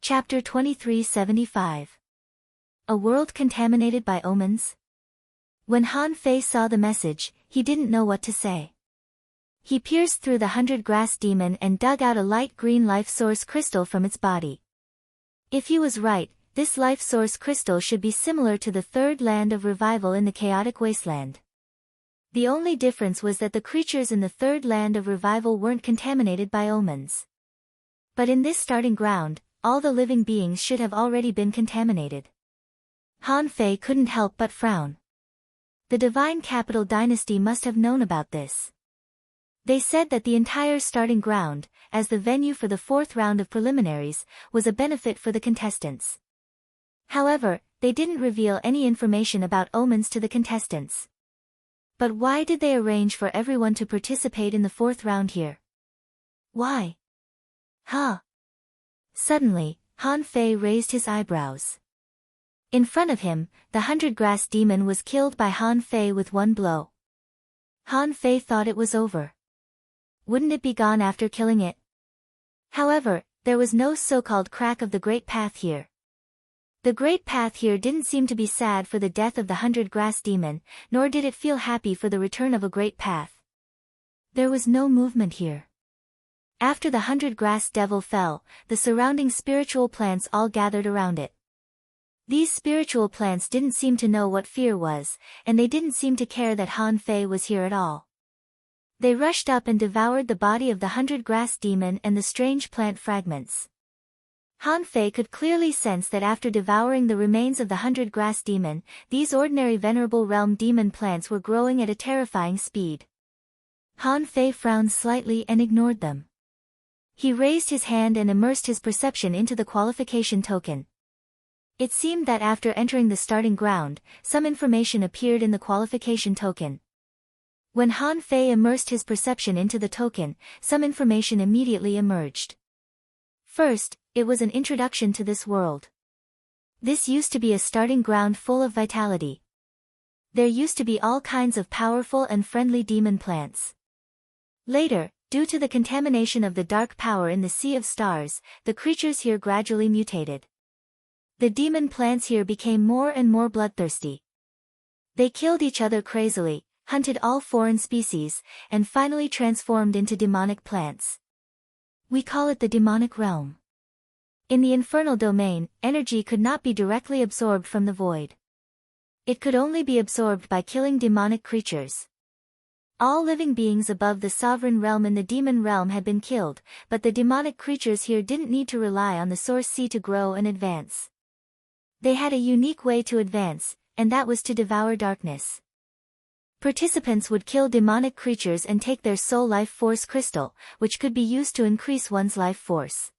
Chapter 2375. A World Contaminated by Omens? When Han Fei saw the message, he didn't know what to say. He pierced through the 100-grass demon and dug out a light green life source crystal from its body. If he was right, this life source crystal should be similar to the third land of revival in the chaotic wasteland. The only difference was that the creatures in the third land of revival weren't contaminated by omens. But in this starting ground, all the living beings should have already been contaminated. Han Fei couldn't help but frown. The Divine Capital Dynasty must have known about this. They said that the entire starting ground, as the venue for the fourth round of preliminaries, was a benefit for the contestants. However, they didn't reveal any information about omens to the contestants. But why did they arrange for everyone to participate in the fourth round here? Why? Huh? Suddenly, Han Fei raised his eyebrows. In front of him, the 100-grass demon was killed by Han Fei with one blow. Han Fei thought it was over. Wouldn't it be gone after killing it? However, there was no so-called crack of the Great Path here. The Great Path here didn't seem to be sad for the death of the 100-grass demon, nor did it feel happy for the return of a Great Path. There was no movement here. After the 100-grass devil fell, the surrounding spiritual plants all gathered around it. These spiritual plants didn't seem to know what fear was, and they didn't seem to care that Han Fei was here at all. They rushed up and devoured the body of the 100-grass demon and the strange plant fragments. Han Fei could clearly sense that after devouring the remains of the 100-grass demon, these ordinary venerable realm demon plants were growing at a terrifying speed. Han Fei frowned slightly and ignored them. He raised his hand and immersed his perception into the qualification token. It seemed that after entering the starting ground, some information appeared in the qualification token. When Han Fei immersed his perception into the token, some information immediately emerged. First, it was an introduction to this world. This used to be a starting ground full of vitality. There used to be all kinds of powerful and friendly demon plants. Later, due to the contamination of the dark power in the Sea of Stars, the creatures here gradually mutated. The demon plants here became more and more bloodthirsty. They killed each other crazily, hunted all foreign species, and finally transformed into demonic plants. We call it the demonic realm. In the infernal domain, energy could not be directly absorbed from the void. It could only be absorbed by killing demonic creatures. All living beings above the sovereign realm in the demon realm had been killed, but the demonic creatures here didn't need to rely on the source sea to grow and advance. They had a unique way to advance, and that was to devour darkness. Participants would kill demonic creatures and take their soul life force crystal, which could be used to increase one's life force.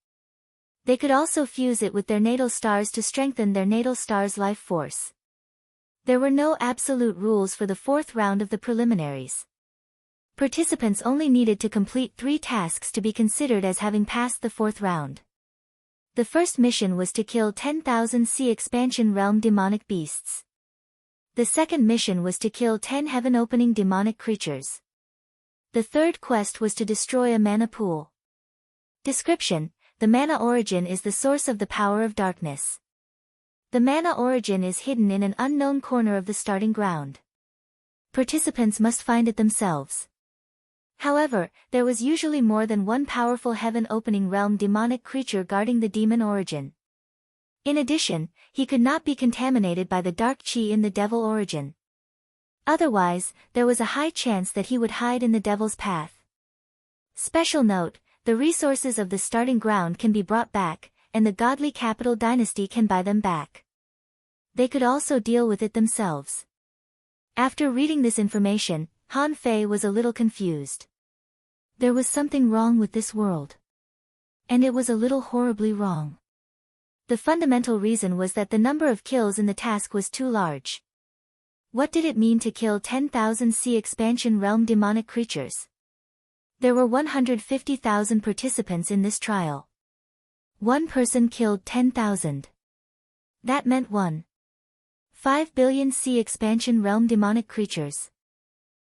They could also fuse it with their natal stars to strengthen their natal star's life force. There were no absolute rules for the fourth round of the preliminaries. Participants only needed to complete 3 tasks to be considered as having passed the fourth round. The first mission was to kill 10,000 Sea Expansion Realm demonic beasts. The second mission was to kill 10 heaven-opening demonic creatures. The third quest was to destroy a mana pool. Description: the mana origin is the source of the power of darkness. The mana origin is hidden in an unknown corner of the starting ground. Participants must find it themselves. However, there was usually more than one powerful heaven-opening realm demonic creature guarding the demon origin. In addition, he could not be contaminated by the dark chi in the devil origin. Otherwise, there was a high chance that he would hide in the devil's path. Special note: the resources of the starting ground can be brought back, and the godly capital dynasty can buy them back. They could also deal with it themselves. After reading this information, Han Fei was a little confused. There was something wrong with this world. And it was a little horribly wrong. The fundamental reason was that the number of kills in the task was too large. What did it mean to kill 10,000 Sea Expansion Realm demonic creatures? There were 150,000 participants in this trial. One person killed 10,000. That meant 1.5 billion Sea Expansion Realm demonic creatures.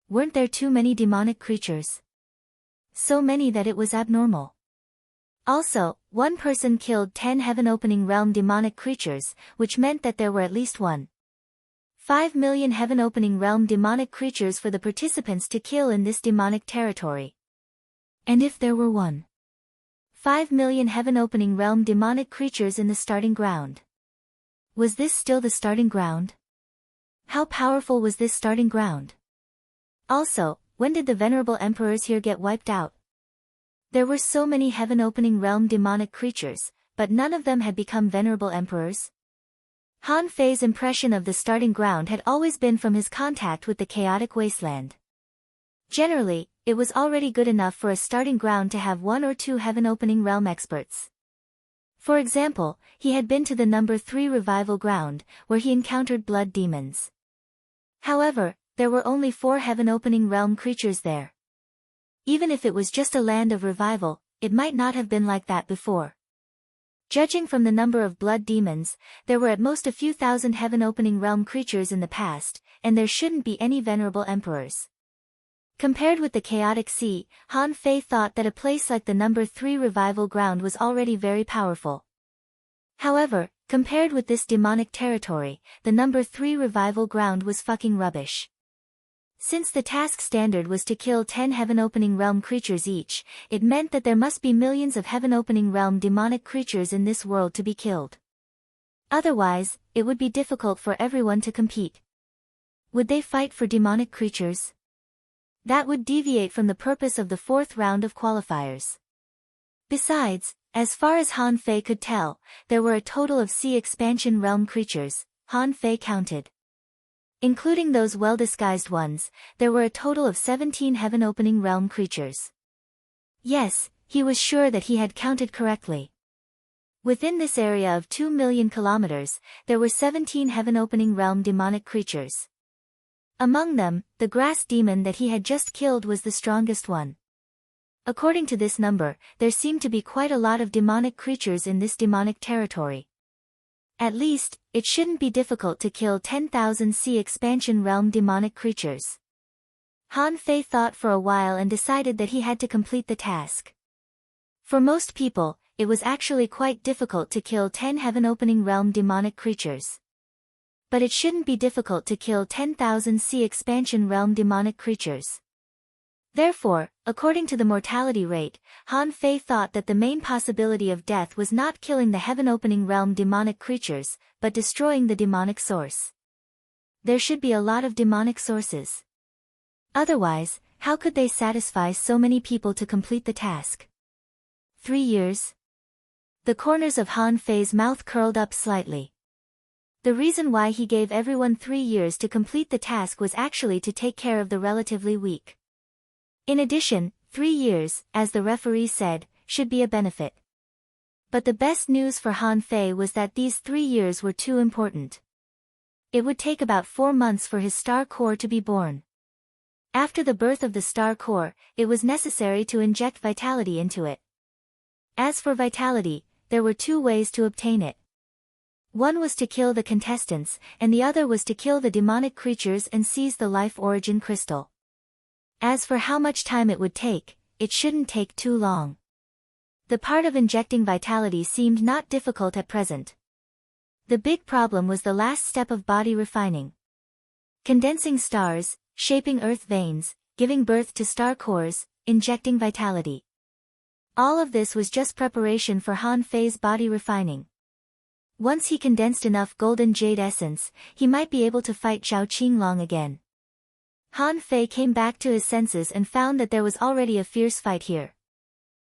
Weren't there too many demonic creatures? So many that it was abnormal. Also, one person killed 10 heaven-opening realm demonic creatures, which meant that there were at least 1.5 million heaven-opening realm demonic creatures for the participants to kill in this demonic territory. And if there were 1.5 million heaven-opening realm demonic creatures in the starting ground, was this still the starting ground? How powerful was this starting ground? Also, when did the venerable emperors here get wiped out? There were so many heaven-opening realm demonic creatures, but none of them had become venerable emperors. Han Fei's impression of the starting ground had always been from his contact with the chaotic wasteland. Generally, it was already good enough for a starting ground to have 1 or 2 heaven-opening realm experts. For example, he had been to the number 3 revival ground, where he encountered blood demons. However, there were only 4 heaven-opening realm creatures there. Even if it was just a land of revival, it might not have been like that before. Judging from the number of blood demons, there were at most a few thousand heaven-opening realm creatures in the past, and there shouldn't be any venerable emperors. Compared with the chaotic sea, Han Fei thought that a place like the number 3 revival ground was already very powerful. However, compared with this demonic territory, the number 3 revival ground was fucking rubbish. Since the task standard was to kill 10 heaven-opening realm creatures each, it meant that there must be millions of heaven-opening realm demonic creatures in this world to be killed. Otherwise, it would be difficult for everyone to compete. Would they fight for demonic creatures? That would deviate from the purpose of the 4th round of qualifiers. Besides, as far as Han Fei could tell, there were a total of sea expansion realm creatures, Han Fei counted. Including those well-disguised ones, there were a total of 17 heaven-opening realm creatures. Yes, he was sure that he had counted correctly. Within this area of 2 million kilometers, there were 17 heaven-opening realm demonic creatures. Among them, the grass demon that he had just killed was the strongest one. According to this number, there seemed to be quite a lot of demonic creatures in this demonic territory. At least, it shouldn't be difficult to kill 10,000 sea expansion realm demonic creatures. Han Fei thought for a while and decided that he had to complete the task. For most people, it was actually quite difficult to kill 10 heaven-opening realm demonic creatures. But it shouldn't be difficult to kill 10,000 sea expansion realm demonic creatures. Therefore, according to the mortality rate, Han Fei thought that the main possibility of death was not killing the heaven-opening realm demonic creatures, but destroying the demonic source. There should be a lot of demonic sources. Otherwise, how could they satisfy so many people to complete the task? 3 years? The corners of Han Fei's mouth curled up slightly. The reason why he gave everyone 3 years to complete the task was actually to take care of the relatively weak. In addition, 3 years, as the referee said, should be a benefit. But the best news for Han Fei was that these 3 years were too important. It would take about 4 months for his star core to be born. After the birth of the star core, it was necessary to inject vitality into it. As for vitality, there were 2 ways to obtain it. One was to kill the contestants, and the other was to kill the demonic creatures and seize the life origin crystal. As for how much time it would take, it shouldn't take too long. The part of injecting vitality seemed not difficult at present. The big problem was the last step of body refining. Condensing stars, shaping earth veins, giving birth to star cores, injecting vitality. All of this was just preparation for Han Fei's body refining. Once he condensed enough golden jade essence, he might be able to fight Zhao Qinglong again. Han Fei came back to his senses and found that there was already a fierce fight here.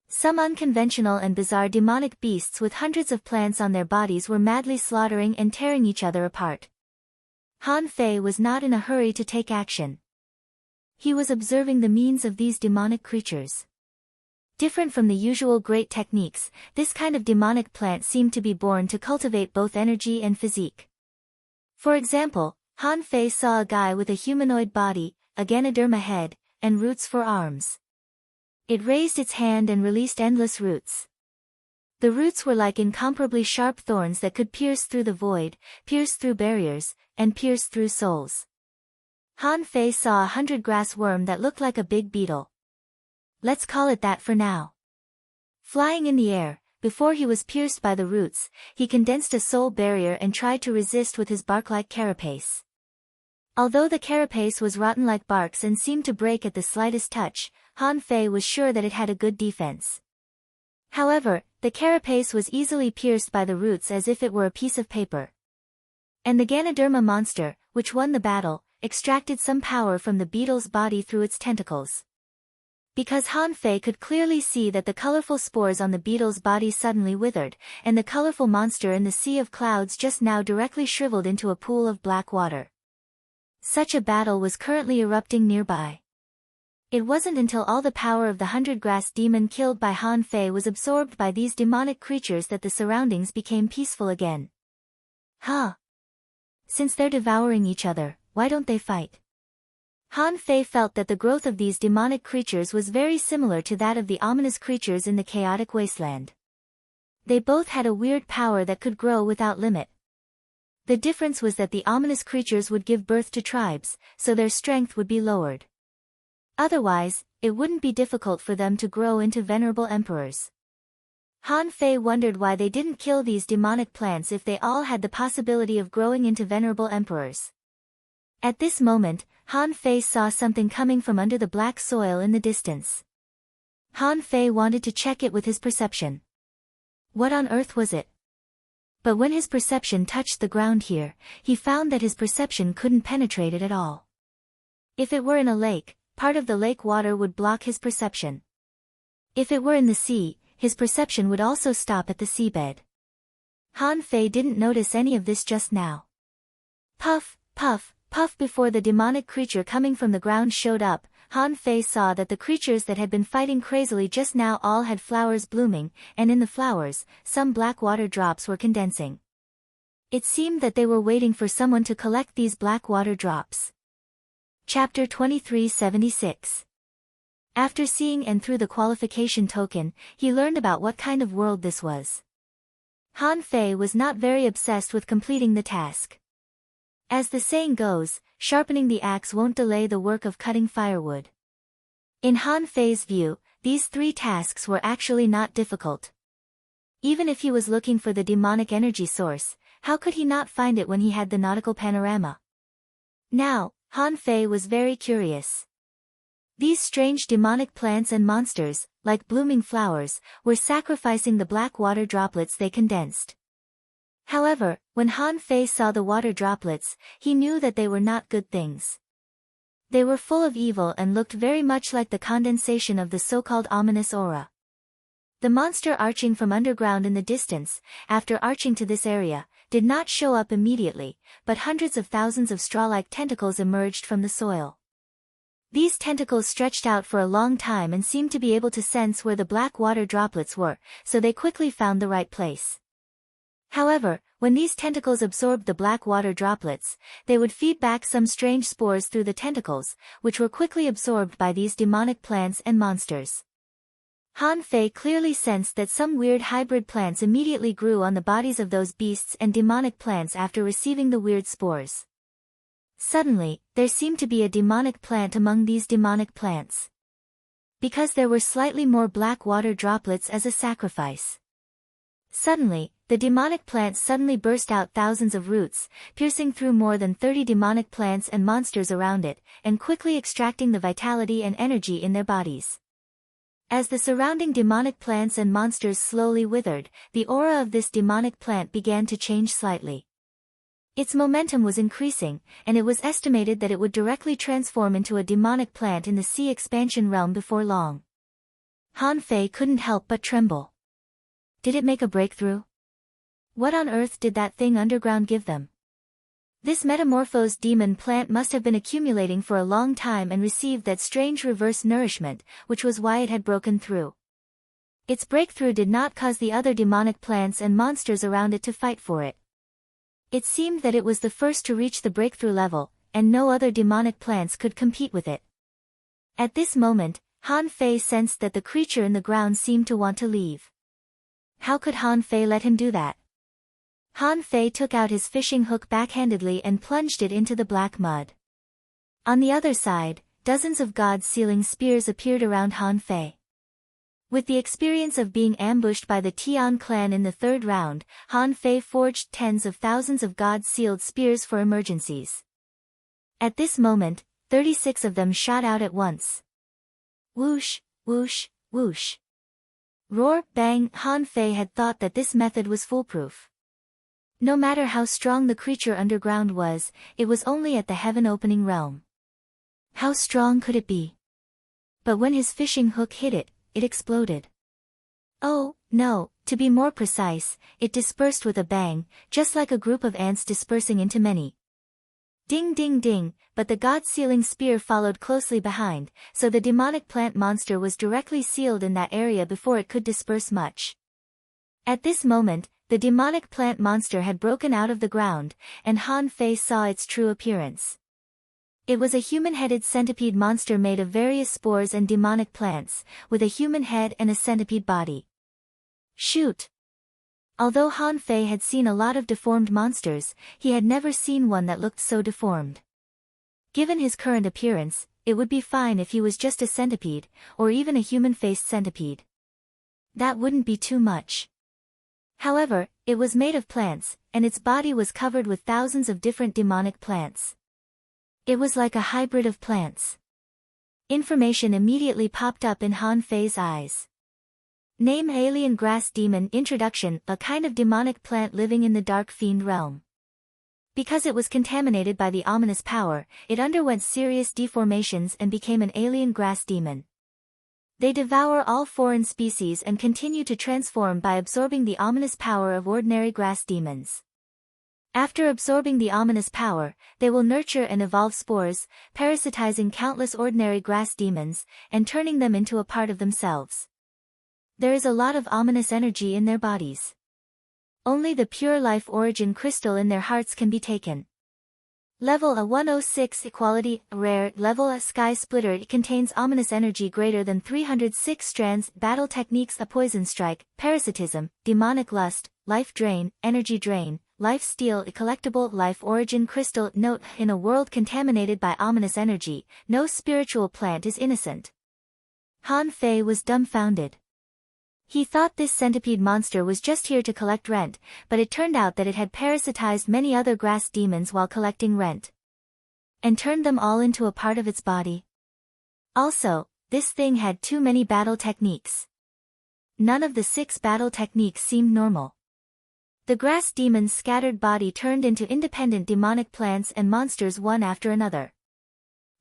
Some unconventional and bizarre demonic beasts with hundreds of plants on their bodies were madly slaughtering and tearing each other apart. Han Fei was not in a hurry to take action. He was observing the means of these demonic creatures. Different from the usual great techniques, this kind of demonic plant seemed to be born to cultivate both energy and physique. For example, Han Fei saw a guy with a humanoid body, a Ganoderma head, and roots for arms. It raised its hand and released endless roots. The roots were like incomparably sharp thorns that could pierce through the void, pierce through barriers, and pierce through souls. Han Fei saw a 100-grass worm that looked like a big beetle. Let's call it that for now. Flying in the air, before he was pierced by the roots, he condensed a soul barrier and tried to resist with his bark-like carapace. Although the carapace was rotten like barks and seemed to break at the slightest touch, Han Fei was sure that it had a good defense. However, the carapace was easily pierced by the roots as if it were a piece of paper. And the Ganoderma monster, which won the battle, extracted some power from the beetle's body through its tentacles. Because Han Fei could clearly see that the colorful spores on the beetle's body suddenly withered, and the colorful monster in the sea of clouds just now directly shriveled into a pool of black water. Such a battle was currently erupting nearby. It wasn't until all the power of the 100-grass demon killed by Han Fei was absorbed by these demonic creatures that the surroundings became peaceful again. Huh? Since they're devouring each other, why don't they fight? Han Fei felt that the growth of these demonic creatures was very similar to that of the ominous creatures in the chaotic wasteland. They both had a weird power that could grow without limit. The difference was that the ominous creatures would give birth to tribes, so their strength would be lowered. Otherwise, it wouldn't be difficult for them to grow into venerable emperors. Han Fei wondered why they didn't kill these demonic plants if they all had the possibility of growing into venerable emperors. At this moment, Han Fei saw something coming from under the black soil in the distance. Han Fei wanted to check it with his perception. What on earth was it? But when his perception touched the ground here, he found that his perception couldn't penetrate it at all. If it were in a lake, part of the lake water would block his perception. If it were in the sea, his perception would also stop at the seabed. Han Fei didn't notice any of this just now. Puff, puff, puff. Before the demonic creature coming from the ground showed up, Han Fei saw that the creatures that had been fighting crazily just now all had flowers blooming, and in the flowers, some black water drops were condensing. It seemed that they were waiting for someone to collect these black water drops. Chapter 2376. After seeing and through the qualification token, he learned about what kind of world this was. Han Fei was not very obsessed with completing the task. As the saying goes, sharpening the axe won't delay the work of cutting firewood. In Han Fei's view, these 3 tasks were actually not difficult. Even if he was looking for the demonic energy source, how could he not find it when he had the nautical panorama? Now, Han Fei was very curious. These strange demonic plants and monsters, like blooming flowers, were sacrificing the black water droplets they condensed. However, when Han Fei saw the water droplets, he knew that they were not good things. They were full of evil and looked very much like the condensation of the so-called ominous aura. The monster arching from underground in the distance, after arching to this area, did not show up immediately, but hundreds of thousands of straw-like tentacles emerged from the soil. These tentacles stretched out for a long time and seemed to be able to sense where the black water droplets were, so they quickly found the right place. However, when these tentacles absorbed the black water droplets, they would feed back some strange spores through the tentacles, which were quickly absorbed by these demonic plants and monsters. Han Fei clearly sensed that some weird hybrid plants immediately grew on the bodies of those beasts and demonic plants after receiving the weird spores. Suddenly, there seemed to be a demonic plant among these demonic plants. Because there were slightly more black water droplets as a sacrifice. Suddenly, the demonic plants suddenly burst out thousands of roots, piercing through more than 30 demonic plants and monsters around it, and quickly extracting the vitality and energy in their bodies. As the surrounding demonic plants and monsters slowly withered, the aura of this demonic plant began to change slightly. Its momentum was increasing, and it was estimated that it would directly transform into a demonic plant in the sea expansion realm before long. Han Fei couldn't help but tremble. Did it make a breakthrough? What on earth did that thing underground give them? This metamorphosed demon plant must have been accumulating for a long time and received that strange reverse nourishment, which was why it had broken through. Its breakthrough did not cause the other demonic plants and monsters around it to fight for it. It seemed that it was the first to reach the breakthrough level, and no other demonic plants could compete with it. At this moment, Han Fei sensed that the creature in the ground seemed to want to leave. How could Han Fei let him do that? Han Fei took out his fishing hook backhandedly and plunged it into the black mud. On the other side, dozens of god-sealing spears appeared around Han Fei. With the experience of being ambushed by the Tian clan in the third round, Han Fei forged tens of thousands of God-sealed spears for emergencies. At this moment, 36 of them shot out at once. Whoosh, whoosh, whoosh. Roar, bang. Han Fei had thought that this method was foolproof. No matter how strong the creature underground was, it was only at the heaven-opening realm. How strong could it be? But when his fishing hook hit it, it exploded. Oh, no, to be more precise, it dispersed with a bang, just like a group of ants dispersing into many. Ding ding ding, but the God-sealing spear followed closely behind, so the demonic plant monster was directly sealed in that area before it could disperse much. At this moment, the demonic plant monster had broken out of the ground, and Han Fei saw its true appearance. It was a human-headed centipede monster made of various spores and demonic plants, with a human head and a centipede body. Shoot! Although Han Fei had seen a lot of deformed monsters, he had never seen one that looked so deformed. Given his current appearance, it would be fine if he was just a centipede, or even a human-faced centipede. That wouldn't be too much. However, it was made of plants, and its body was covered with thousands of different demonic plants. It was like a hybrid of plants. Information immediately popped up in Han Fei's eyes. Name: Alien Grass Demon. Introduction: a kind of demonic plant living in the dark fiend realm. Because it was contaminated by the ominous power, it underwent serious deformations and became an alien grass demon. They devour all foreign species and continue to transform by absorbing the ominous power of ordinary grass demons. After absorbing the ominous power, they will nurture and evolve spores, parasitizing countless ordinary grass demons, and turning them into a part of themselves. There is a lot of ominous energy in their bodies. Only the pure life origin crystal in their hearts can be taken. Level A 106 Equality, Rare. Level A Sky Splitter. It contains ominous energy greater than 306 strands. Battle techniques: a poison strike, parasitism, demonic lust, life drain, energy drain, life steal. A collectible life origin crystal. Note: in a world contaminated by ominous energy, no spiritual plant is innocent. Han Fei was dumbfounded. He thought this centipede monster was just here to collect rent, but it turned out that it had parasitized many other grass demons while collecting rent. And turned them all into a part of its body. Also, this thing had too many battle techniques. None of the 6 battle techniques seemed normal. The grass demon's scattered body turned into independent demonic plants and monsters one after another.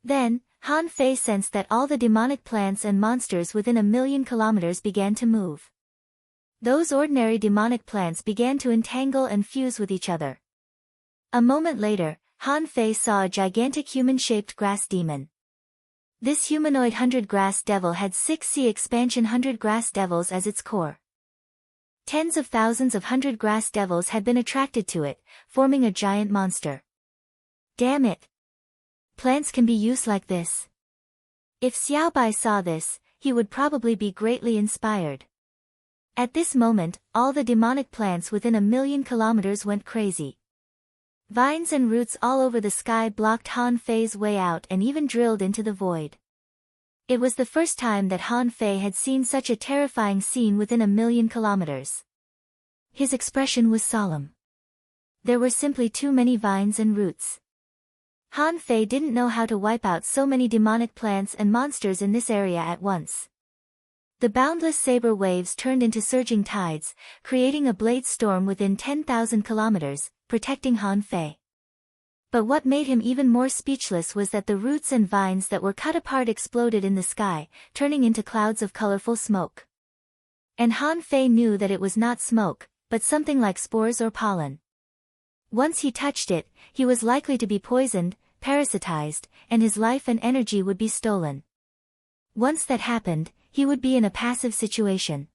Then, Han Fei sensed that all the demonic plants and monsters within 1,000,000 kilometers began to move. Those ordinary demonic plants began to entangle and fuse with each other. A moment later, Han Fei saw a gigantic human-shaped grass demon. This humanoid 100 grass devil had 6C expansion 100 grass devils as its core. Tens of thousands of 100 grass devils had been attracted to it, forming a giant monster. Damn it! Plants can be used like this. If Xiaobai saw this, he would probably be greatly inspired. At this moment, all the demonic plants within 1,000,000 kilometers went crazy. Vines and roots all over the sky blocked Han Fei's way out and even drilled into the void. It was the first time that Han Fei had seen such a terrifying scene within 1,000,000 kilometers. His expression was solemn. There were simply too many vines and roots. Han Fei didn't know how to wipe out so many demonic plants and monsters in this area at once. The boundless saber waves turned into surging tides, creating a blade storm within 10,000 kilometers, protecting Han Fei. But what made him even more speechless was that the roots and vines that were cut apart exploded in the sky, turning into clouds of colorful smoke. And Han Fei knew that it was not smoke, but something like spores or pollen. Once he touched it, he was likely to be poisoned, parasitized, and his life and energy would be stolen. Once that happened, he would be in a passive situation.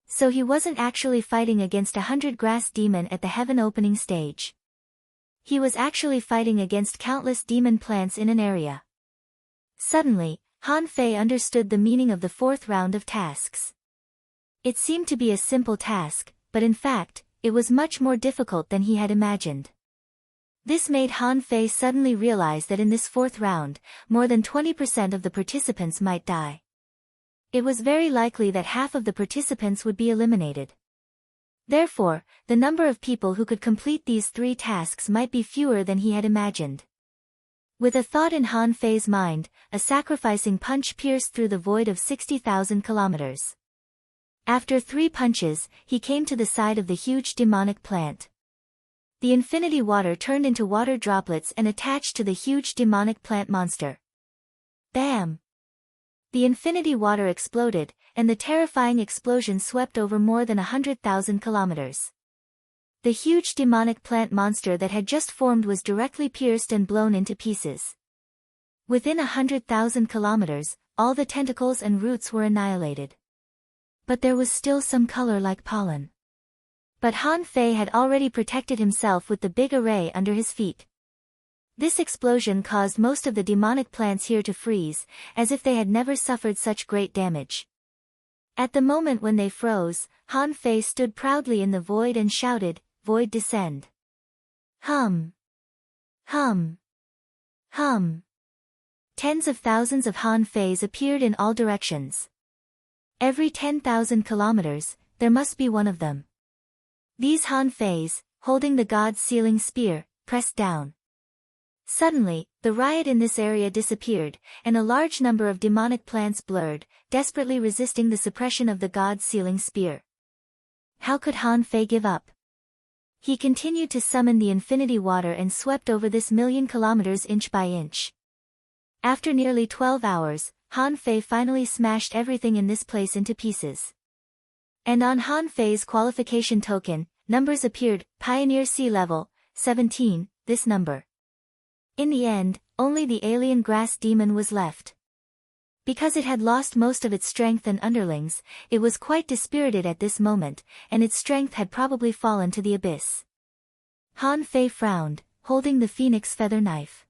So he wasn't actually fighting against 100 grass demon at the heaven opening stage. He was actually fighting against countless demon plants in an area. Suddenly, Han Fei understood the meaning of the 4th round of tasks. It seemed to be a simple task, but in fact, it was much more difficult than he had imagined. This made Han Fei suddenly realize that in this 4th round, more than 20% of the participants might die. It was very likely that half of the participants would be eliminated. Therefore, the number of people who could complete these 3 tasks might be fewer than he had imagined. With a thought in Han Fei's mind, a sacrificing punch pierced through the void of 60,000 kilometers. After 3 punches, he came to the side of the huge demonic plant. The infinity water turned into water droplets and attached to the huge demonic plant monster. Bam! The infinity water exploded, and the terrifying explosion swept over more than 100,000 kilometers. The huge demonic plant monster that had just formed was directly pierced and blown into pieces. Within 100,000 kilometers, all the tentacles and roots were annihilated. But there was still some color like pollen. But Han Fei had already protected himself with the big array under his feet. This explosion caused most of the demonic plants here to freeze, as if they had never suffered such great damage. At the moment when they froze, Han Fei stood proudly in the void and shouted, "Void descend." Hum. Hum. Hum. Tens of thousands of Han Feis appeared in all directions. Every 10,000 kilometers, there must be one of them. These Han Feis, holding the god's sealing spear, pressed down. Suddenly, the riot in this area disappeared, and a large number of demonic plants blurred, desperately resisting the suppression of the god's sealing spear. How could Han Fei give up? He continued to summon the infinity water and swept over this million kilometers inch by inch. After nearly 12 hours, Han Fei finally smashed everything in this place into pieces. And on Han Fei's qualification token, numbers appeared: Pioneer Sea Level, 17, this number. In the end, only the alien grass demon was left. Because it had lost most of its strength and underlings, it was quite dispirited at this moment, and its strength had probably fallen to the abyss. Han Fei frowned, holding the phoenix feather knife.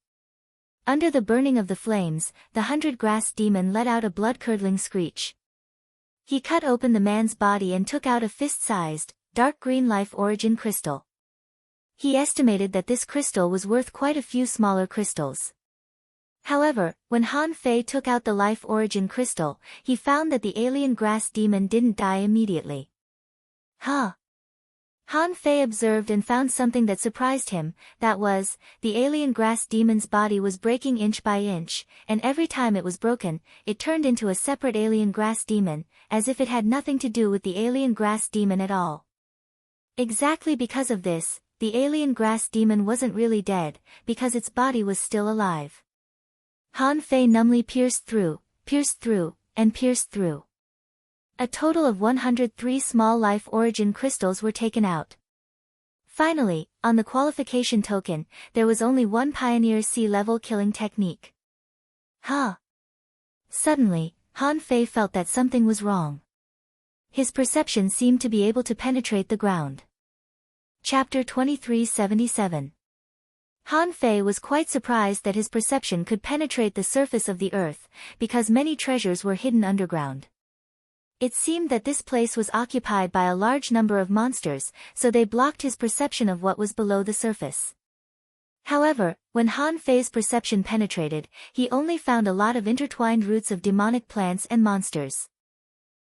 Under the burning of the flames, the 100-grass demon let out a blood-curdling screech. He cut open the man's body and took out a fist-sized, dark green life origin crystal. He estimated that this crystal was worth quite a few smaller crystals. However, when Han Fei took out the life origin crystal, he found that the alien grass demon didn't die immediately. Huh? Han Fei observed and found something that surprised him, that was, the alien grass demon's body was breaking inch by inch, and every time it was broken, it turned into a separate alien grass demon, as if it had nothing to do with the alien grass demon at all. Exactly because of this, the alien grass demon wasn't really dead, because its body was still alive. Han Fei numbly pierced through, and pierced through. A total of 103 small life origin crystals were taken out. Finally, on the qualification token, there was only one Pioneer Sea Level killing technique. Huh? Suddenly, Han Fei felt that something was wrong. His perception seemed to be able to penetrate the ground. Chapter 2377. Han Fei was quite surprised that his perception could penetrate the surface of the earth, because many treasures were hidden underground. It seemed that this place was occupied by a large number of monsters, so they blocked his perception of what was below the surface. However, when Han Fei's perception penetrated, he only found a lot of intertwined roots of demonic plants and monsters.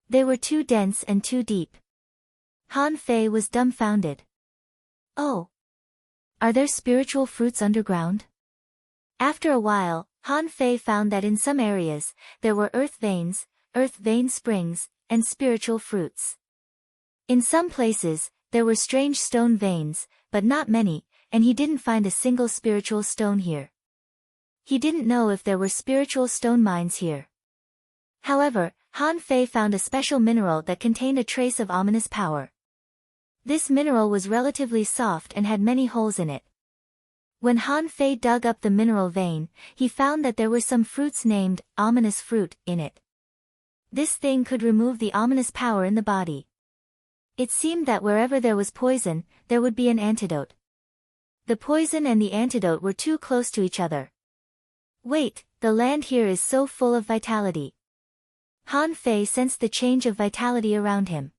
They were too dense and too deep. Han Fei was dumbfounded. Oh! Are there spiritual fruits underground? After a while, Han Fei found that in some areas, there were earth vein springs, and spiritual fruits. In some places, there were strange stone veins, but not many, and he didn't find a single spiritual stone here. He didn't know if there were spiritual stone mines here. However, Han Fei found a special mineral that contained a trace of ominous power. This mineral was relatively soft and had many holes in it. When Han Fei dug up the mineral vein, he found that there were some fruits named ominous fruit in it. This thing could remove the ominous power in the body. It seemed that wherever there was poison, there would be an antidote. The poison and the antidote were too close to each other. Wait, the land here is so full of vitality. Han Fei sensed the change of vitality around him.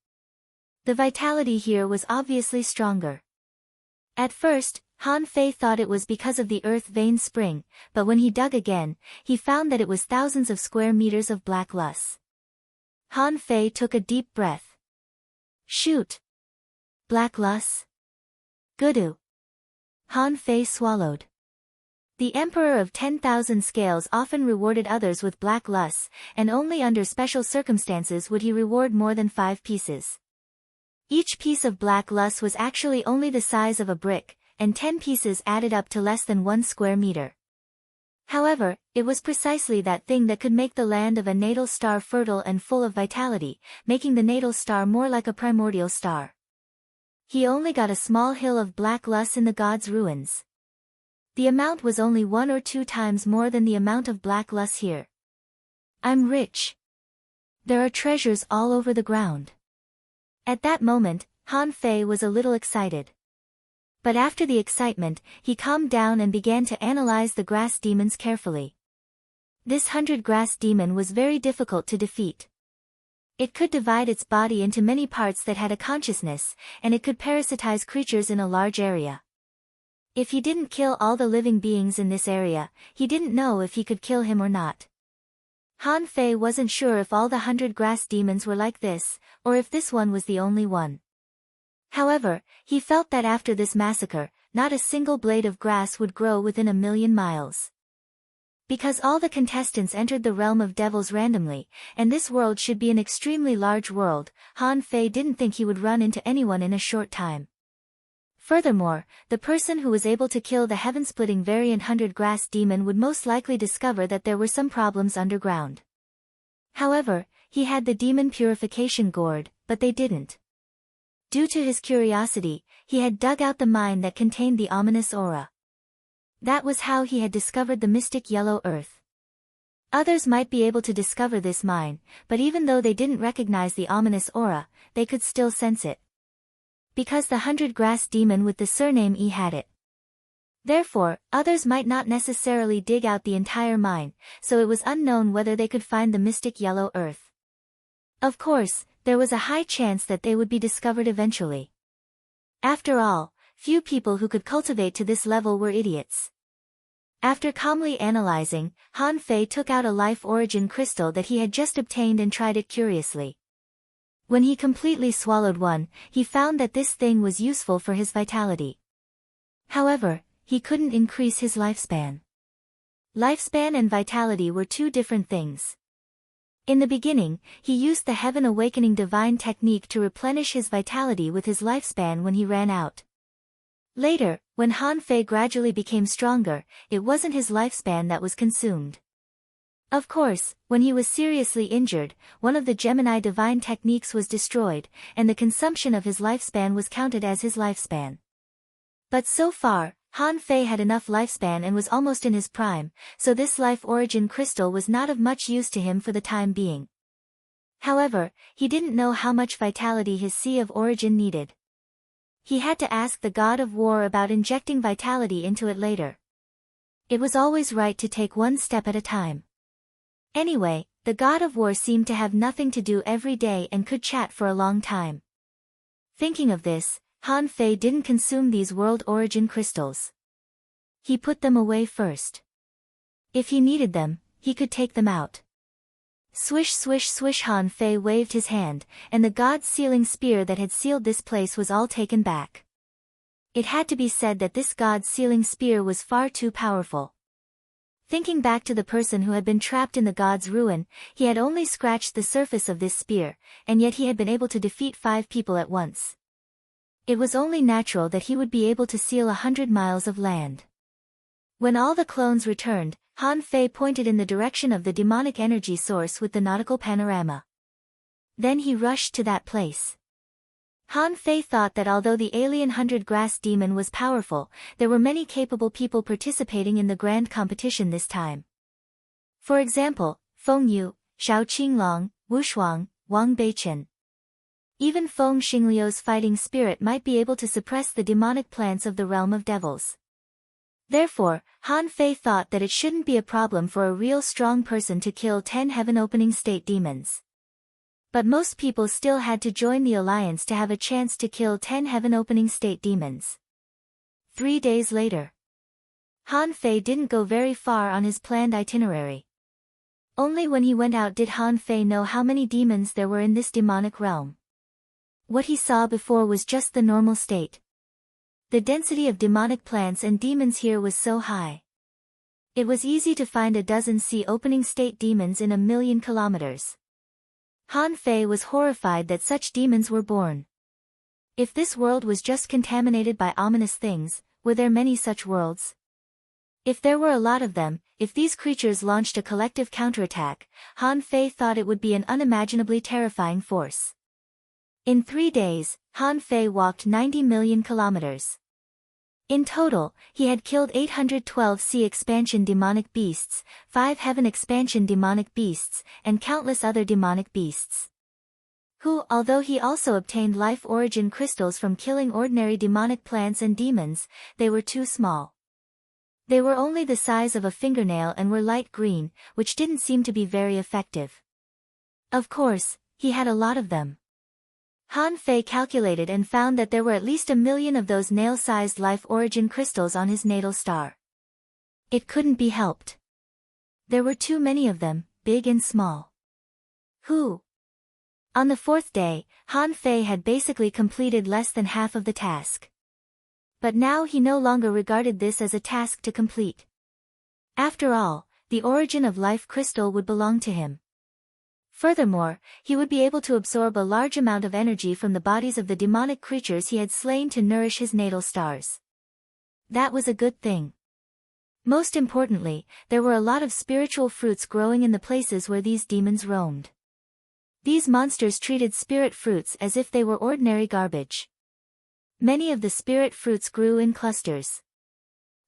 The vitality here was obviously stronger. At first, Han Fei thought it was because of the earth vein spring, but when he dug again, he found that it was thousands of square meters of black loess. Han Fei took a deep breath. Shoot! Black Lus? Gudu. Han Fei swallowed. The Emperor of 10,000 Scales often rewarded others with black lus, and only under special circumstances would he reward more than 5 pieces. Each piece of black lus was actually only the size of a brick, and 10 pieces added up to less than 1 square meter. However, it was precisely that thing that could make the land of a natal star fertile and full of vitality, making the natal star more like a primordial star. He only got a small hill of black lus in the god's ruins. The amount was only 1 or 2 times more than the amount of black lus here. I'm rich. There are treasures all over the ground. At that moment, Han Fei was a little excited. But after the excitement, he calmed down and began to analyze the grass demons carefully. This 100 grass demon was very difficult to defeat. It could divide its body into many parts that had a consciousness, and it could parasitize creatures in a large area. If he didn't kill all the living beings in this area, he didn't know if he could kill him or not. Han Fei wasn't sure if all the 100 grass demons were like this, or if this one was the only one. However, he felt that after this massacre, not a single blade of grass would grow within 1,000,000 miles. Because all the contestants entered the realm of devils randomly, and this world should be an extremely large world, Han Fei didn't think he would run into anyone in a short time. Furthermore, the person who was able to kill the heaven-splitting variant 100 grass demon would most likely discover that there were some problems underground. However, he had the demon purification gourd, but they didn't. Due to his curiosity, he had dug out the mine that contained the ominous aura. That was how he had discovered the mystic yellow earth. Others might be able to discover this mine, but even though they didn't recognize the ominous aura, they could still sense it. Because the 100 grass demon with the surname E had it. Therefore, others might not necessarily dig out the entire mine, so it was unknown whether they could find the mystic yellow earth. Of course, there was a high chance that they would be discovered eventually. After all, few people who could cultivate to this level were idiots. After calmly analyzing, Han Fei took out a life origin crystal that he had just obtained and tried it curiously. When he completely swallowed one, he found that this thing was useful for his vitality. However, he couldn't increase his lifespan. Lifespan and vitality were 2 different things. In the beginning, he used the Heaven Awakening Divine technique to replenish his vitality with his lifespan when he ran out. Later, when Han Fei gradually became stronger, it wasn't his lifespan that was consumed. Of course, when he was seriously injured, one of the Gemini divine techniques was destroyed, and the consumption of his lifespan was counted as his lifespan. But so far, Han Fei had enough lifespan and was almost in his prime, so this life origin crystal was not of much use to him for the time being. However, he didn't know how much vitality his Sea of Origin needed. He had to ask the god of war about injecting vitality into it later. It was always right to take one step at a time. Anyway, the god of war seemed to have nothing to do every day and could chat for a long time. Thinking of this, Han Fei didn't consume these world origin crystals. He put them away first. If he needed them, he could take them out. Swish swish swish, Han Fei waved his hand, and the god's sealing spear that had sealed this place was all taken back. It had to be said that this god's sealing spear was far too powerful. Thinking back to the person who had been trapped in the god's ruin, he had only scratched the surface of this spear, and yet he had been able to defeat 5 people at once. It was only natural that he would be able to seal 100 miles of land. When all the clones returned, Han Fei pointed in the direction of the demonic energy source with the nautical panorama. Then he rushed to that place. Han Fei thought that although the alien 100 grass demon was powerful, there were many capable people participating in the grand competition this time. For example, Feng Yu, Xiao Qinglong, Wu Shuang, Wang Beichen. Even Feng Xingliu's fighting spirit might be able to suppress the demonic plants of the realm of devils. Therefore, Han Fei thought that it shouldn't be a problem for a real strong person to kill 10 heaven-opening state demons. But most people still had to join the alliance to have a chance to kill 10 heaven-opening state demons. 3 days later. Han Fei didn't go very far on his planned itinerary. Only when he went out did Han Fei know how many demons there were in this demonic realm. What he saw before was just the normal state. The density of demonic plants and demons here was so high. It was easy to find a dozen sea-opening state demons in 1,000,000 kilometers. Han Fei was horrified that such demons were born. If this world was just contaminated by ominous things, were there many such worlds? If there were a lot of them, if these creatures launched a collective counterattack, Han Fei thought it would be an unimaginably terrifying force. In 3 days, Han Fei walked 90 million kilometers. In total, he had killed 812 sea expansion demonic beasts, 5 heaven expansion demonic beasts, and countless other demonic beasts. Although he also obtained life origin crystals from killing ordinary demonic plants and demons, they were too small. They were only the size of a fingernail and were light green, which didn't seem to be very effective. Of course, he had a lot of them. Han Fei calculated and found that there were at least 1,000,000 of those nail-sized life origin crystals on his natal star. It couldn't be helped. There were too many of them, big and small. On the 4th day, Han Fei had basically completed less than half of the task. But now he no longer regarded this as a task to complete. After all, the origin of life crystal would belong to him. Furthermore, he would be able to absorb a large amount of energy from the bodies of the demonic creatures he had slain to nourish his natal stars. That was a good thing. Most importantly, there were a lot of spiritual fruits growing in the places where these demons roamed. These monsters treated spirit fruits as if they were ordinary garbage. Many of the spirit fruits grew in clusters.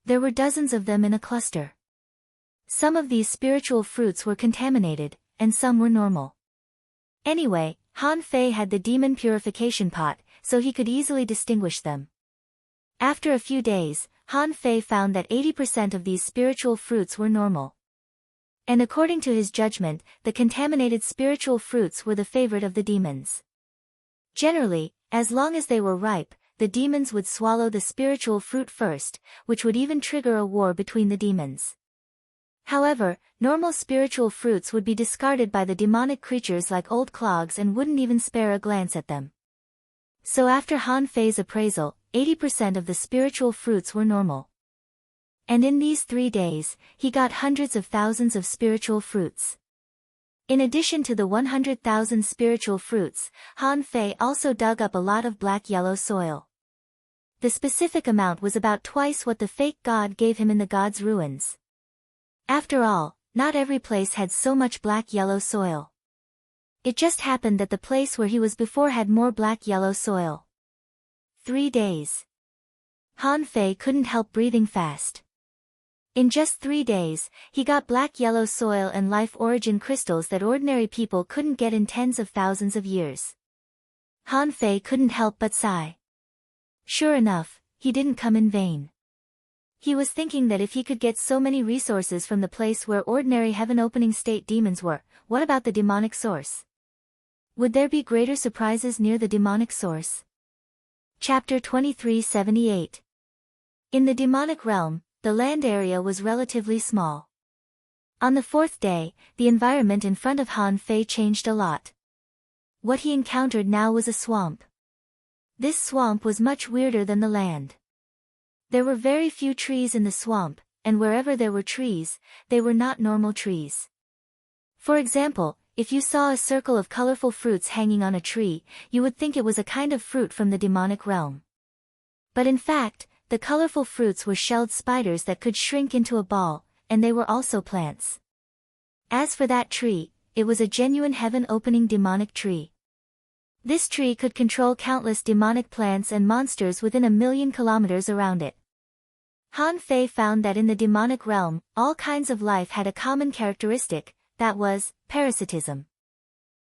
There were dozens of them in a cluster. Some of these spiritual fruits were contaminated, and some were normal. Anyway, Han Fei had the demon purification pot, so he could easily distinguish them. After a few days, Han Fei found that 80% of these spiritual fruits were normal. And according to his judgment, the contaminated spiritual fruits were the favorite of the demons. Generally, as long as they were ripe, the demons would swallow the spiritual fruit first, which would even trigger a war between the demons. However, normal spiritual fruits would be discarded by the demonic creatures like old clogs and wouldn't even spare a glance at them. So after Han Fei's appraisal, 80% of the spiritual fruits were normal. And in these 3 days, he got hundreds of thousands of spiritual fruits. In addition to the 100,000 spiritual fruits, Han Fei also dug up a lot of black-yellow soil. The specific amount was about twice what the fake god gave him in the god's ruins. After all, not every place had so much black-yellow soil. It just happened that the place where he was before had more black-yellow soil. 3 days. Han Fei couldn't help breathing fast. In just 3 days, he got black-yellow soil and life origin crystals that ordinary people couldn't get in tens of thousands of years. Han Fei couldn't help but sigh. Sure enough, he didn't come in vain. He was thinking that if he could get so many resources from the place where ordinary heaven-opening state demons were, what about the demonic source? Would there be greater surprises near the demonic source? Chapter 2378. In the demonic realm, the land area was relatively small. On the 4th day, the environment in front of Han Fei changed a lot. What he encountered now was a swamp. This swamp was much weirder than the land. There were very few trees in the swamp, and wherever there were trees, they were not normal trees. For example, if you saw a circle of colorful fruits hanging on a tree, you would think it was a kind of fruit from the demonic realm. But in fact, the colorful fruits were shelled spiders that could shrink into a ball, and they were also plants. As for that tree, it was a genuine heaven-opening demonic tree. This tree could control countless demonic plants and monsters within 1,000,000 kilometers around it. Han Fei found that in the demonic realm, all kinds of life had a common characteristic, that was, parasitism.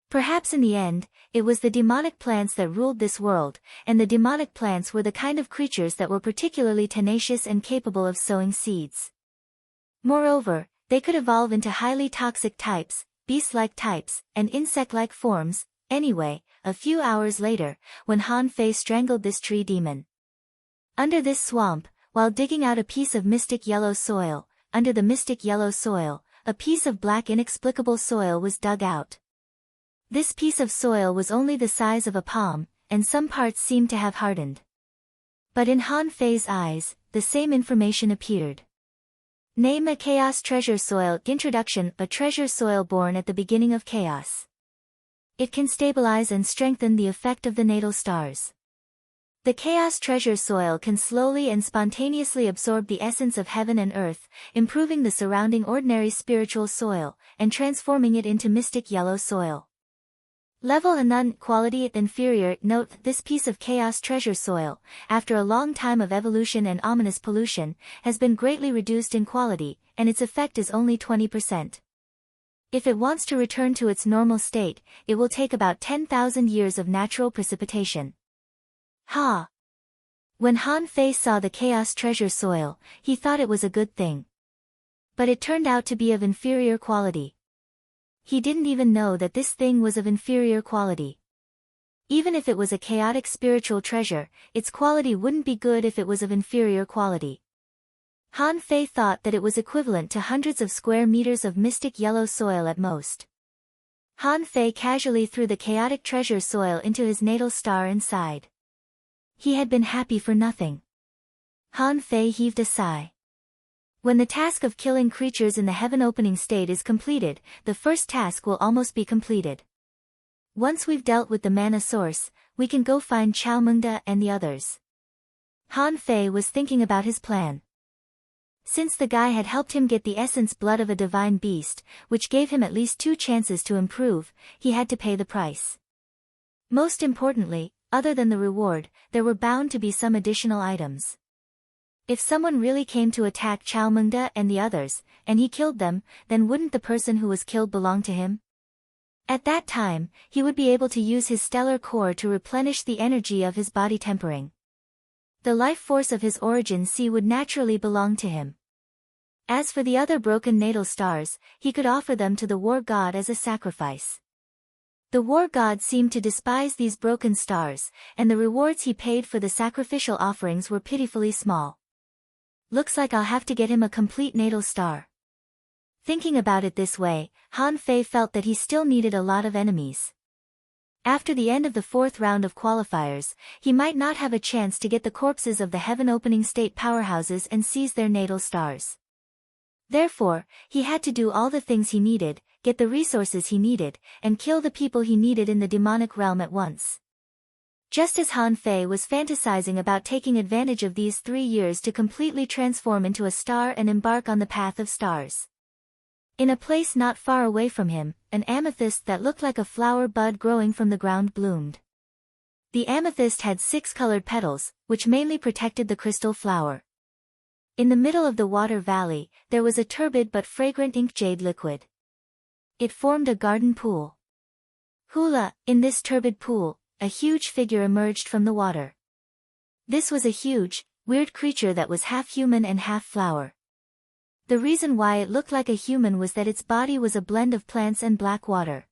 Perhaps in the end, it was the demonic plants that ruled this world, and the demonic plants were the kind of creatures that were particularly tenacious and capable of sowing seeds. Moreover, they could evolve into highly toxic types, beast-like types, and insect-like forms. Anyway, a few hours later, when Han Fei strangled this tree demon. Under this swamp, while digging out a piece of mystic yellow soil, under the mystic yellow soil, a piece of black inexplicable soil was dug out. This piece of soil was only the size of a palm, and some parts seemed to have hardened. But in Han Fei's eyes, the same information appeared. Name a chaos treasure soil. Introduction. A treasure soil born at the beginning of chaos. It can stabilize and strengthen the effect of the natal stars. The chaos treasure soil can slowly and spontaneously absorb the essence of heaven and earth, improving the surrounding ordinary spiritual soil, and transforming it into mystic yellow soil. Level Unknown. Quality inferior. Note, this piece of chaos treasure soil, after a long time of evolution and ominous pollution, has been greatly reduced in quality, and its effect is only 20%. If it wants to return to its normal state, it will take about 10,000 years of natural precipitation. Ha! When Han Fei saw the chaos treasure soil, he thought it was a good thing. But it turned out to be of inferior quality. He didn't even know that this thing was of inferior quality. Even if it was a chaotic spiritual treasure, its quality wouldn't be good if it was of inferior quality. Han Fei thought that it was equivalent to hundreds of square meters of mystic yellow soil at most. Han Fei casually threw the chaotic treasure soil into his natal star and sighed. He had been happy for nothing. Han Fei heaved a sigh. When the task of killing creatures in the heaven-opening state is completed, the first task will almost be completed. Once we've dealt with the mana source, we can go find Chao Mengda and the others. Han Fei was thinking about his plan. Since the guy had helped him get the essence blood of a divine beast, which gave him at least 2 chances to improve, he had to pay the price. Most importantly, other than the reward, there were bound to be some additional items. If someone really came to attack Chao Mengda and the others, and he killed them, then wouldn't the person who was killed belong to him? At that time, he would be able to use his stellar core to replenish the energy of his body tempering. The life force of his origin sea would naturally belong to him. As for the other broken natal stars, he could offer them to the war god as a sacrifice. The war god seemed to despise these broken stars, and the rewards he paid for the sacrificial offerings were pitifully small. Looks like I'll have to get him a complete natal star. Thinking about it this way, Han Fei felt that he still needed a lot of enemies. After the end of the 4th round of qualifiers, he might not have a chance to get the corpses of the heaven-opening state powerhouses and seize their natal stars. Therefore, he had to do all the things he needed, get the resources he needed, and kill the people he needed in the demonic realm at once. Just as Han Fei was fantasizing about taking advantage of these 3 years to completely transform into a star and embark on the path of stars. In a place not far away from him, an amethyst that looked like a flower bud growing from the ground bloomed. The amethyst had 6 colored petals, which mainly protected the crystal flower. In the middle of the water valley, there was a turbid but fragrant ink jade liquid. It formed a garden pool. Hula, in this turbid pool, a huge figure emerged from the water. This was a huge, weird creature that was half human and half flower. The reason why it looked like a human was that its body was a blend of plants and black water.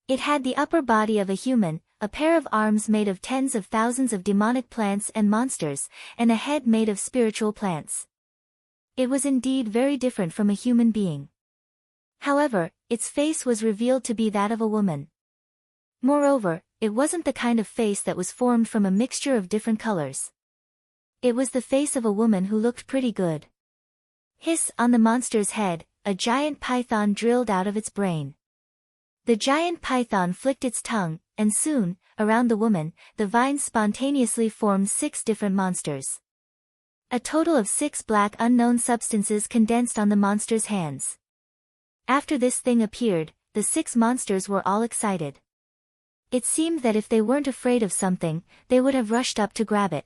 It had the upper body of a human, a pair of arms made of tens of thousands of demonic plants and monsters, and a head made of spiritual plants. It was indeed very different from a human being. However, its face was revealed to be that of a woman. Moreover, it wasn't the kind of face that was formed from a mixture of different colors. It was the face of a woman who looked pretty good. Hiss! On the monster's head, a giant python drilled out of its brain. The giant python flicked its tongue, and soon, around the woman, the vines spontaneously formed 6 different monsters. A total of 6 black unknown substances condensed on the monster's hands. After this thing appeared, the 6 monsters were all excited. It seemed that if they weren't afraid of something, they would have rushed up to grab it.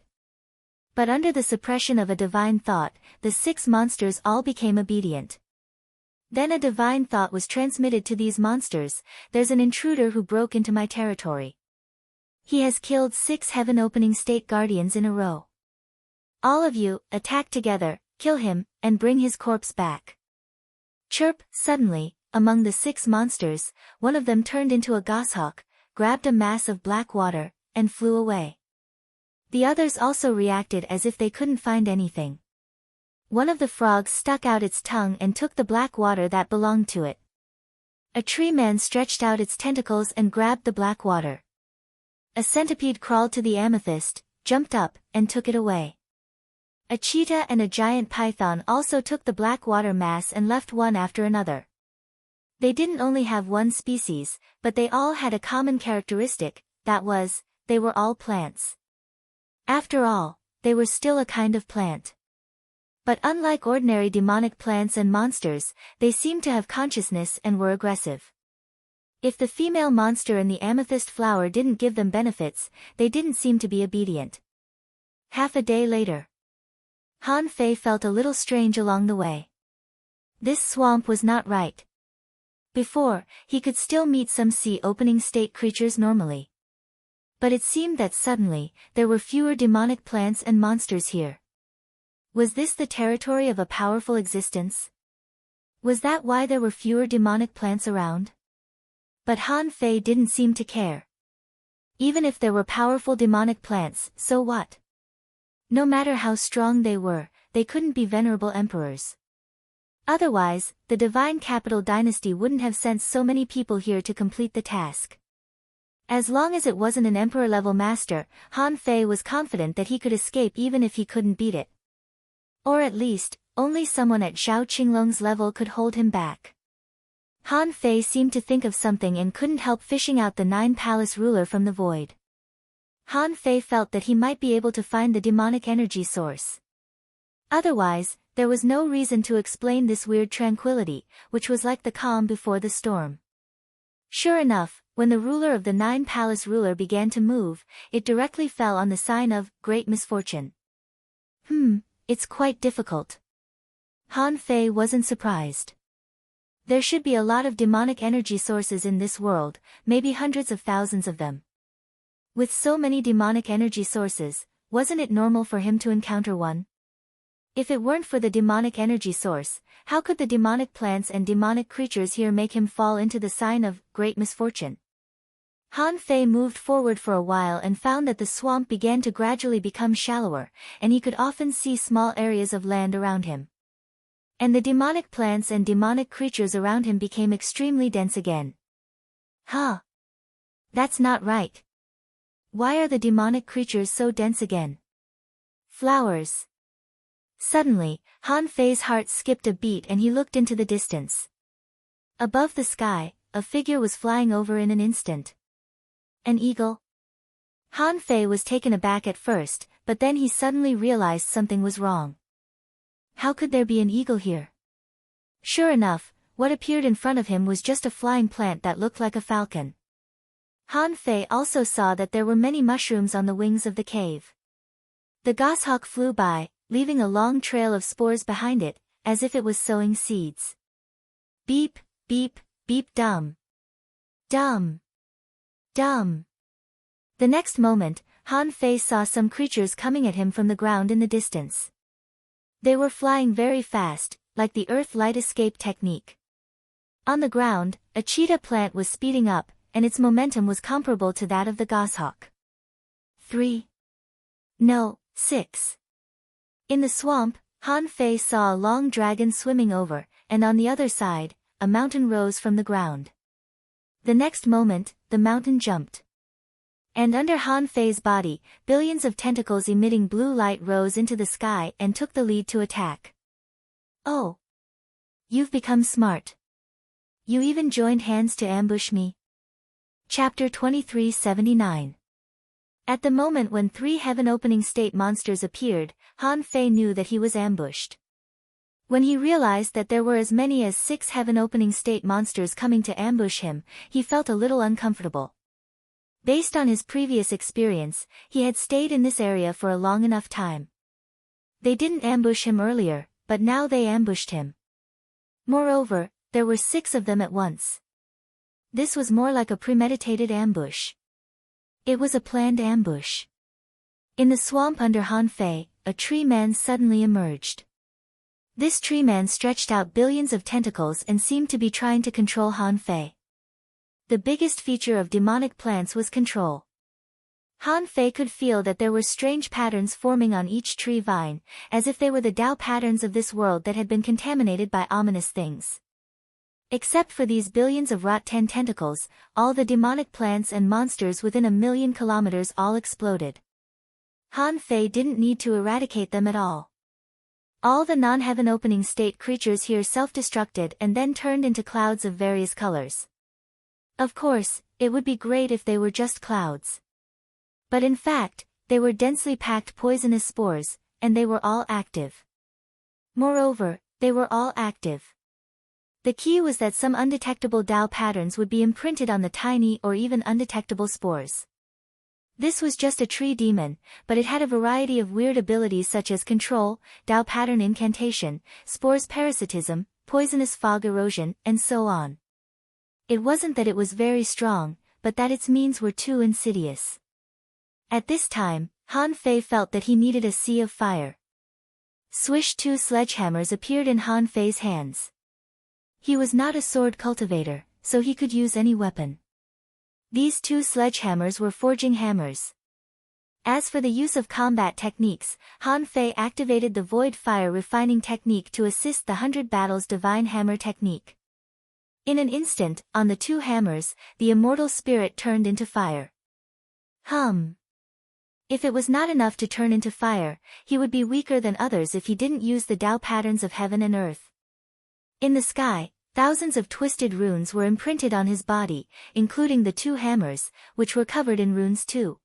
But under the suppression of a divine thought, the 6 monsters all became obedient. Then a divine thought was transmitted to these monsters: there's an intruder who broke into my territory. He has killed 6 heaven-opening state guardians in a row. All of you, attack together, kill him, and bring his corpse back. Chirp! Suddenly, among the 6 monsters, one of them turned into a goshawk, grabbed a mass of black water, and flew away. The others also reacted as if they couldn't find anything. One of the frogs stuck out its tongue and took the black water that belonged to it. A tree man stretched out its tentacles and grabbed the black water. A centipede crawled to the amethyst, jumped up, and took it away. A cheetah and a giant python also took the black water mass and left one after another. They didn't only have one species, but they all had a common characteristic, that was, they were all plants. After all, they were still a kind of plant. But unlike ordinary demonic plants and monsters, they seemed to have consciousness and were aggressive. If the female monster in the amethyst flower didn't give them benefits, they didn't seem to be obedient. Half a day later, Han Fei felt a little strange along the way. This swamp was not right. Before, he could still meet some sea-opening state creatures normally. But it seemed that suddenly, there were fewer demonic plants and monsters here. Was this the territory of a powerful existence? Was that why there were fewer demonic plants around? But Han Fei didn't seem to care. Even if there were powerful demonic plants, so what? No matter how strong they were, they couldn't be venerable emperors. Otherwise, the divine capital dynasty wouldn't have sent so many people here to complete the task. As long as it wasn't an emperor-level master, Han Fei was confident that he could escape even if he couldn't beat it. Or at least, only someone at Zhao Qinglong's level could hold him back. Han Fei seemed to think of something and couldn't help fishing out the 9-palace ruler from the void. Han Fei felt that he might be able to find the demonic energy source. Otherwise, there was no reason to explain this weird tranquility, which was like the calm before the storm. Sure enough, when the ruler of the 9-palace ruler began to move, it directly fell on the sign of great misfortune. It's quite difficult. Han Fei wasn't surprised. There should be a lot of demonic energy sources in this world, maybe hundreds of thousands of them. With so many demonic energy sources, wasn't it normal for him to encounter one? If it weren't for the demonic energy source, how could the demonic plants and demonic creatures here make him fall into the sign of great misfortune? Han Fei moved forward for a while and found that the swamp began to gradually become shallower, and he could often see small areas of land around him. And the demonic plants and demonic creatures around him became extremely dense again. That's not right. Why are the demonic creatures so dense again? Flowers. Suddenly, Han Fei's heart skipped a beat and he looked into the distance. Above the sky, a figure was flying over in an instant. An eagle? Han Fei was taken aback at first, but then he suddenly realized something was wrong. How could there be an eagle here? Sure enough, what appeared in front of him was just a flying plant that looked like a falcon. Han Fei also saw that there were many mushrooms on the wings of the cave. The goshawk flew by, leaving a long trail of spores behind it, as if it was sowing seeds. Beep, beep, beep dum. Dum. Dum. The next moment, Han Fei saw some creatures coming at him from the ground in the distance. They were flying very fast, like the Earth light escape technique. On the ground, a cheetah plant was speeding up, and its momentum was comparable to that of the goshawk. 3. No, 6. In the swamp, Han Fei saw a long dragon swimming over, and on the other side, a mountain rose from the ground. The next moment, the mountain jumped. And under Han Fei's body, billions of tentacles emitting blue light rose into the sky and took the lead to attack. Oh! You've become smart. You even joined hands to ambush me. Chapter 2379. At the moment when 3 heaven-opening state monsters appeared, Han Fei knew that he was ambushed. When he realized that there were as many as 6 heaven-opening state monsters coming to ambush him, he felt a little uncomfortable. Based on his previous experience, he had stayed in this area for a long enough time. They didn't ambush him earlier, but now they ambushed him. Moreover, there were 6 of them at once. This was more like a premeditated ambush. It was a planned ambush. In the swamp under Han Fei, a tree man suddenly emerged. This tree man stretched out billions of tentacles and seemed to be trying to control Han Fei. The biggest feature of demonic plants was control. Han Fei could feel that there were strange patterns forming on each tree vine, as if they were the Tao patterns of this world that had been contaminated by ominous things. Except for these billions of rot 10 tentacles, all the demonic plants and monsters within 1,000,000 kilometers all exploded. Han Fei didn't need to eradicate them at all. All the non-heaven opening state creatures here self-destructed and then turned into clouds of various colors. Of course, it would be great if they were just clouds. But in fact, they were densely packed poisonous spores, and they were all active. Moreover, they were all active. The key was that some undetectable Tao patterns would be imprinted on the tiny or even undetectable spores. This was just a tree demon, but it had a variety of weird abilities such as control, Tao pattern incantation, spores parasitism, poisonous fog erosion, and so on. It wasn't that it was very strong, but that its means were too insidious. At this time, Han Fei felt that he needed a sea of fire. Swish, 2 sledgehammers appeared in Han Fei's hands. He was not a sword cultivator, so he could use any weapon. These 2 sledgehammers were forging hammers. As for the use of combat techniques, Han Fei activated the Void Fire Refining Technique to assist the 100 Battles Divine Hammer Technique. In an instant, on the 2 hammers, the immortal spirit turned into fire. If it was not enough to turn into fire, he would be weaker than others if he didn't use the Tao patterns of heaven and earth. In the sky, thousands of twisted runes were imprinted on his body, including the 2 hammers, which were covered in runes too.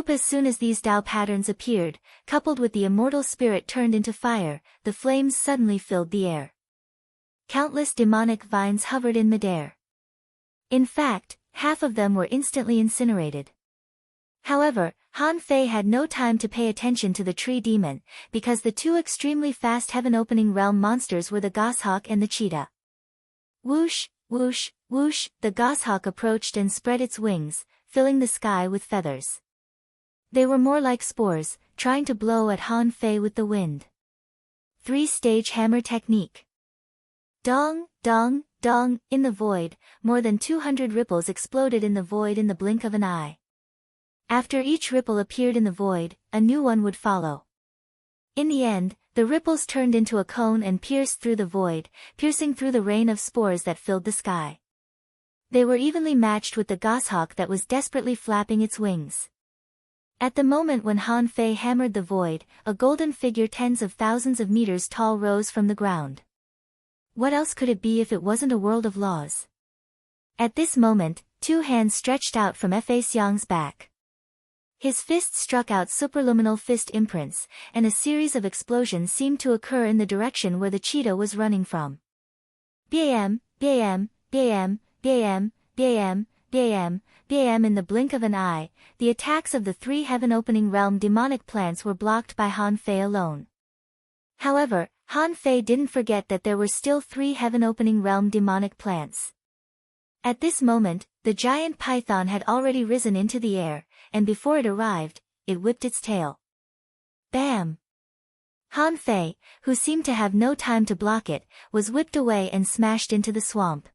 As soon as these Tao patterns appeared, coupled with the immortal spirit turned into fire, the flames suddenly filled the air. Countless demonic vines hovered in midair. In fact, half of them were instantly incinerated. However, Han Fei had no time to pay attention to the tree demon, because the 2 extremely fast heaven-opening realm monsters were the goshawk and the cheetah. Whoosh, whoosh, whoosh, the goshawk approached and spread its wings, filling the sky with feathers. They were more like spores, trying to blow at Han Fei with the wind. 3-stage hammer technique. Dong, dong, dong, in the void, more than 200 ripples exploded in the void in the blink of an eye. After each ripple appeared in the void, a new one would follow. In the end, the ripples turned into a cone and pierced through the void, piercing through the rain of spores that filled the sky. They were evenly matched with the goshawk that was desperately flapping its wings. At the moment when Han Fei hammered the void, a golden figure tens of thousands of meters tall rose from the ground. What else could it be if it wasn't a world of laws? At this moment, 2 hands stretched out from Fa Xiang's back. His fists struck out superluminal fist imprints, and a series of explosions seemed to occur in the direction where the cheetah was running from. Bam, bam, bam, bam, bam, bam, bam. In the blink of an eye, the attacks of the 3 heaven-opening realm demonic plants were blocked by Han Fei alone. However, Han Fei didn't forget that there were still 3 heaven-opening realm demonic plants. At this moment, the giant python had already risen into the air, and before it arrived, it whipped its tail. Bam! Han Fei, who seemed to have no time to block it, was whipped away and smashed into the swamp.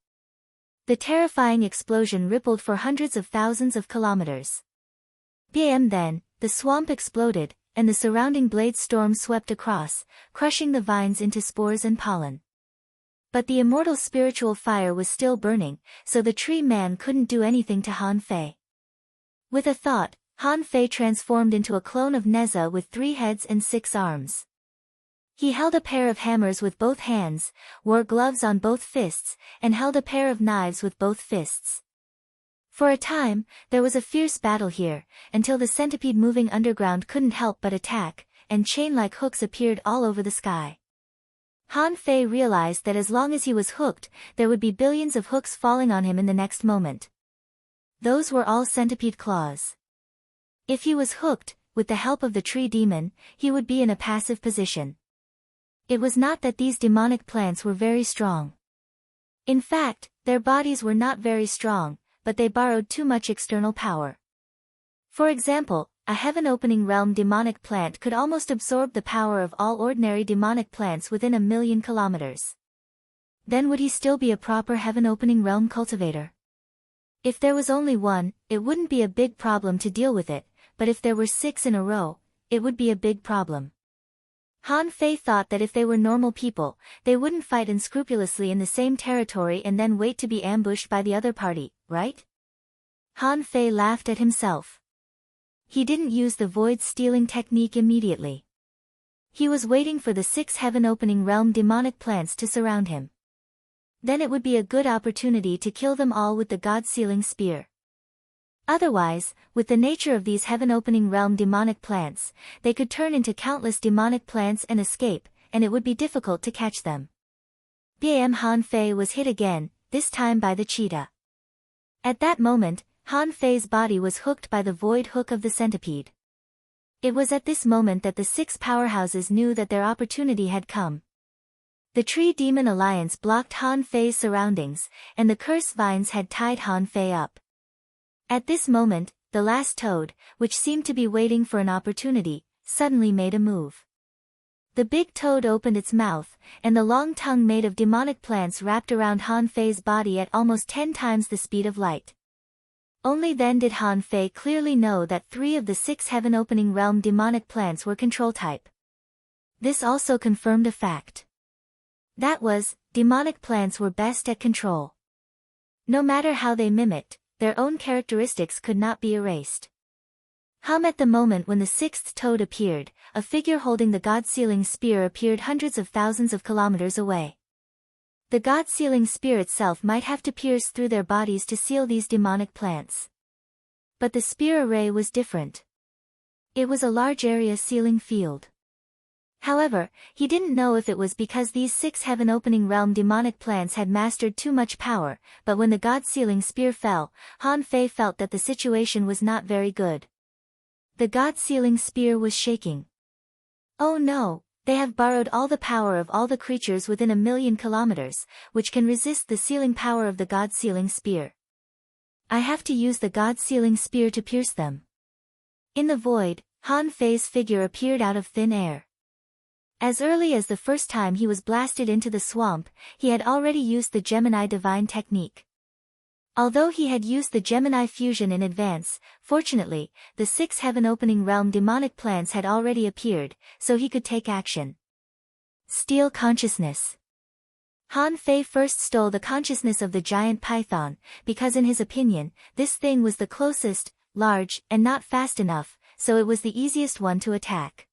The terrifying explosion rippled for hundreds of thousands of kilometers. Bam! Then, the swamp exploded, and the surrounding blade storm swept across, crushing the vines into spores and pollen. But the immortal spiritual fire was still burning, so the tree man couldn't do anything to Han Fei. With a thought, Han Fei transformed into a clone of Neza with 3 heads and 6 arms. He held a pair of hammers with both hands, wore gloves on both fists, and held a pair of knives with both fists. For a time, there was a fierce battle here, until the centipede moving underground couldn't help but attack, and chain-like hooks appeared all over the sky. Han Fei realized that as long as he was hooked, there would be billions of hooks falling on him in the next moment. Those were all centipede claws. If he was hooked, with the help of the tree demon, he would be in a passive position. It was not that these demonic plants were very strong. In fact, their bodies were not very strong, but they borrowed too much external power. For example, a heaven-opening realm demonic plant could almost absorb the power of all ordinary demonic plants within 1,000,000 kilometers. Then would he still be a proper heaven-opening realm cultivator? If there was only one, it wouldn't be a big problem to deal with it, but if there were 6 in a row, it would be a big problem. Han Fei thought that if they were normal people, they wouldn't fight unscrupulously in the same territory and then wait to be ambushed by the other party, right? Han Fei laughed at himself. He didn't use the void stealing technique immediately. He was waiting for the 6 heaven-opening realm demonic plants to surround him. Then it would be a good opportunity to kill them all with the God-sealing spear. Otherwise, with the nature of these heaven-opening realm demonic plants, they could turn into countless demonic plants and escape, and it would be difficult to catch them. Bam! Han Fei was hit again, this time by the cheetah. At that moment, Han Fei's body was hooked by the void hook of the centipede. It was at this moment that the 6 powerhouses knew that their opportunity had come. The Tree Demon Alliance blocked Han Fei's surroundings, and the curse vines had tied Han Fei up. At this moment, the last toad, which seemed to be waiting for an opportunity, suddenly made a move. The big toad opened its mouth, and the long tongue made of demonic plants wrapped around Han Fei's body at almost 10 times the speed of light. Only then did Han Fei clearly know that 3 of the 6 heaven-opening realm demonic plants were control type. This also confirmed a fact. That was, demonic plants were best at control. No matter how they mimicked, their own characteristics could not be erased. At the moment when the 6th toad appeared, a figure holding the God-sealing spear appeared hundreds of thousands of kilometers away. The God-sealing spear itself might have to pierce through their bodies to seal these demonic plants. But the spear array was different. It was a large area sealing field. However, he didn't know if it was because these 6 heaven-opening realm demonic plants had mastered too much power, but when the God-sealing spear fell, Han Fei felt that the situation was not very good. The God-sealing spear was shaking. Oh no, they have borrowed all the power of all the creatures within 1,000,000 kilometers, which can resist the sealing power of the God-sealing spear. I have to use the God-sealing spear to pierce them. In the void, Han Fei's figure appeared out of thin air. As early as the first time he was blasted into the swamp, he had already used the Gemini Divine technique. Although he had used the Gemini fusion in advance, fortunately, the 6 heaven-opening realm demonic plants had already appeared, so he could take action. Steal consciousness. Han Fei first stole the consciousness of the giant python, because in his opinion, this thing was the closest, large, and not fast enough, so it was the easiest one to attack.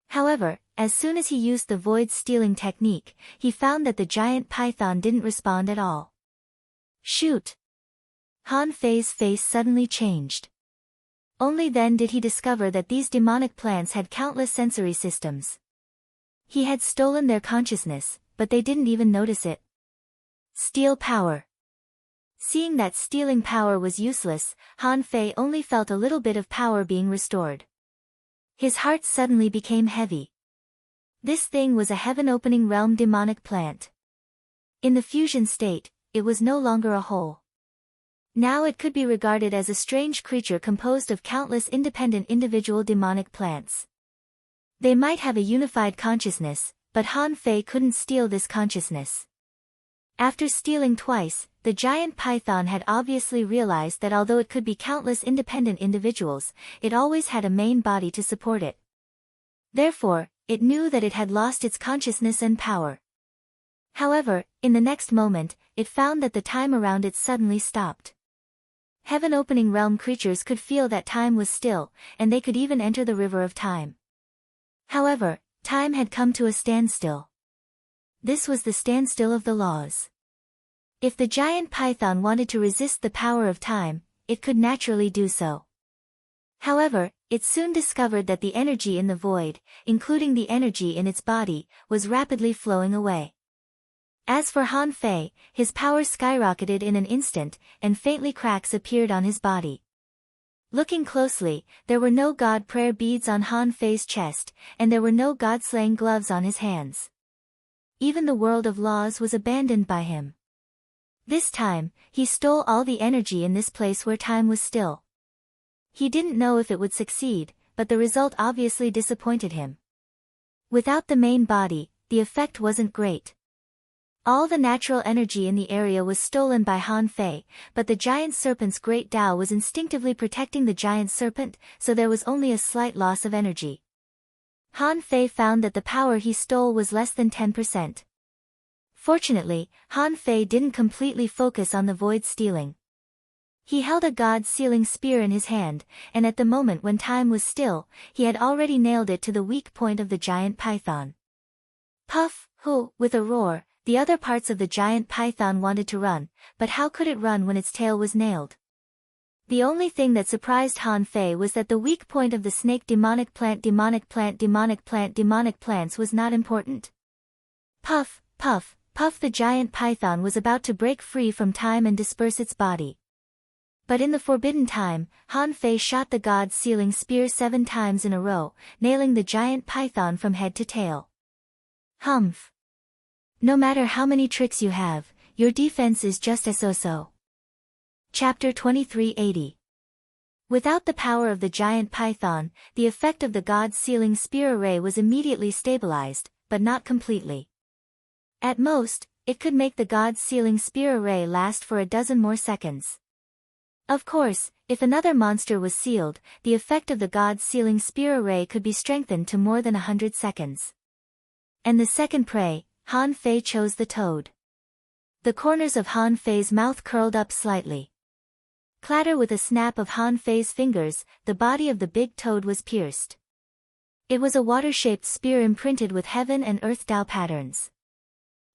However, as soon as he used the void stealing technique, he found that the giant python didn't respond at all. Shoot! Han Fei's face suddenly changed. Only then did he discover that these demonic plants had countless sensory systems. He had stolen their consciousness, but they didn't even notice it. Steal power. Seeing that stealing power was useless, Han Fei only felt a little bit of power being restored. His heart suddenly became heavy. This thing was a heaven-opening realm demonic plant. In the fusion state, it was no longer a whole. Now it could be regarded as a strange creature composed of countless independent individual demonic plants. They might have a unified consciousness, but Han Fei couldn't steal this consciousness. After stealing twice, the giant python had obviously realized that although it could be countless independent individuals, it always had a main body to support it. Therefore, it knew that it had lost its consciousness and power. However, in the next moment, it found that the time around it suddenly stopped. Heaven-opening realm creatures could feel that time was still, and they could even enter the river of time. However, time had come to a standstill. This was the standstill of the laws. If the giant python wanted to resist the power of time, it could naturally do so. However, it soon discovered that the energy in the void, including the energy in its body, was rapidly flowing away. As for Han Fei, his power skyrocketed in an instant, and faintly cracks appeared on his body. Looking closely, there were no god prayer beads on Han Fei's chest, and there were no god-slaying gloves on his hands. Even the world of laws was abandoned by him. This time, he stole all the energy in this place where time was still. He didn't know if it would succeed, but the result obviously disappointed him. Without the main body, the effect wasn't great. All the natural energy in the area was stolen by Han Fei, but the giant serpent's great Tao was instinctively protecting the giant serpent, so there was only a slight loss of energy. Han Fei found that the power he stole was less than 10%. Fortunately, Han Fei didn't completely focus on the void stealing. He held a god-sealing spear in his hand, and at the moment when time was still, he had already nailed it to the weak point of the giant python. Puff, hoo, with a roar, the other parts of the giant python wanted to run, but how could it run when its tail was nailed? The only thing that surprised Han Fei was that the weak point of the snake demonic plants was not important. Puff, puff, puff, the giant python was about to break free from time and disperse its body. But in the forbidden time, Han Fei shot the god-sealing spear 7 times in a row, nailing the giant python from head to tail. Humph. No matter how many tricks you have, your defense is just as so-so. Chapter 2380. Without the power of the giant python, the effect of the god-sealing spear array was immediately stabilized, but not completely. At most, it could make the god-sealing spear array last for a dozen more seconds. Of course, if another monster was sealed, the effect of the god-sealing spear array could be strengthened to more than 100 seconds. And the second prey, Han Fei chose the toad. The corners of Han Fei's mouth curled up slightly. Clatter with a snap of Han Fei's fingers, the body of the big toad was pierced. It was a water-shaped spear imprinted with heaven and earth Tao patterns.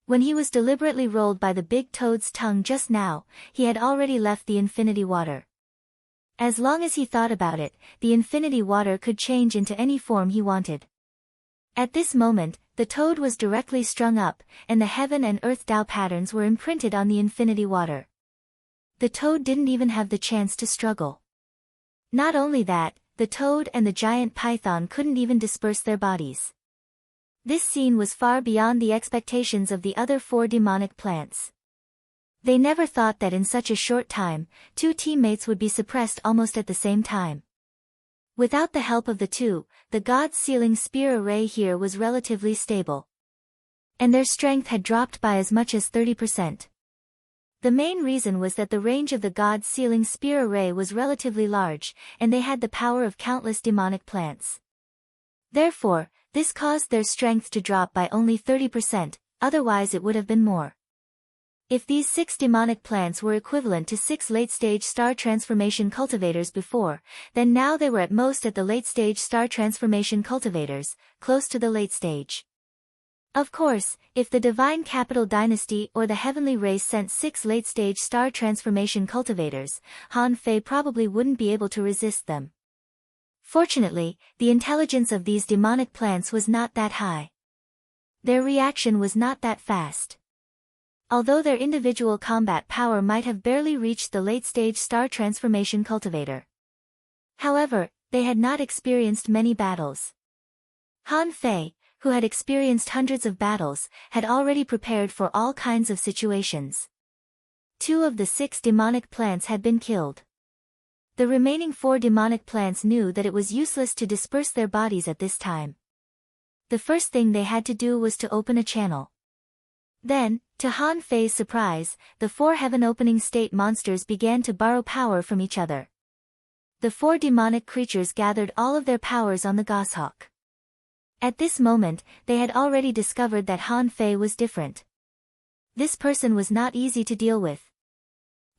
When he was deliberately rolled by the big toad's tongue just now, he had already left the infinity water. As long as he thought about it, the infinity water could change into any form he wanted. At this moment, the toad was directly strung up, and the heaven and earth Tao patterns were imprinted on the infinity water. The toad didn't even have the chance to struggle. Not only that, the toad and the giant python couldn't even disperse their bodies. This scene was far beyond the expectations of the other 4 demonic plants. They never thought that in such a short time, 2 teammates would be suppressed almost at the same time. Without the help of the 2, the god-sealing spear array here was relatively stable. And their strength had dropped by as much as 30%. The main reason was that the range of the god-sealing spear array was relatively large, and they had the power of countless demonic plants. Therefore, this caused their strength to drop by only 30%, otherwise it would have been more. If these 6 demonic plants were equivalent to 6 late-stage star transformation cultivators before, then now they were at most at the late-stage star transformation cultivators, close to the late stage. Of course, if the Divine Capital Dynasty or the Heavenly Race sent 6 late-stage star transformation cultivators, Han Fei probably wouldn't be able to resist them. Fortunately, the intelligence of these demonic plants was not that high. Their reaction was not that fast. Although their individual combat power might have barely reached the late-stage star transformation cultivator. However, they had not experienced many battles. Han Fei, who had experienced hundreds of battles, had already prepared for all kinds of situations. 2 of the 6 demonic plants had been killed. The remaining 4 demonic plants knew that it was useless to disperse their bodies at this time. The first thing they had to do was to open a channel. Then, to Han Fei's surprise, the 4 heaven-opening state monsters began to borrow power from each other. The 4 demonic creatures gathered all of their powers on the goshawk. At this moment, they had already discovered that Han Fei was different. This person was not easy to deal with.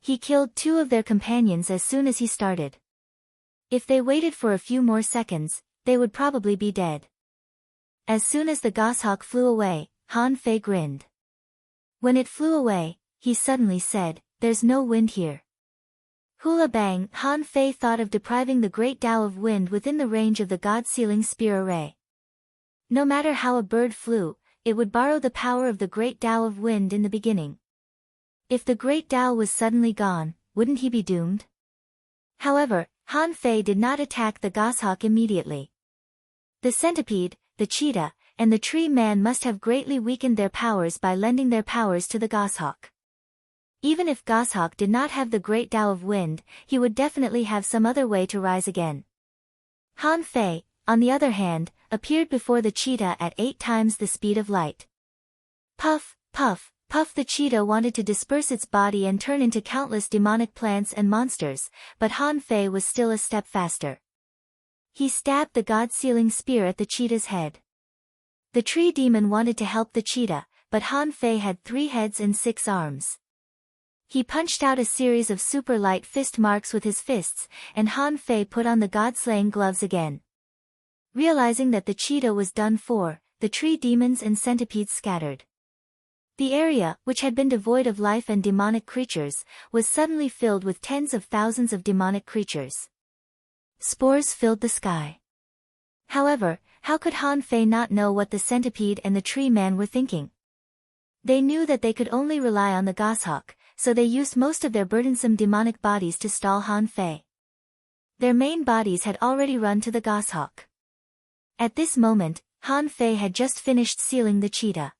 He killed 2 of their companions as soon as he started. If they waited for a few more seconds, they would probably be dead. As soon as the goshawk flew away, Han Fei grinned. When it flew away, he suddenly said, "There's no wind here." Hula bang! Han Fei thought of depriving the great Tao of wind within the range of the god-sealing spear array. No matter how a bird flew, it would borrow the power of the great Tao of wind in the beginning. If the great Tao was suddenly gone, wouldn't he be doomed? However, Han Fei did not attack the goshawk immediately. The centipede, the cheetah, and the tree man must have greatly weakened their powers by lending their powers to the goshawk. Even if goshawk did not have the great Tao of wind, he would definitely have some other way to rise again. Han Fei, on the other hand, appeared before the cheetah at 8 times the speed of light. Puff, puff, Puff the cheetah wanted to disperse its body and turn into countless demonic plants and monsters, but Han Fei was still a step faster. He stabbed the god-sealing spear at the cheetah's head. The tree demon wanted to help the cheetah, but Han Fei had 3 heads and 6 arms. He punched out a series of super light fist marks with his fists, and Han Fei put on the god-slaying gloves again. Realizing that the cheetah was done for, the tree demons and centipedes scattered. The area, which had been devoid of life and demonic creatures, was suddenly filled with tens of thousands of demonic creatures. Spores filled the sky. However, how could Han Fei not know what the centipede and the tree man were thinking? They knew that they could only rely on the goshawk, so they used most of their burdensome demonic bodies to stall Han Fei. Their main bodies had already run to the goshawk. At this moment, Han Fei had just finished sealing the cheetah.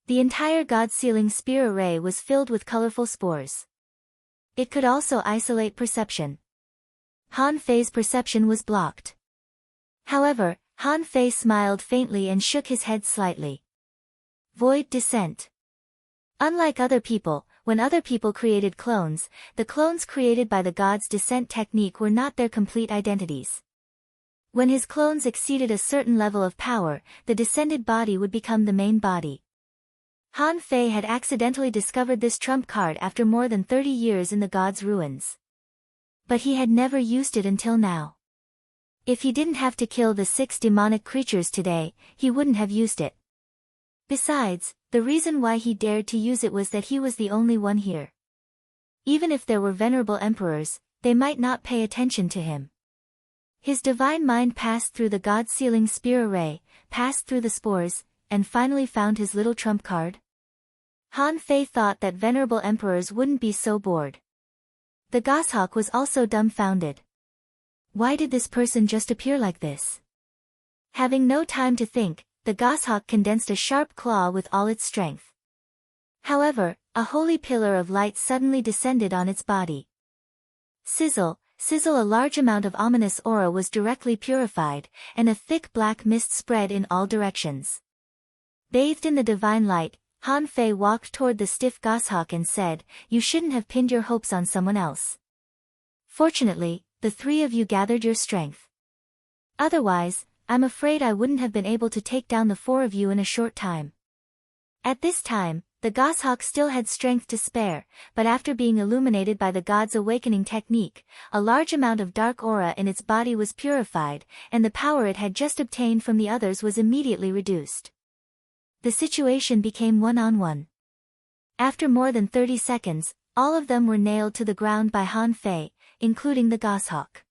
The entire god-sealing spear array was filled with colorful spores. It could also isolate perception. Han Fei's perception was blocked. However, Han Fei smiled faintly and shook his head slightly. Void descent. Unlike other people, when other people created clones, the clones created by the god's descent technique were not their complete identities. When his clones exceeded a certain level of power, the descended body would become the main body. Han Fei had accidentally discovered this trump card after more than 30 years in the god's ruins. But he had never used it until now. If he didn't have to kill the 6 demonic creatures today, he wouldn't have used it. Besides, the reason why he dared to use it was that he was the only one here. Even if there were venerable emperors, they might not pay attention to him. His divine mind passed through the god-sealing spear array, passed through the spores, and finally found his little trump card. Han Fei thought that venerable emperors wouldn't be so bored. The goshawk was also dumbfounded. Why did this person just appear like this? Having no time to think, the goshawk condensed a sharp claw with all its strength. However, a holy pillar of light suddenly descended on its body. Sizzle, sizzle, a large amount of ominous aura was directly purified, and a thick black mist spread in all directions. Bathed in the divine light, Han Fei walked toward the stiff goshawk and said, "You shouldn't have pinned your hopes on someone else. Fortunately, the 3 of you gathered your strength. Otherwise, I'm afraid I wouldn't have been able to take down the 4 of you in a short time." At this time, the goshawk still had strength to spare, but after being illuminated by the god's awakening technique, a large amount of dark aura in its body was purified, and the power it had just obtained from the others was immediately reduced. The situation became one-on-one. After more than 30 seconds, all of them were nailed to the ground by Han Fei, including the goshawk.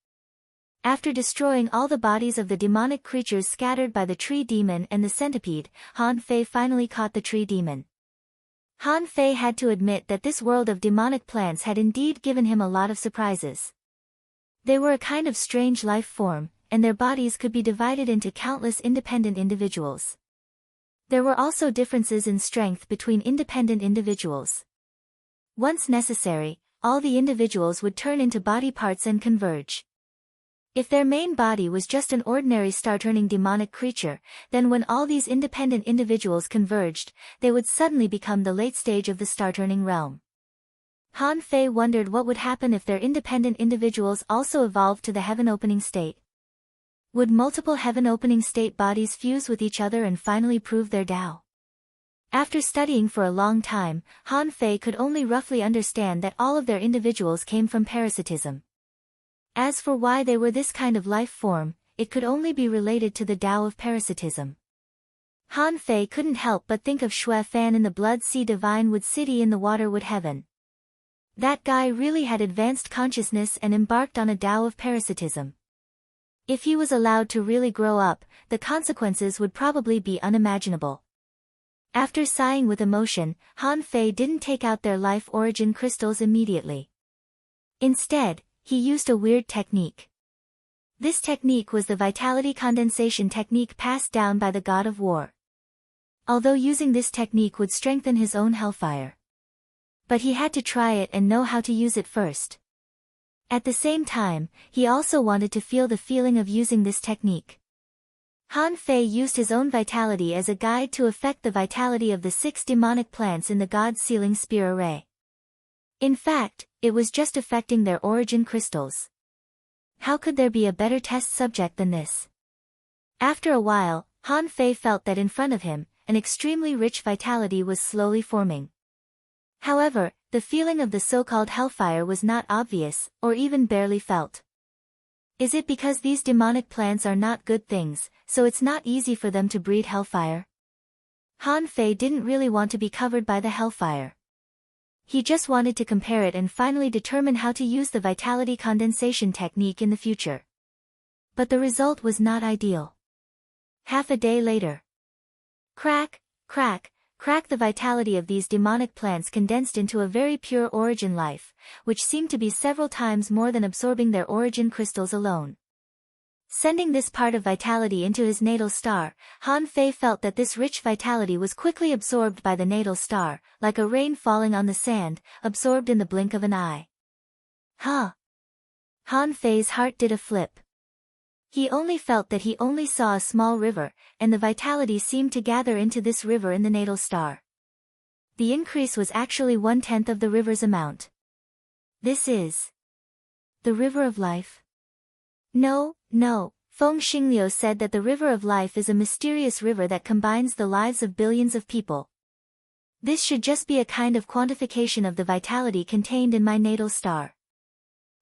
After destroying all the bodies of the demonic creatures scattered by the tree demon and the centipede, Han Fei finally caught the tree demon. Han Fei had to admit that this world of demonic plants had indeed given him a lot of surprises. They were a kind of strange life form, and their bodies could be divided into countless independent individuals. There were also differences in strength between independent individuals. Once necessary, all the individuals would turn into body parts and converge. If their main body was just an ordinary star-turning demonic creature, then when all these independent individuals converged, they would suddenly become the late stage of the star-turning realm. Han Fei wondered what would happen if their independent individuals also evolved to the heaven-opening state. Would multiple heaven-opening state bodies fuse with each other and finally prove their Tao? After studying for a long time, Han Fei could only roughly understand that all of their individuals came from parasitism. As for why they were this kind of life form, it could only be related to the Tao of parasitism. Han Fei couldn't help but think of Shui Fan in the Blood Sea Divine Wood City in the Waterwood Heaven. That guy really had advanced consciousness and embarked on a Tao of parasitism. If he was allowed to really grow up, the consequences would probably be unimaginable. After sighing with emotion, Han Fei didn't take out their life origin crystals immediately. Instead, he used a weird technique. This technique was the vitality condensation technique passed down by the god of war. Although using this technique would strengthen his own hellfire. But he had to try it and know how to use it first. At the same time, he also wanted to feel the feeling of using this technique. Han Fei used his own vitality as a guide to affect the vitality of the 6 demonic plants in the God's Sealing Spear array. In fact, it was just affecting their origin crystals. How could there be a better test subject than this? After a while, Han Fei felt that in front of him, an extremely rich vitality was slowly forming. However, the feeling of the so-called hellfire was not obvious, or even barely felt. Is it because these demonic plants are not good things, so it's not easy for them to breed hellfire? Han Fei didn't really want to be covered by the hellfire. He just wanted to compare it and finally determine how to use the vitality condensation technique in the future. But the result was not ideal. Half a day later. Crack, crack, crack, the vitality of these demonic plants condensed into a very pure origin life, which seemed to be several times more than absorbing their origin crystals alone. Sending this part of vitality into his natal star, Han Fei felt that this rich vitality was quickly absorbed by the natal star, like a rain falling on the sand, absorbed in the blink of an eye. Huh! Han Fei's heart did a flip. He only felt that he only saw a small river, and the vitality seemed to gather into this river in the natal star. The increase was actually 1/10 of the river's amount. This is the river of life? No, Feng Xingliu said that the river of life is a mysterious river that combines the lives of billions of people. This should just be a kind of quantification of the vitality contained in my natal star.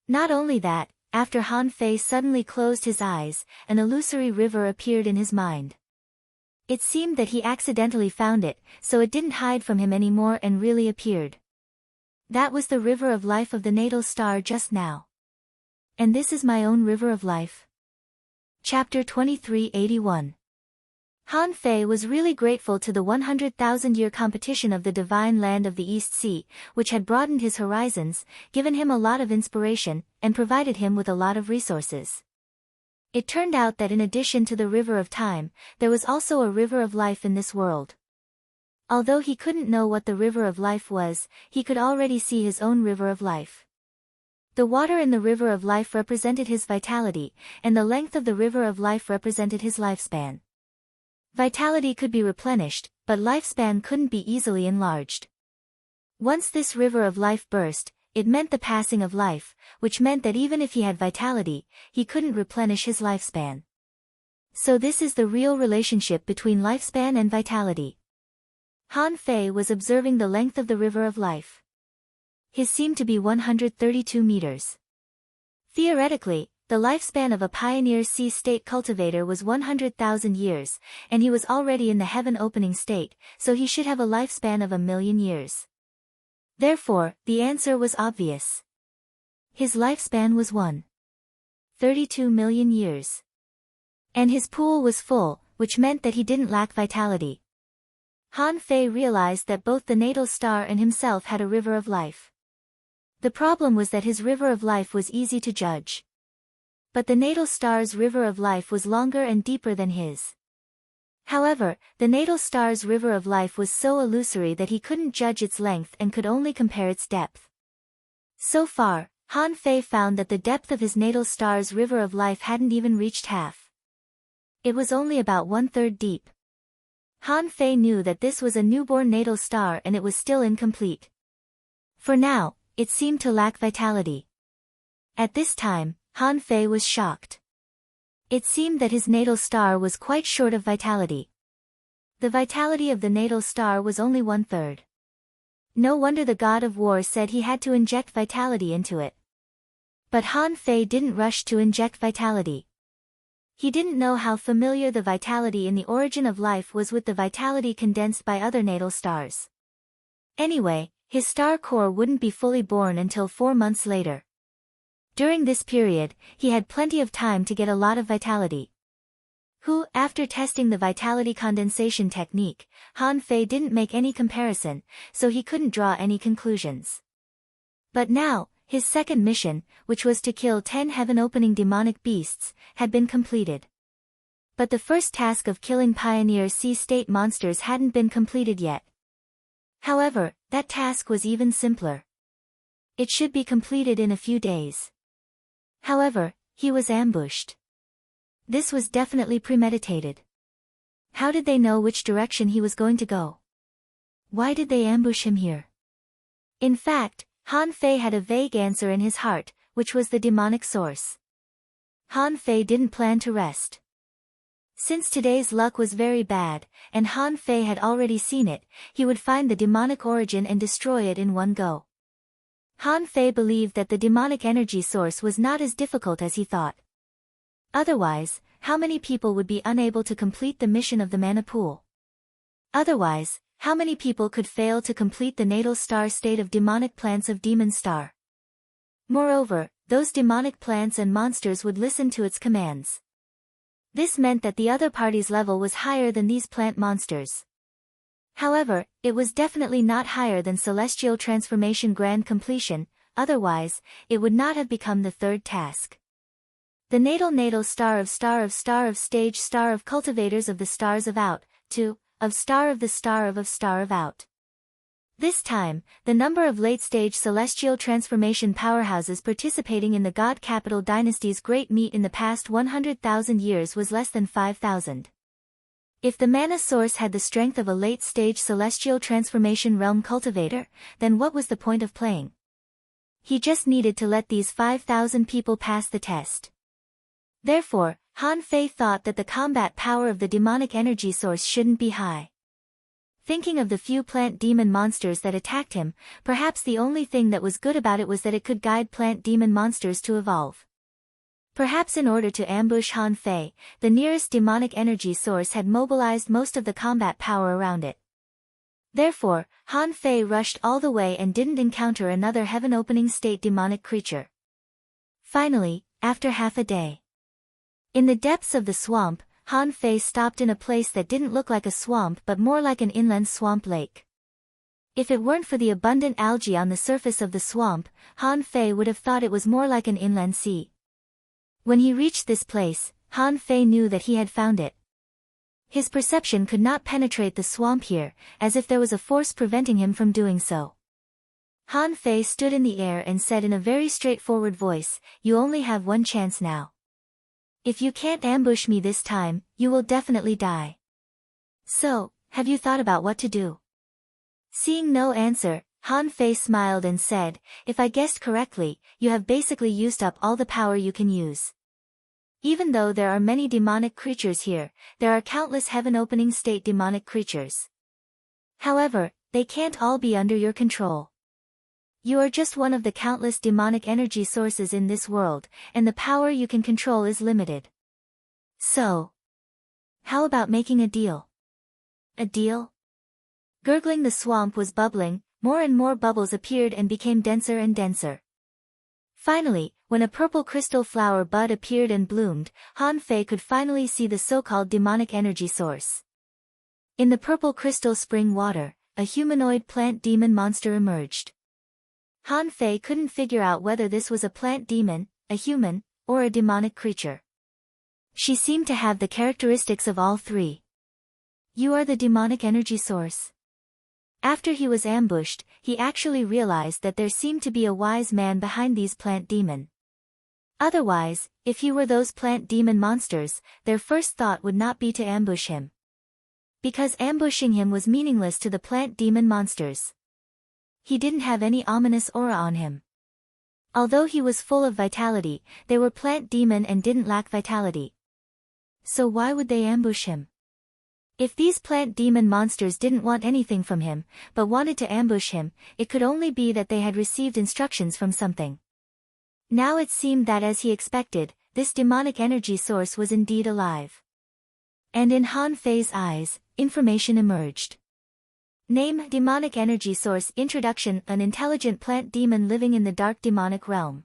Not only that, after Han Fei suddenly closed his eyes, an illusory river appeared in his mind. It seemed that he accidentally found it, so it didn't hide from him anymore and really appeared. That was the river of life of the natal star just now. And this is my own river of life. Chapter 2381. Han Fei was really grateful to the 100,000-year competition of the divine land of the East Sea, which had broadened his horizons, given him a lot of inspiration, and provided him with a lot of resources. It turned out that in addition to the river of time, there was also a river of life in this world. Although he couldn't know what the river of life was, he could already see his own river of life. The water in the river of life represented his vitality, and the length of the river of life represented his lifespan. Vitality could be replenished, but lifespan couldn't be easily enlarged. Once this river of life burst, it meant the passing of life, which meant that even if he had vitality, he couldn't replenish his lifespan. So this is the real relationship between lifespan and vitality. Han Fei was observing the length of the river of life. His seemed to be 132 meters. Theoretically, the lifespan of a pioneer sea state cultivator was 100,000 years, and he was already in the heaven opening state, so he should have a lifespan of 1,000,000 years. Therefore, the answer was obvious. His lifespan was 132 million years. And his pool was full, which meant that he didn't lack vitality. Han Fei realized that both the natal star and himself had a river of life. The problem was that his river of life was easy to judge. But the natal star's river of life was longer and deeper than his. However, the natal star's river of life was so illusory that he couldn't judge its length and could only compare its depth. So far, Han Fei found that the depth of his natal star's river of life hadn't even reached half. It was only about 1/3 deep. Han Fei knew that this was a newborn natal star and it was still incomplete. For now, it seemed to lack vitality. At this time, Han Fei was shocked. It seemed that his natal star was quite short of vitality. The vitality of the natal star was only 1/3. No wonder the god of war said he had to inject vitality into it. But Han Fei didn't rush to inject vitality. He didn't know how familiar the vitality in the origin of life was with the vitality condensed by other natal stars. Anyway, his star core wouldn't be fully born until 4 months later. During this period, he had plenty of time to get a lot of vitality. After testing the vitality condensation technique, Han Fei didn't make any comparison, so he couldn't draw any conclusions. But now, his second mission, which was to kill 10 heaven-opening demonic beasts, had been completed. But the first task of killing pioneer sea state monsters hadn't been completed yet. However, that task was even simpler. It should be completed in a few days. However, he was ambushed. This was definitely premeditated. How did they know which direction he was going to go? Why did they ambush him here? In fact, Han Fei had a vague answer in his heart, which was the demonic source. Han Fei didn't plan to rest. Since today's luck was very bad, and Han Fei had already seen it, he would find the demonic origin and destroy it in one go. Han Fei believed that the demonic energy source was not as difficult as he thought. Otherwise, how many people would be unable to complete the mission of the mana pool? Otherwise, how many people could fail to complete the natal star state of demonic plants of Demon Star? Moreover, those demonic plants and monsters would listen to its commands. This meant that the other party's level was higher than these plant monsters. However, it was definitely not higher than Celestial Transformation Grand Completion, otherwise, it would not have become the third task. The natal star of stage star of cultivators of the stars of out, 2, of star of the star of out. This time, the number of late-stage celestial transformation powerhouses participating in the God Capital Dynasty's great meet in the past 100,000 years was less than 5,000. If the mana source had the strength of a late-stage celestial transformation realm cultivator, then what was the point of playing? He just needed to let these 5,000 people pass the test. Therefore, Han Fei thought that the combat power of the demonic energy source shouldn't be high. Thinking of the few plant demon monsters that attacked him, perhaps the only thing that was good about it was that it could guide plant demon monsters to evolve. Perhaps in order to ambush Han Fei, the nearest demonic energy source had mobilized most of the combat power around it. Therefore, Han Fei rushed all the way and didn't encounter another heaven-opening state demonic creature. Finally, after half a day. In the depths of the swamp, Han Fei stopped in a place that didn't look like a swamp but more like an inland swamp lake. If it weren't for the abundant algae on the surface of the swamp, Han Fei would have thought it was more like an inland sea. When he reached this place, Han Fei knew that he had found it. His perception could not penetrate the swamp here, as if there was a force preventing him from doing so. Han Fei stood in the air and said in a very straightforward voice, "You only have one chance now. If you can't ambush me this time, you will definitely die. So, have you thought about what to do?" Seeing no answer, Han Fei smiled and said, "If I guessed correctly, you have basically used up all the power you can use. Even though there are many demonic creatures here, there are countless heaven-opening state demonic creatures. However, they can't all be under your control. You are just one of the countless demonic energy sources in this world, and the power you can control is limited. So, how about making a deal?" "A deal?" Gurgling, the swamp was bubbling, more and more bubbles appeared and became denser and denser. Finally, when a purple crystal flower bud appeared and bloomed, Han Fei could finally see the so-called demonic energy source. In the purple crystal spring water, a humanoid plant demon monster emerged. Han Fei couldn't figure out whether this was a plant demon, a human, or a demonic creature. She seemed to have the characteristics of all three. "You are the demonic energy source." After he was ambushed, he actually realized that there seemed to be a wise man behind these plant demon. Otherwise, if he were those plant demon monsters, their first thought would not be to ambush him. Because ambushing him was meaningless to the plant demon monsters. He didn't have any ominous aura on him. Although he was full of vitality, they were plant demon and didn't lack vitality. So why would they ambush him? If these plant demon monsters didn't want anything from him, but wanted to ambush him, it could only be that they had received instructions from something. Now it seemed that, as he expected, this demonic energy source was indeed alive. And in Han Fei's eyes, information emerged. Name: Demonic Energy Source. Introduction: an intelligent plant demon living in the dark demonic realm.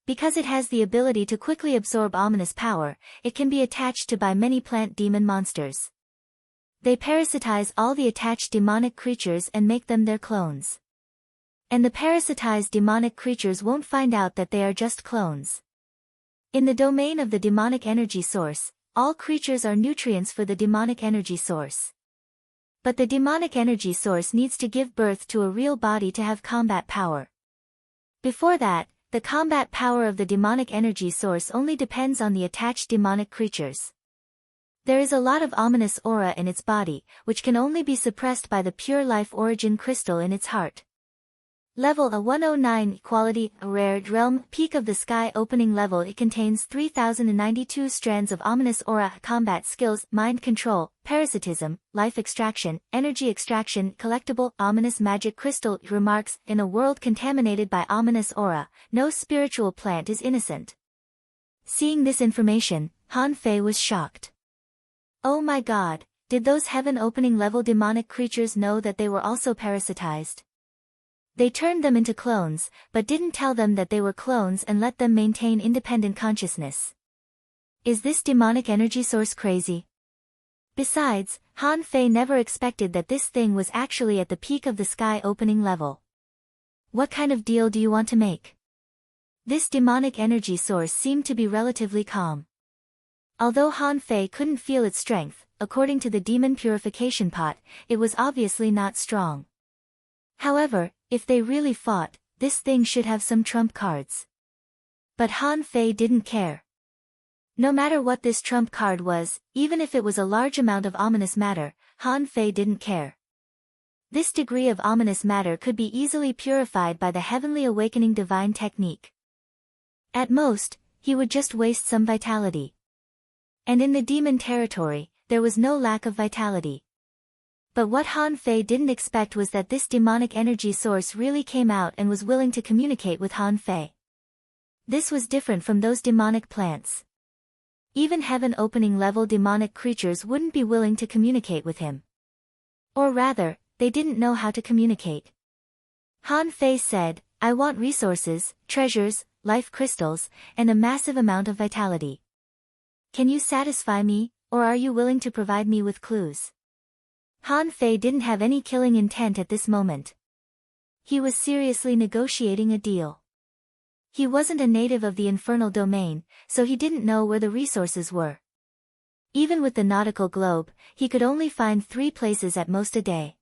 Because it has the ability to quickly absorb ominous power, it can be attached to by many plant demon monsters. They parasitize all the attached demonic creatures and make them their clones. And the parasitized demonic creatures won't find out that they are just clones. In the domain of the demonic energy source, all creatures are nutrients for the demonic energy source. But the demonic energy source needs to give birth to a real body to have combat power. Before that, the combat power of the demonic energy source only depends on the attached demonic creatures. There is a lot of ominous aura in its body, which can only be suppressed by the pure life origin crystal in its heart. Level A109 Quality Rare Realm Peak of the Sky Opening Level. It contains 3092 strands of ominous aura. Combat skills: Mind Control, Parasitism, Life Extraction, Energy Extraction. Collectible Ominous Magic Crystal. Remarks: in a world contaminated by ominous aura, no spiritual plant is innocent. Seeing this information, Han Fei was shocked. Oh my god, did those heaven opening level demonic creatures know that they were also parasitized? They turned them into clones, but didn't tell them that they were clones and let them maintain independent consciousness. Is this demonic energy source crazy? Besides, Han Fei never expected that this thing was actually at the peak of the sky opening level. What kind of deal do you want to make? This demonic energy source seemed to be relatively calm. Although Han Fei couldn't feel its strength, according to the demon purification pot, it was obviously not strong. However, if they really fought, this thing should have some trump cards. But Han Fei didn't care. No matter what this trump card was, even if it was a large amount of ominous matter, Han Fei didn't care. This degree of ominous matter could be easily purified by the heavenly awakening divine technique. At most, he would just waste some vitality. And in the demon territory, there was no lack of vitality. But what Han Fei didn't expect was that this demonic energy source really came out and was willing to communicate with Han Fei. This was different from those demonic plants. Even heaven opening level demonic creatures wouldn't be willing to communicate with him. Or rather, they didn't know how to communicate. Han Fei said, I want resources, treasures, life crystals, and a massive amount of vitality. Can you satisfy me, or are you willing to provide me with clues? Han Fei didn't have any killing intent at this moment. He was seriously negotiating a deal. He wasn't a native of the infernal domain, so he didn't know where the resources were. Even with the nautical globe, he could only find 3 places at most a day.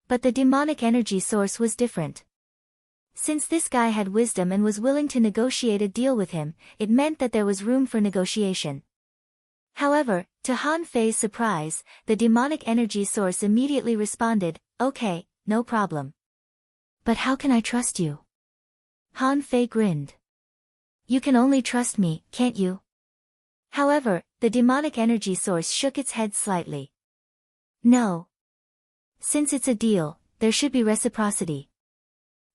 But the demonic energy source was different. Since this guy had wisdom and was willing to negotiate a deal with him, it meant that there was room for negotiation. However, to Han Fei's surprise, the demonic energy source immediately responded, okay, no problem. But how can I trust you? Han Fei grinned. You can only trust me, can't you? However, the demonic energy source shook its head slightly. No. Since it's a deal, there should be reciprocity.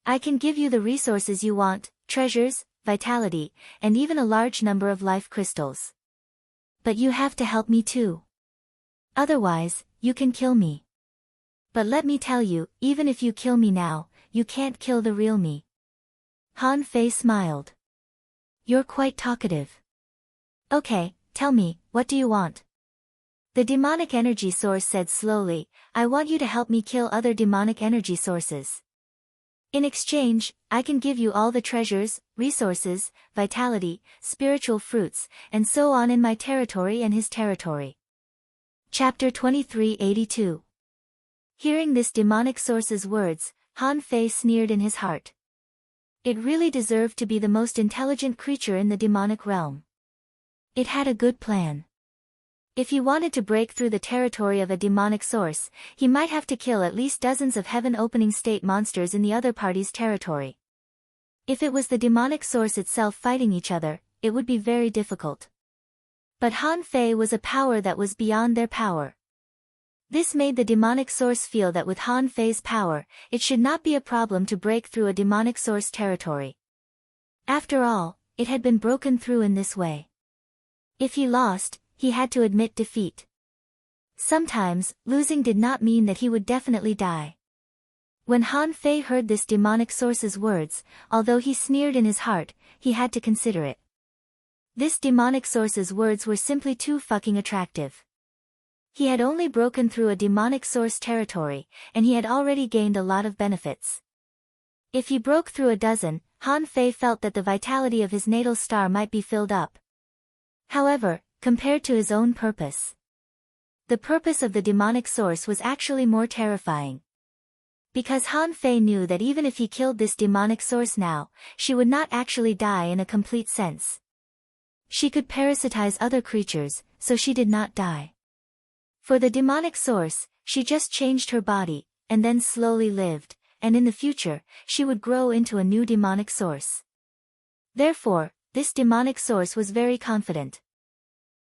I can give you the resources you want, treasures, vitality, and even a large number of life crystals. But you have to help me too. Otherwise, you can kill me. But let me tell you, even if you kill me now, you can't kill the real me. Han Fei smiled. You're quite talkative. Okay, tell me, what do you want? The demonic energy source said slowly, I want you to help me kill other demonic energy sources. In exchange, I can give you all the treasures, resources, vitality, spiritual fruits, and so on in my territory and his territory. Chapter 2382. Hearing this demonic source's words, Han Fei sneered in his heart. It really deserved to be the most intelligent creature in the demonic realm. It had a good plan. If he wanted to break through the territory of a demonic source, he might have to kill at least dozens of heaven-opening state monsters in the other party's territory. If it was the demonic source itself fighting each other, it would be very difficult. But Han Fei was a power that was beyond their power. This made the demonic source feel that with Han Fei's power, it should not be a problem to break through a demonic source territory. After all, it had been broken through in this way. If he lost, he had to admit defeat. Sometimes, losing did not mean that he would definitely die. When Han Fei heard this demonic source's words, although he sneered in his heart, he had to consider it. This demonic source's words were simply too fucking attractive. He had only broken through a demonic source territory, and he had already gained a lot of benefits. If he broke through a dozen, Han Fei felt that the vitality of his natal star might be filled up. However, compared to his own purpose, the purpose of the demonic source was actually more terrifying. Because Han Fei knew that even if he killed this demonic source now, she would not actually die in a complete sense. She could parasitize other creatures, so she did not die. For the demonic source, she just changed her body, and then slowly lived, and in the future, she would grow into a new demonic source. Therefore, this demonic source was very confident.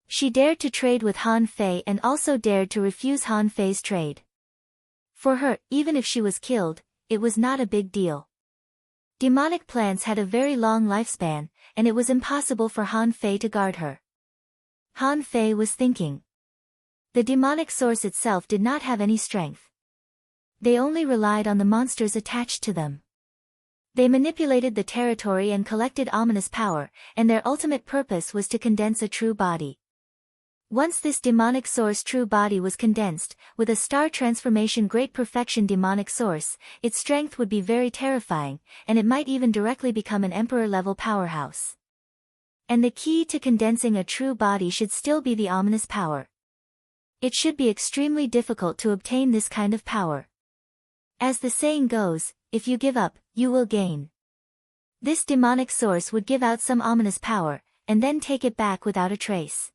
She dared to trade with Han Fei and also dared to refuse Han Fei's trade. For her, even if she was killed, it was not a big deal. Demonic plants had a very long lifespan, and it was impossible for Han Fei to guard her. Han Fei was thinking. The demonic source itself did not have any strength. They only relied on the monsters attached to them. They manipulated the territory and collected ominous power, and their ultimate purpose was to condense a true body. Once this demonic source true body was condensed, with a star transformation great perfection demonic source, its strength would be very terrifying, and it might even directly become an emperor-level powerhouse. And the key to condensing a true body should still be the ominous power. It should be extremely difficult to obtain this kind of power. As the saying goes, if you give up, you will gain. This demonic source would give out some ominous power, and then take it back without a trace.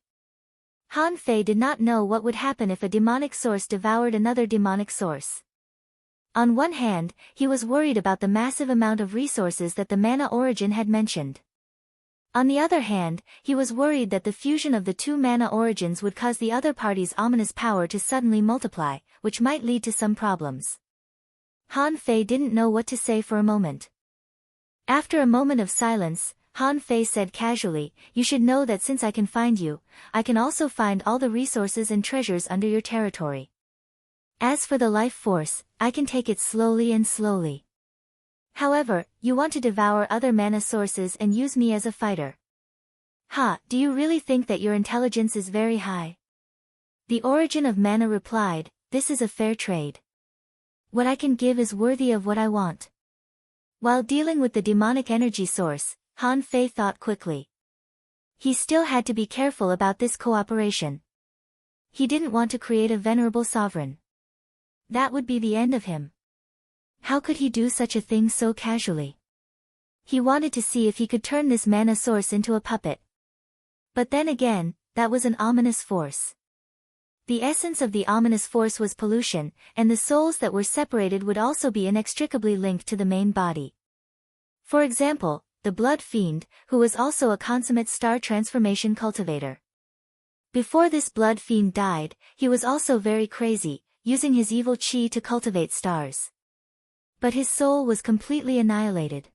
Han Fei did not know what would happen if a demonic source devoured another demonic source. On one hand, he was worried about the massive amount of resources that the mana origin had mentioned. On the other hand, he was worried that the fusion of the two mana origins would cause the other party's ominous power to suddenly multiply, which might lead to some problems. Han Fei didn't know what to say for a moment. After a moment of silence, Han Fei said casually, "You should know that since I can find you, I can also find all the resources and treasures under your territory. As for the life force, I can take it slowly and slowly. However, you want to devour other mana sources and use me as a fighter. Do you really think that your intelligence is very high?" The origin of mana replied, "This is a fair trade. What I can give is worthy of what I want." While dealing with the demonic energy source, Han Fei thought quickly. He still had to be careful about this cooperation. He didn't want to create a venerable sovereign. That would be the end of him. How could he do such a thing so casually? He wanted to see if he could turn this mana source into a puppet. But then again, that was an ominous force. The essence of the ominous force was pollution, and the souls that were separated would also be inextricably linked to the main body. For example, the Blood Fiend, who was also a consummate star transformation cultivator. Before this Blood Fiend died, he was also very crazy, using his evil chi to cultivate stars. But his soul was completely annihilated.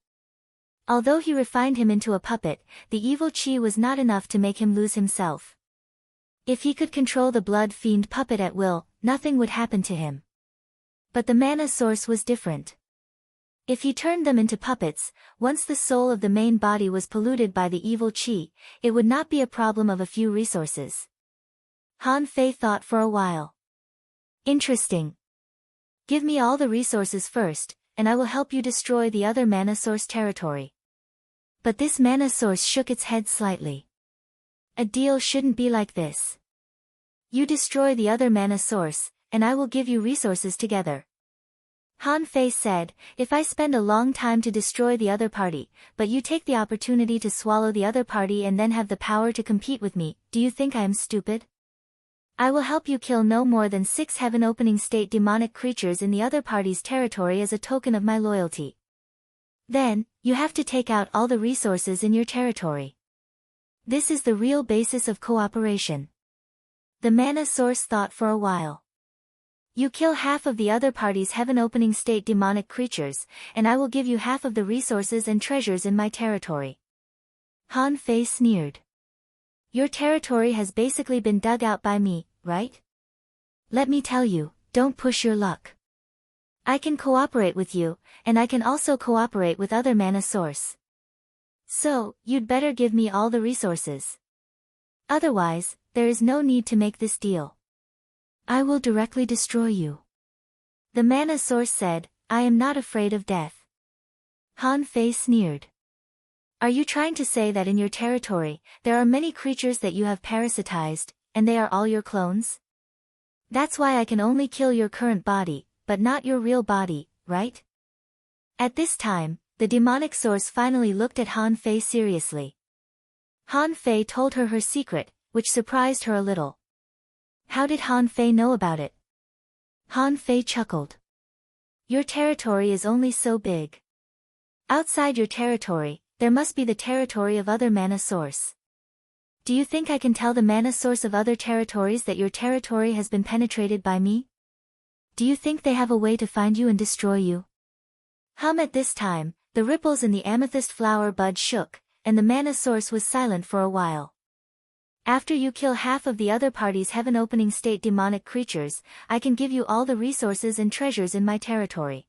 Although he refined him into a puppet, the evil chi was not enough to make him lose himself. If he could control the Blood Fiend puppet at will, nothing would happen to him. But the mana source was different. If he turned them into puppets, once the soul of the main body was polluted by the evil chi, it would not be a problem of a few resources. Han Fei thought for a while. Interesting. Give me all the resources first, and I will help you destroy the other mana source territory. But this mana source shook its head slightly. A deal shouldn't be like this. You destroy the other mana source, and I will give you resources together. Han Fei said, "If I spend a long time to destroy the other party, but you take the opportunity to swallow the other party and then have the power to compete with me, do you think I am stupid? I will help you kill no more than 6 heaven-opening state demonic creatures in the other party's territory as a token of my loyalty. Then, you have to take out all the resources in your territory. This is the real basis of cooperation." The mana source thought for a while. "You kill half of the other party's heaven-opening state demonic creatures, and I will give you half of the resources and treasures in my territory." Han Fei sneered. "Your territory has basically been dug out by me, right? Let me tell you, don't push your luck. I can cooperate with you, and I can also cooperate with other mana source. So, you'd better give me all the resources. Otherwise, there is no need to make this deal. I will directly destroy you." The mana source said, "I am not afraid of death." Han Fei sneered. "Are you trying to say that in your territory, there are many creatures that you have parasitized, and they are all your clones? That's why I can only kill your current body, but not your real body, right? At this time, the demonic source finally looked at Han Fei seriously. Han Fei told her her secret, which surprised her a little. How did Han Fei know about it? Han Fei chuckled. Your territory is only so big. Outside your territory, there must be the territory of other mana source. Do you think I can tell the mana source of other territories that your territory has been penetrated by me? Do you think they have a way to find you and destroy you? At this time, the ripples in the amethyst flower bud shook, and the mana source was silent for a while. After you kill half of the other party's heaven-opening state demonic creatures, I can give you all the resources and treasures in my territory.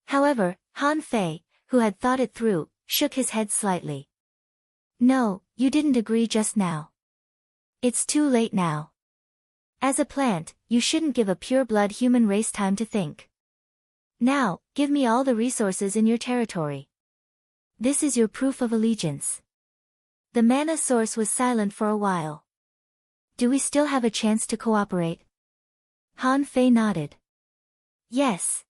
However, Han Fei, who had thought it through, shook his head slightly. No, you didn't agree just now. It's too late now. As a plant, you shouldn't give a pure-blood human race time to think. Now, give me all the resources in your territory. This is your proof of allegiance. The mana source was silent for a while. Do we still have a chance to cooperate? Han Fei nodded. Yes.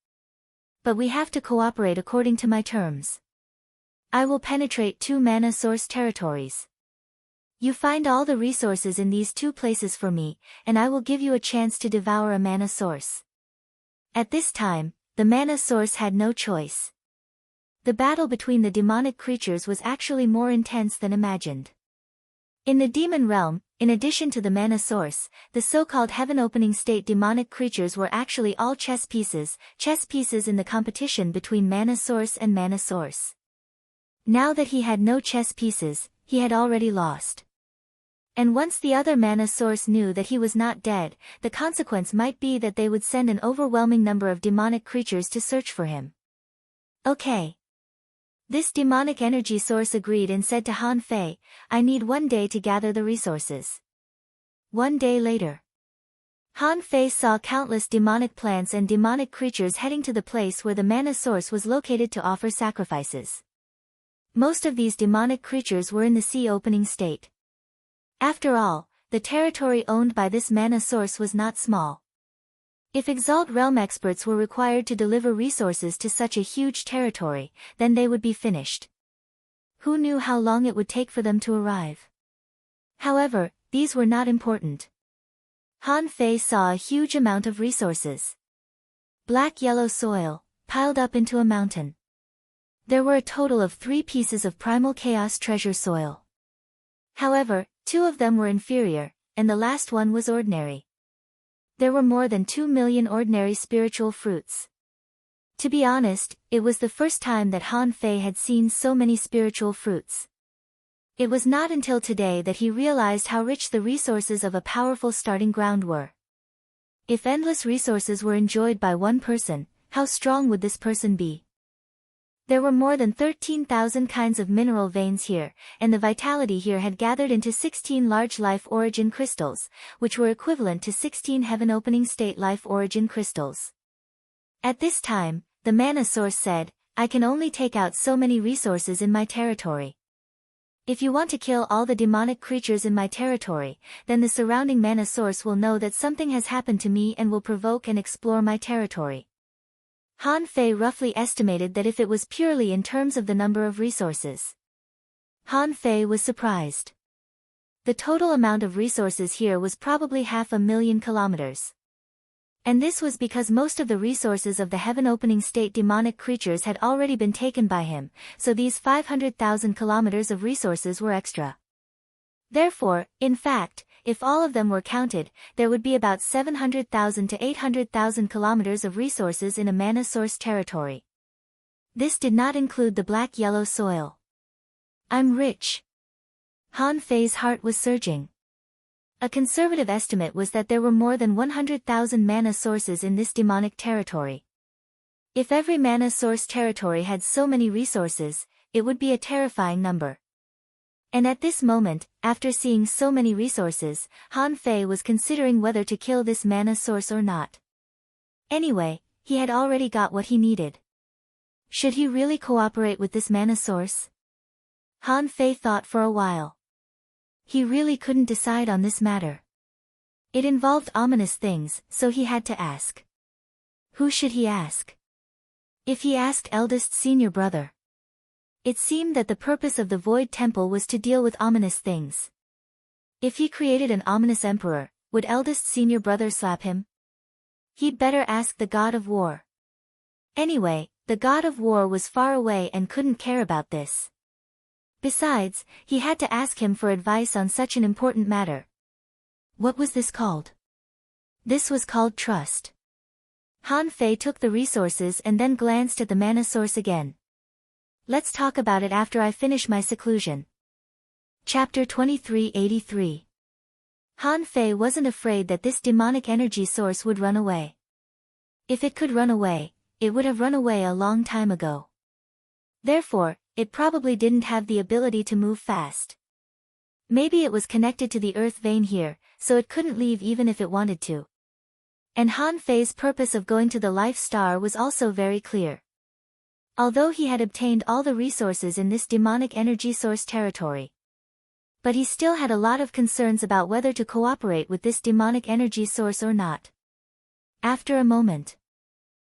But we have to cooperate according to my terms. I will penetrate 2 mana source territories. You find all the resources in these 2 places for me, and I will give you a chance to devour a mana source. At this time, the mana source had no choice. The battle between the demonic creatures was actually more intense than imagined. In the demon realm, in addition to the mana source, the so-called heaven-opening state demonic creatures were actually all chess pieces in the competition between mana source and mana source. Now that he had no chess pieces, he had already lost. And once the other mana source knew that he was not dead, the consequence might be that they would send an overwhelming number of demonic creatures to search for him. Okay. This demonic energy source agreed and said to Han Fei, I need 1 day to gather the resources. 1 day later. Han Fei saw countless demonic plants and demonic creatures heading to the place where the mana source was located to offer sacrifices. Most of these demonic creatures were in the sea-opening state. After all, the territory owned by this mana source was not small. If Exalt Realm experts were required to deliver resources to such a huge territory, then they would be finished. Who knew how long it would take for them to arrive? However, these were not important. Han Fei saw a huge amount of resources. Black-yellow soil, piled up into a mountain. There were a total of 3 pieces of primal chaos treasure soil. However, 2 of them were inferior, and the last one was ordinary. There were more than 2 million ordinary spiritual fruits. To be honest, it was the first time that Han Fei had seen so many spiritual fruits. It was not until today that he realized how rich the resources of a powerful starting ground were. If endless resources were enjoyed by one person, how strong would this person be? There were more than 13,000 kinds of mineral veins here, and the vitality here had gathered into 16 large life origin crystals, which were equivalent to 16 heaven-opening state life origin crystals. At this time, the mana source said, I can only take out so many resources in my territory. If you want to kill all the demonic creatures in my territory, then the surrounding mana source will know that something has happened to me and will provoke and explore my territory. Han Fei roughly estimated that if it was purely in terms of the number of resources. Han Fei was surprised. The total amount of resources here was probably 500,000 kilometers. And this was because most of the resources of the heaven-opening state demonic creatures had already been taken by him, so these 500,000 kilometers of resources were extra. Therefore, in fact, if all of them were counted, there would be about 700,000 to 800,000 kilometers of resources in a mana source territory. This did not include the black-yellow soil. I'm rich. Han Fei's heart was surging. A conservative estimate was that there were more than 100,000 mana sources in this demonic territory. If every mana source territory had so many resources, it would be a terrifying number. And at this moment, after seeing so many resources, Han Fei was considering whether to kill this mana source or not. Anyway, he had already got what he needed. Should he really cooperate with this mana source? Han Fei thought for a while. He really couldn't decide on this matter. It involved ominous things, so he had to ask. Who should he ask? If he asked eldest senior brother. It seemed that the purpose of the Void Temple was to deal with ominous things. If he created an ominous emperor, would eldest senior brother slap him? He'd better ask the god of war. Anyway, the god of war was far away and couldn't care about this. Besides, he had to ask him for advice on such an important matter. What was this called? This was called trust. Han Fei took the resources and then glanced at the mana source again. Let's talk about it after I finish my seclusion. Chapter 2383. Han Fei wasn't afraid that this demonic energy source would run away. If it could run away, it would have run away a long time ago. Therefore, it probably didn't have the ability to move fast. Maybe it was connected to the earth vein here, so it couldn't leave even if it wanted to. And Han Fei's purpose of going to the Life Star was also very clear. Although he had obtained all the resources in this demonic energy source territory. But he still had a lot of concerns about whether to cooperate with this demonic energy source or not. After a moment.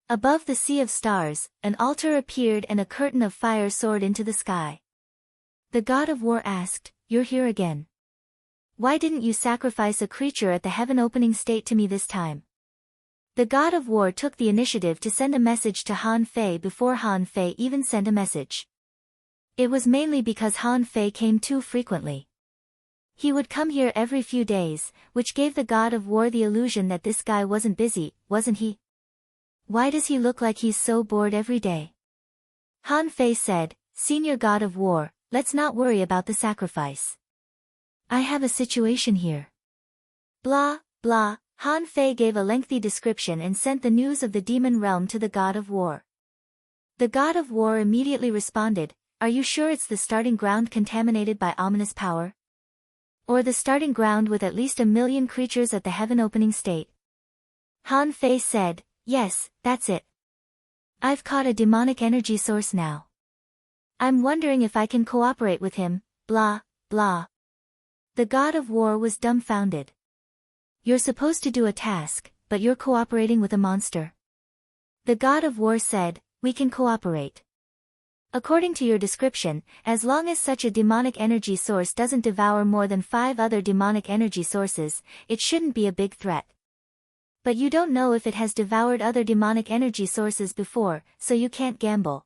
Above the sea of stars, an altar appeared and a curtain of fire soared into the sky. The god of war asked, "You're here again. Why didn't you sacrifice a creature at the heaven-opening state to me this time?" The god of war took the initiative to send a message to Han Fei before Han Fei even sent a message. It was mainly because Han Fei came too frequently. He would come here every few days, which gave the god of war the illusion that this guy wasn't busy, wasn't he? Why does he look like he's so bored every day? Han Fei said, "Senior god of war, let's not worry about the sacrifice. I have a situation here." Blah, blah. Han Fei gave a lengthy description and sent the news of the demon realm to the god of war. The god of war immediately responded, "Are you sure it's the starting ground contaminated by ominous power? Or the starting ground with at least 1,000,000 creatures at the heaven-opening state?" Han Fei said, "Yes, that's it. I've caught a demonic energy source now. I'm wondering if I can cooperate with him, blah, blah." The god of war was dumbfounded. "You're supposed to do a task, but you're cooperating with a monster?" The god of war said, "We can cooperate. According to your description, as long as such a demonic energy source doesn't devour more than 5 other demonic energy sources, it shouldn't be a big threat. But you don't know if it has devoured other demonic energy sources before, so you can't gamble.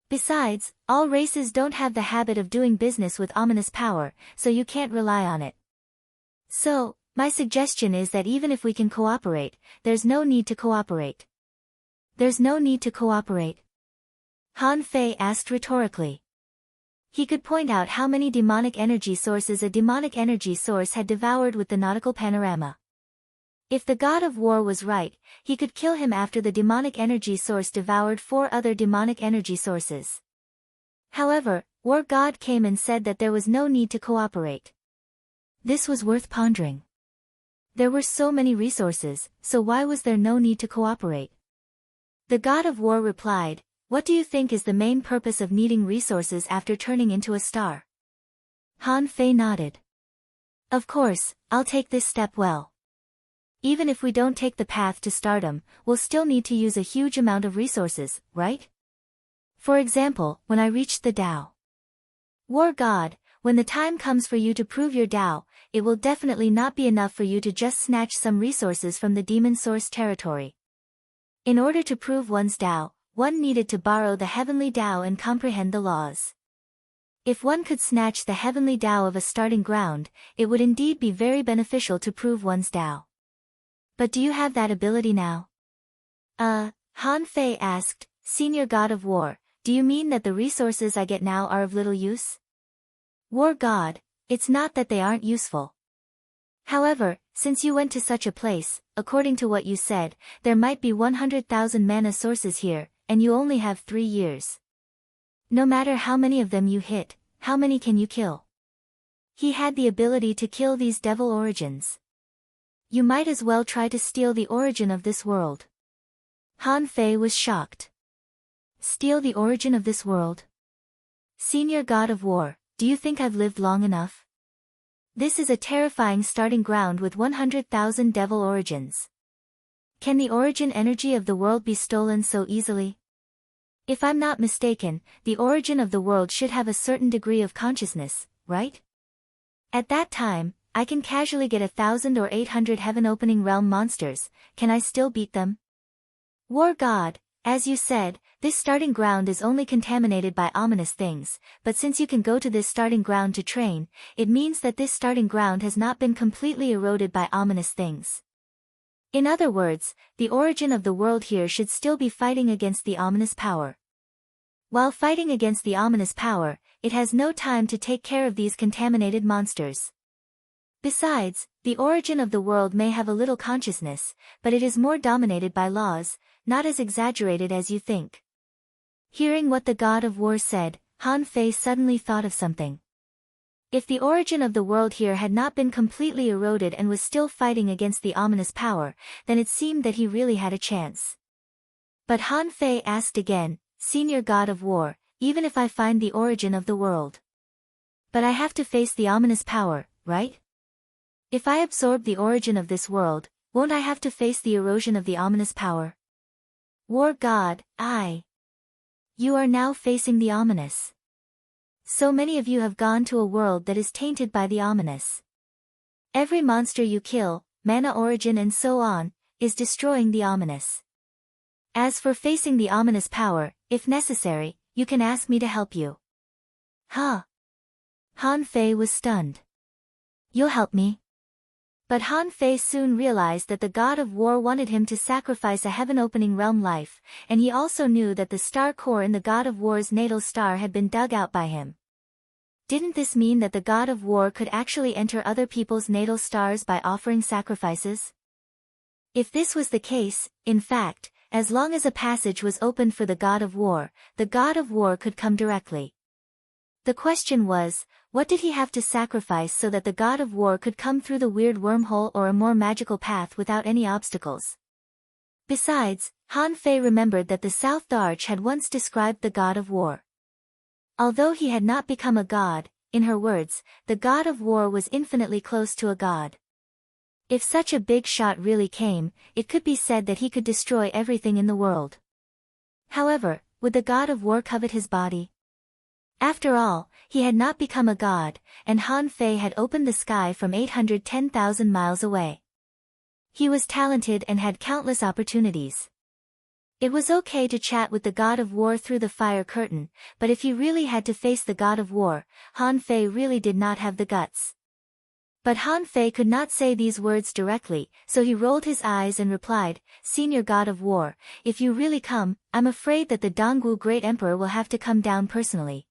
Besides, all races don't have the habit of doing business with ominous power, so you can't rely on it. So, my suggestion is that even if we can cooperate, there's no need to cooperate." "There's no need to cooperate?" Han Fei asked rhetorically. He could point out how many demonic energy sources a demonic energy source had devoured with the nautical panorama. If the god of war was right, he could kill him after the demonic energy source devoured 4 other demonic energy sources. However, War God came and said that there was no need to cooperate. This was worth pondering. There were so many resources, so why was there no need to cooperate? The god of war replied, "What do you think is the main purpose of needing resources after turning into a star?" Han Fei nodded. "Of course, I'll take this step well. Even if we don't take the path to stardom, we'll still need to use a huge amount of resources, right? For example, when I reached the Tao. War God, when the time comes for you to prove your Tao, it will definitely not be enough for you to just snatch some resources from the demon source territory. In order to prove one's Tao, one needed to borrow the heavenly Tao and comprehend the laws. If one could snatch the heavenly Tao of a starting ground, it would indeed be very beneficial to prove one's Tao. But do you have that ability now?" Han Fei asked, "Senior God of War, do you mean that the resources I get now are of little use?" War God, it's not that they aren't useful. However, since you went to such a place, according to what you said, there might be 100,000 mana sources here, and you only have 3 years. No matter how many of them you hit, how many can you kill? He had the ability to kill these devil origins. You might as well try to steal the origin of this world. Han Fei was shocked. Steal the origin of this world? Senior God of War, do you think I've lived long enough? This is a terrifying starting ground with 100,000 devil origins. Can the origin energy of the world be stolen so easily? If I'm not mistaken, the origin of the world should have a certain degree of consciousness, right? At that time, I can casually get 1,000 or 800 heaven-opening realm monsters. Can I still beat them? War God, as you said, this starting ground is only contaminated by ominous things, but since you can go to this starting ground to train, it means that this starting ground has not been completely eroded by ominous things. In other words, the origin of the world here should still be fighting against the ominous power. While fighting against the ominous power, it has no time to take care of these contaminated monsters. Besides, the origin of the world may have a little consciousness, but it is more dominated by laws, not as exaggerated as you think. Hearing what the god of war said, Han Fei suddenly thought of something. If the origin of the world here had not been completely eroded and was still fighting against the ominous power, then it seemed that he really had a chance. But Han Fei asked again, Senior God of War, even if I find the origin of the world. But I have to face the ominous power, right? If I absorb the origin of this world, won't I have to face the erosion of the ominous power? War God, You are now facing the ominous. So many of you have gone to a world that is tainted by the ominous. Every monster you kill, mana origin and so on, is destroying the ominous. As for facing the ominous power, if necessary, you can ask me to help you. Huh? Han Fei was stunned. You'll help me? But Han Fei soon realized that the god of war wanted him to sacrifice a heaven-opening realm life, and he also knew that the star core in the god of war's natal star had been dug out by him. Didn't this mean that the god of war could actually enter other people's natal stars by offering sacrifices? If this was the case, in fact, as long as a passage was opened for the god of war could come directly. The question was, what did he have to sacrifice so that the god of war could come through the weird wormhole or a more magical path without any obstacles? Besides, Han Fei remembered that the South Arch had once described the god of war. Although he had not become a god, in her words, the god of war was infinitely close to a god. If such a big shot really came, it could be said that he could destroy everything in the world. However, would the god of war covet his body? After all, he had not become a god, and Han Fei had opened the sky from 810,000 miles away. He was talented and had countless opportunities. It was okay to chat with the god of war through the fire curtain, but if he really had to face the god of war, Han Fei really did not have the guts. But Han Fei could not say these words directly, so he rolled his eyes and replied, Senior God of War, if you really come, I'm afraid that the Dongwu Great Emperor will have to come down personally.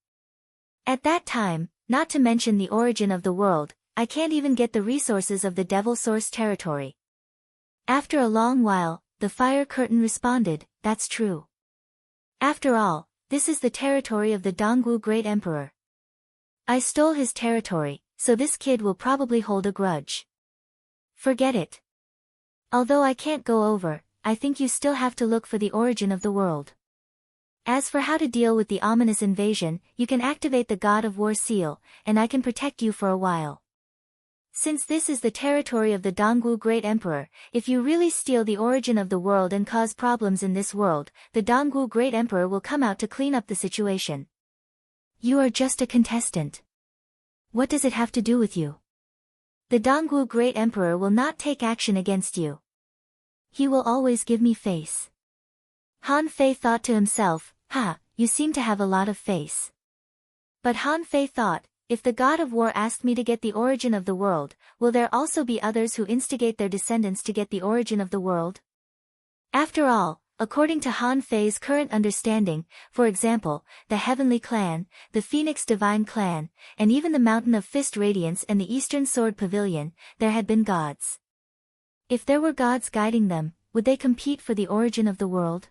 At that time, not to mention the origin of the world, I can't even get the resources of the Devil Source territory. After a long while, the fire curtain responded, that's true. After all, this is the territory of the Dongwu Great Emperor. I stole his territory, so this kid will probably hold a grudge. Forget it. Although I can't go over, I think you still have to look for the origin of the world. As for how to deal with the ominous invasion, you can activate the God of War seal, and I can protect you for a while. Since this is the territory of the Dongwu Great Emperor, if you really steal the origin of the world and cause problems in this world, the Dongwu Great Emperor will come out to clean up the situation. You are just a contestant. What does it have to do with you? The Dongwu Great Emperor will not take action against you. He will always give me face. Han Fei thought to himself, you seem to have a lot of face. But Han Fei thought, if the god of war asked me to get the origin of the world, will there also be others who instigate their descendants to get the origin of the world? After all, according to Han Fei's current understanding, for example, the Heavenly Clan, the Phoenix Divine Clan, and even the Mountain of Fist Radiance and the Eastern Sword Pavilion, there had been gods. If there were gods guiding them, would they compete for the origin of the world?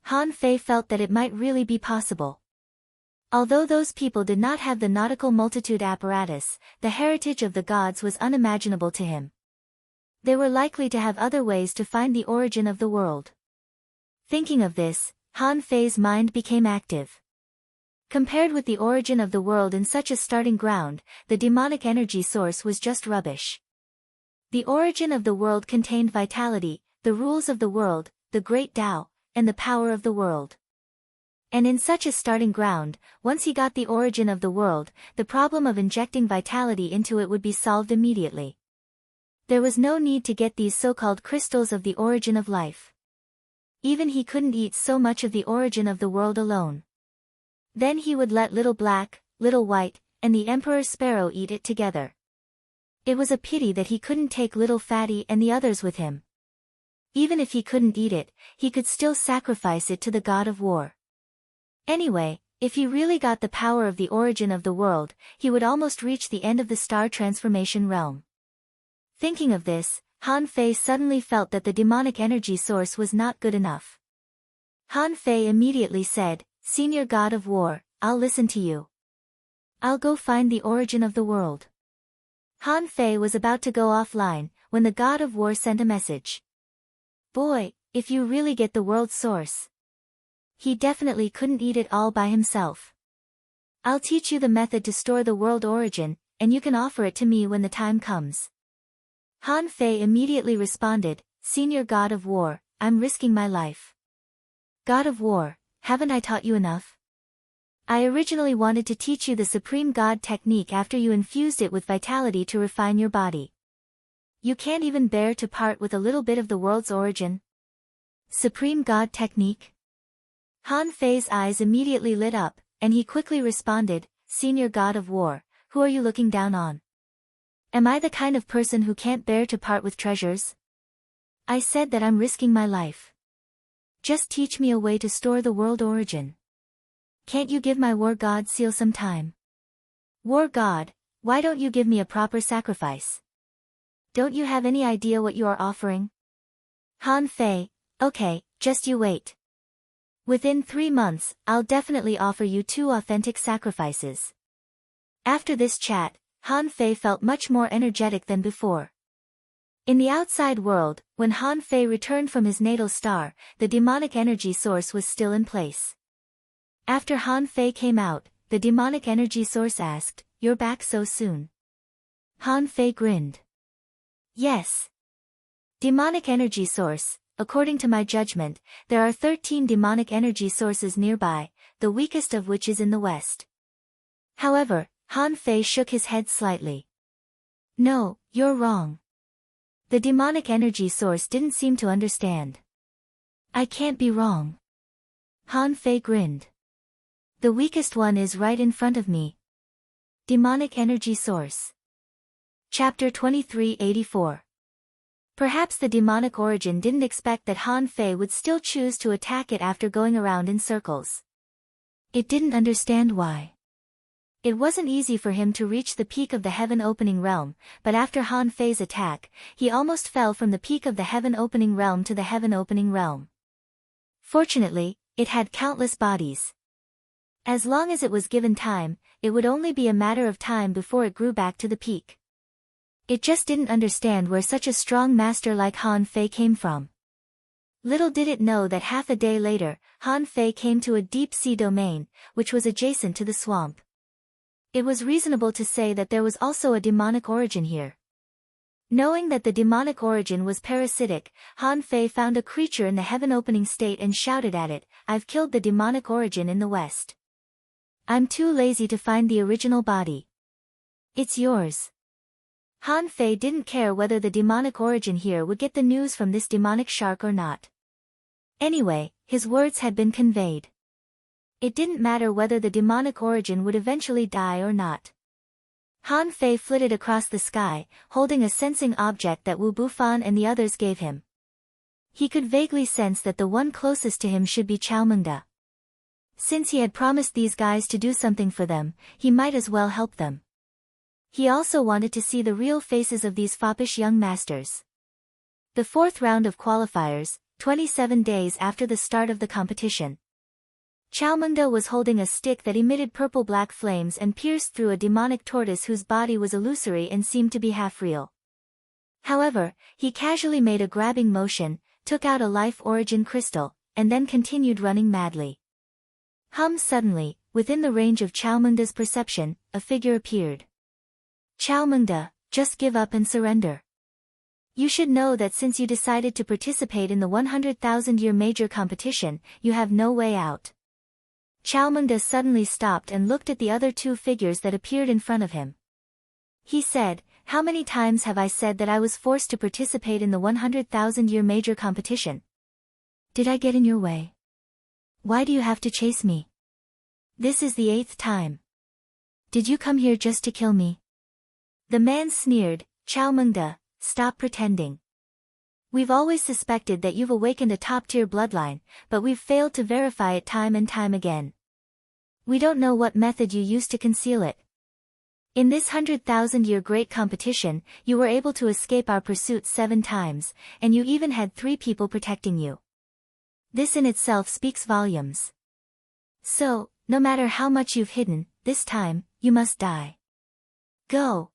Han Fei felt that it might really be possible. Although those people did not have the nautical multitude apparatus, the heritage of the gods was unimaginable to him. They were likely to have other ways to find the origin of the world. Thinking of this, Han Fei's mind became active. Compared with the origin of the world in such a starting ground, the demonic energy source was just rubbish. The origin of the world contained vitality, the rules of the world, the great Tao, and the power of the world. And in such a starting ground, once he got the origin of the world, the problem of injecting vitality into it would be solved immediately. There was no need to get these so-called crystals of the origin of life. Even he couldn't eat so much of the origin of the world alone. Then he would let Little Black, Little White, and the Emperor Sparrow eat it together. It was a pity that he couldn't take Little Fatty and the others with him. Even if he couldn't eat it, he could still sacrifice it to the god of war. Anyway, if he really got the power of the origin of the world, he would almost reach the end of the star transformation realm. Thinking of this, Han Fei suddenly felt that the demonic energy source was not good enough. Han Fei immediately said, "Senior God of War, I'll listen to you. I'll go find the origin of the world." Han Fei was about to go offline, when the God of War sent a message. "Boy, if you really get the world's source." He definitely couldn't eat it all by himself. "I'll teach you the method to store the world origin, and you can offer it to me when the time comes." Han Fei immediately responded, "Senior God of War, I'm risking my life." "God of War, haven't I taught you enough? I originally wanted to teach you the Supreme God technique after you infused it with vitality to refine your body. You can't even bear to part with a little bit of the world's origin? Supreme God technique?" Han Fei's eyes immediately lit up, and he quickly responded, "Senior God of War, who are you looking down on? Am I the kind of person who can't bear to part with treasures? I said that I'm risking my life. Just teach me a way to store the world origin. Can't you give my war god seal some time? War god, why don't you give me a proper sacrifice? Don't you have any idea what you are offering?" Han Fei, "Okay, just you wait. Within 3 months, I'll definitely offer you 2 authentic sacrifices." After this chat, Han Fei felt much more energetic than before. In the outside world, when Han Fei returned from his natal star, the demonic energy source was still in place. After Han Fei came out, the demonic energy source asked, "You're back so soon?" Han Fei grinned. "Yes. Demonic energy source, according to my judgment, there are 13 demonic energy sources nearby, the weakest of which is in the west." However, Han Fei shook his head slightly. "No, you're wrong." The demonic energy source didn't seem to understand. "I can't be wrong." Han Fei grinned. "The weakest one is right in front of me." Demonic energy source. Chapter 2384. Perhaps the demonic origin didn't expect that Han Fei would still choose to attack it after going around in circles. It didn't understand why. It wasn't easy for him to reach the peak of the heaven-opening realm, but after Han Fei's attack, he almost fell from the peak of the heaven-opening realm to the heaven-opening realm. Fortunately, it had countless bodies. As long as it was given time, it would only be a matter of time before it grew back to the peak. It just didn't understand where such a strong master like Han Fei came from. Little did it know that half a day later, Han Fei came to a deep-sea domain, which was adjacent to the swamp. It was reasonable to say that there was also a demonic origin here. Knowing that the demonic origin was parasitic, Han Fei found a creature in the heaven-opening state and shouted at it, "I've killed the demonic origin in the west. I'm too lazy to find the original body. It's yours." Han Fei didn't care whether the demonic origin here would get the news from this demonic shark or not. Anyway, his words had been conveyed. It didn't matter whether the demonic origin would eventually die or not. Han Fei flitted across the sky, holding a sensing object that Wu Bufan and the others gave him. He could vaguely sense that the one closest to him should be Chaomengda. Since he had promised these guys to do something for them, he might as well help them. He also wanted to see the real faces of these foppish young masters. The 4th round of qualifiers, 27 days after the start of the competition. Chaomengda was holding a stick that emitted purple-black flames and pierced through a demonic tortoise whose body was illusory and seemed to be half real. However, he casually made a grabbing motion, took out a life origin crystal, and then continued running madly. Suddenly, within the range of Chaomengda's perception, a figure appeared. "Chaomengda, just give up and surrender. You should know that since you decided to participate in the 100,000-year major competition, you have no way out. Chaomunda suddenly stopped and looked at the other two figures that appeared in front of him. He said, "How many times have I said that I was forced to participate in the 100,000-year major competition? Did I get in your way? Why do you have to chase me? This is the 8th time. Did you come here just to kill me?" The man sneered, "Chaomunda, stop pretending. We've always suspected that you've awakened a top-tier bloodline, but we've failed to verify it time and time again. We don't know what method you used to conceal it. In this 100,000-year great competition, you were able to escape our pursuit 7 times, and you even had 3 people protecting you. This in itself speaks volumes. So, no matter how much you've hidden, this time, you must die. Go."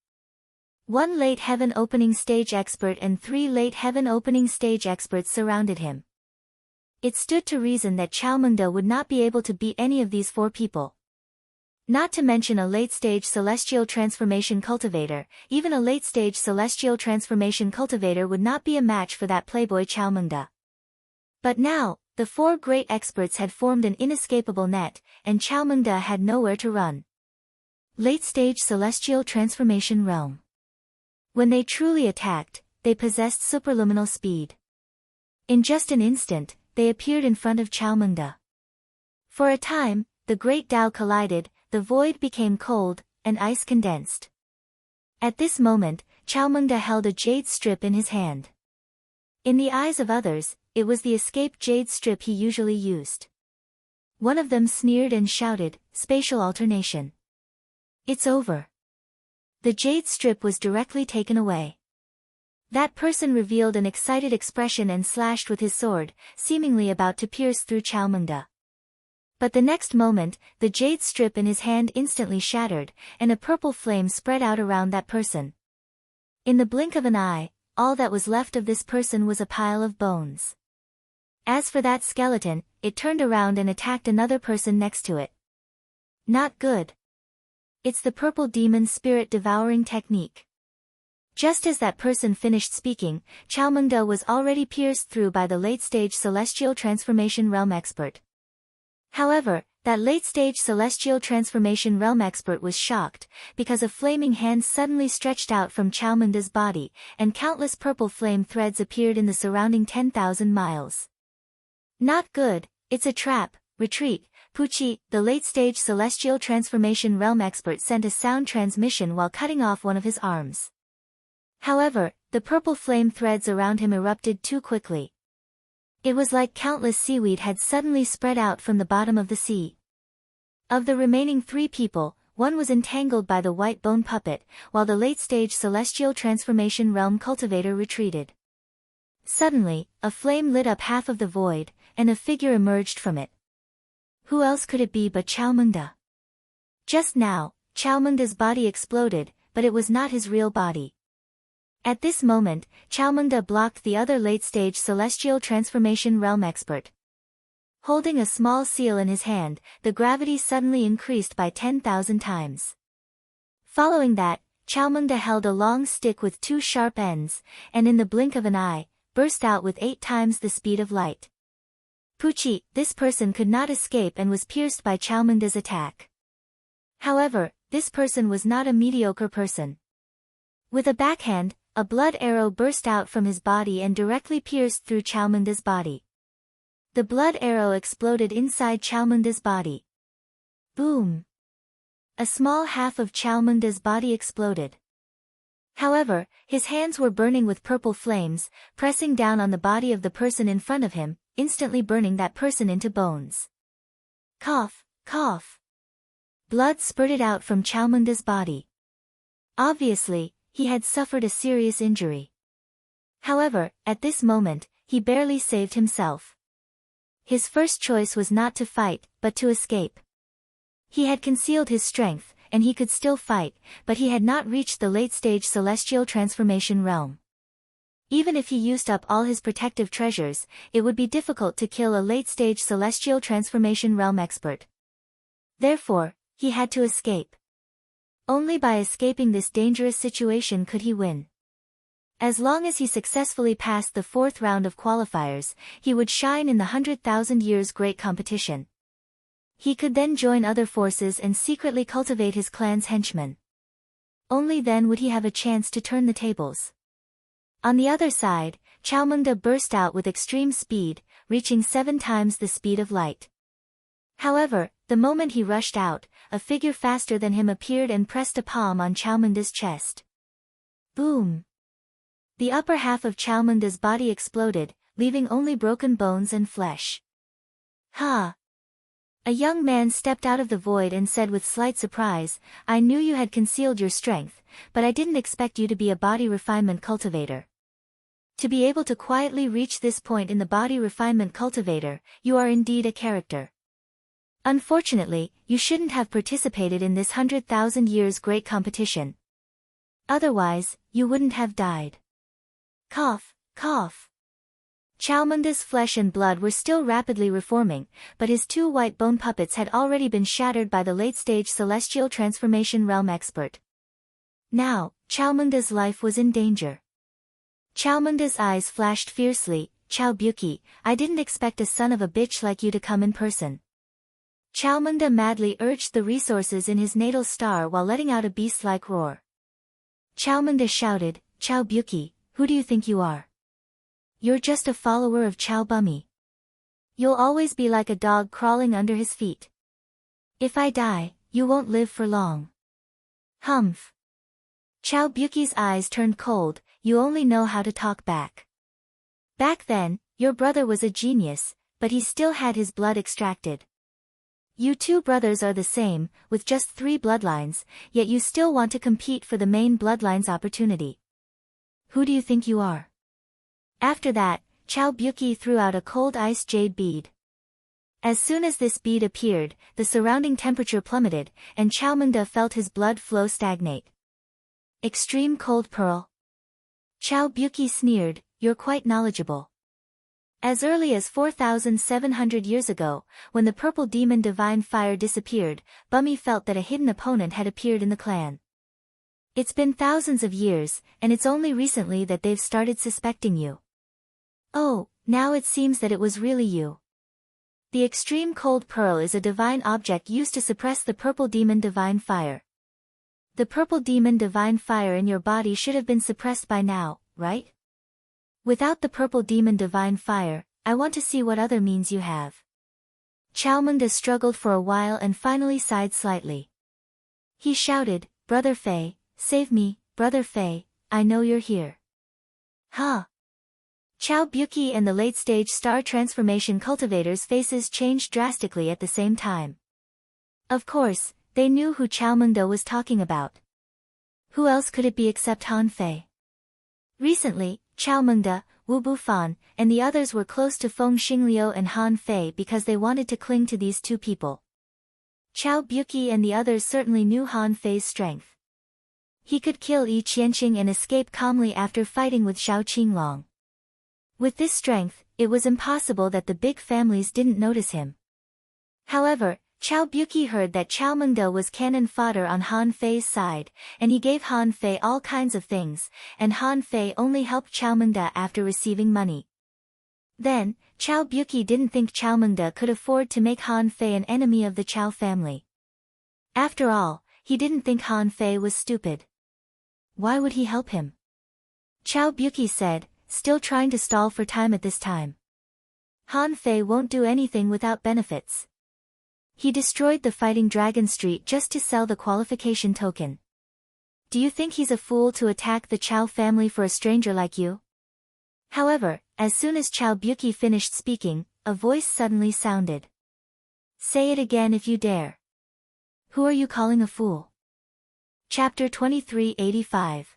1 late heaven opening stage expert and 3 late heaven opening stage experts surrounded him. It stood to reason that Chaomunda would not be able to beat any of these 4 people. Not to mention a late-stage celestial transformation cultivator. Even a late-stage celestial transformation cultivator would not be a match for that playboy Chaomunda. But now, the 4 great experts had formed an inescapable net, and Chaomunda had nowhere to run. Late-stage celestial transformation realm. When they truly attacked, they possessed superluminal speed. In just an instant, they appeared in front of Chaomunda. For a time, the great Tao collided, the void became cold, and ice condensed. At this moment, Chaomunda held a jade strip in his hand. In the eyes of others, it was the escaped jade strip he usually used. One of them sneered and shouted, "Spatial alternation. It's over." The jade strip was directly taken away. That person revealed an excited expression and slashed with his sword, seemingly about to pierce through Chaomunda. But the next moment, the jade strip in his hand instantly shattered, and a purple flame spread out around that person. In the blink of an eye, all that was left of this person was a pile of bones. As for that skeleton, it turned around and attacked another person next to it. Not good. It's the purple demon spirit devouring technique. Just as that person finished speaking, Chaomunda was already pierced through by the late-stage celestial transformation realm expert. However, that late-stage celestial transformation realm expert was shocked, because a flaming hand suddenly stretched out from Chaomunda's body, and countless purple flame threads appeared in the surrounding 10,000 miles. Not good, it's a trap, retreat. Pucci, the late-stage celestial transformation realm expert, sent a sound transmission while cutting off one of his arms. However, the purple flame threads around him erupted too quickly. It was like countless seaweed had suddenly spread out from the bottom of the sea. Of the remaining 3 people, 1 was entangled by the white bone puppet, while the late-stage celestial transformation realm cultivator retreated. Suddenly, a flame lit up half of the void, and a figure emerged from it. Who else could it be but Chaomunda? Just now, Chaomunda's body exploded, but it was not his real body. At this moment, Chaomunda blocked the other late-stage celestial transformation realm expert. Holding a small seal in his hand, the gravity suddenly increased by 10,000 times. Following that, Chaomunda held a long stick with 2 sharp ends, and in the blink of an eye, burst out with 8 times the speed of light. Pucci, this person could not escape and was pierced by Chaomunda's attack. However, this person was not a mediocre person. With a backhand, a blood arrow burst out from his body and directly pierced through Chaomunda's body. The blood arrow exploded inside Chaomunda's body. Boom! A small half of Chaomunda's body exploded. However, his hands were burning with purple flames, pressing down on the body of the person in front of him, instantly burning that person into bones. Cough, cough. Blood spurted out from Chaomunda's body. Obviously, he had suffered a serious injury. However, at this moment, he barely saved himself. His first choice was not to fight, but to escape. He had concealed his strength, and he could still fight, but he had not reached the late-stage celestial transformation realm. Even if he used up all his protective treasures, it would be difficult to kill a late-stage celestial transformation realm expert. Therefore, he had to escape. Only by escaping this dangerous situation could he win. As long as he successfully passed the 4th round of qualifiers, he would shine in the 100,000 years great competition. He could then join other forces and secretly cultivate his clan's henchmen. Only then would he have a chance to turn the tables. On the other side, Chaomengda burst out with extreme speed, reaching 7 times the speed of light. However, the moment he rushed out, a figure faster than him appeared and pressed a palm on Chaomengda's chest. Boom! The upper half of Chaomengda's body exploded, leaving only broken bones and flesh. Ha! A young man stepped out of the void and said with slight surprise, "I knew you had concealed your strength, but I didn't expect you to be a body refinement cultivator. To be able to quietly reach this point in the body refinement cultivator, you are indeed a character. Unfortunately, you shouldn't have participated in this 100,000 years great competition. Otherwise, you wouldn't have died." Cough, cough. Chaomengda's flesh and blood were still rapidly reforming, but his 2 white bone puppets had already been shattered by the late-stage celestial transformation realm expert. Now, Chaomengda's life was in danger. Chaomengda's eyes flashed fiercely. "Chao Buki, I didn't expect a son of a bitch like you to come in person." Chaomengda madly urged the resources in his natal star while letting out a beast-like roar. Chaomengda shouted, "Chao Buki, who do you think you are? You're just a follower of Chao Bummy. You'll always be like a dog crawling under his feet. If I die, you won't live for long." Humph. Chao Buki's eyes turned cold. "You only know how to talk back. Back then, your brother was a genius, but he still had his blood extracted. You 2 brothers are the same, with just 3 bloodlines, yet you still want to compete for the main bloodline's opportunity. Who do you think you are?" After that, Chao Buki threw out a cold ice jade bead. As soon as this bead appeared, the surrounding temperature plummeted, and Chaomengda felt his blood flow stagnate. Extreme cold pearl. Chao Buki sneered, "You're quite knowledgeable." As early as 4,700 years ago, when the purple demon divine fire disappeared, Bummy felt that a hidden opponent had appeared in the clan. It's been thousands of years, and it's only recently that they've started suspecting you. Oh, now it seems that it was really you. The extreme cold pearl is a divine object used to suppress the purple demon divine fire. The purple demon divine fire in your body should have been suppressed by now, right? Without the purple demon divine fire, I want to see what other means you have. Chaomengda struggled for a while and finally sighed slightly. He shouted, "Brother Fei, save me, Brother Fei, I know you're here." Huh? Chao Buki and the late-stage star transformation cultivators' faces changed drastically at the same time. Of course, they knew who Chaomengda was talking about. Who else could it be except Han Fei? Recently, Chaomengda, Wu Bufan, and the others were close to Feng Xingliu and Han Fei because they wanted to cling to these 2 people. Chao Buki and the others certainly knew Han Fei's strength. He could kill Yi Qianqing and escape calmly after fighting with Xiao Qinglong. With this strength, it was impossible that the big families didn't notice him. However, Chao Buki heard that Chaomengda was cannon fodder on Han Fei's side, and he gave Han Fei all kinds of things, and Han Fei only helped Chaomengda after receiving money. Then, Chao Buki didn't think Chaomengda could afford to make Han Fei an enemy of the Chao family. After all, he didn't think Han Fei was stupid. Why would he help him? Chao Buki said, still trying to stall for time at this time. Han Fei won't do anything without benefits. He destroyed the Fighting Dragon Street just to sell the qualification token. Do you think he's a fool to attack the Chao family for a stranger like you? However, as soon as Chao Buki finished speaking, a voice suddenly sounded. Say it again if you dare. Who are you calling a fool? Chapter 2385.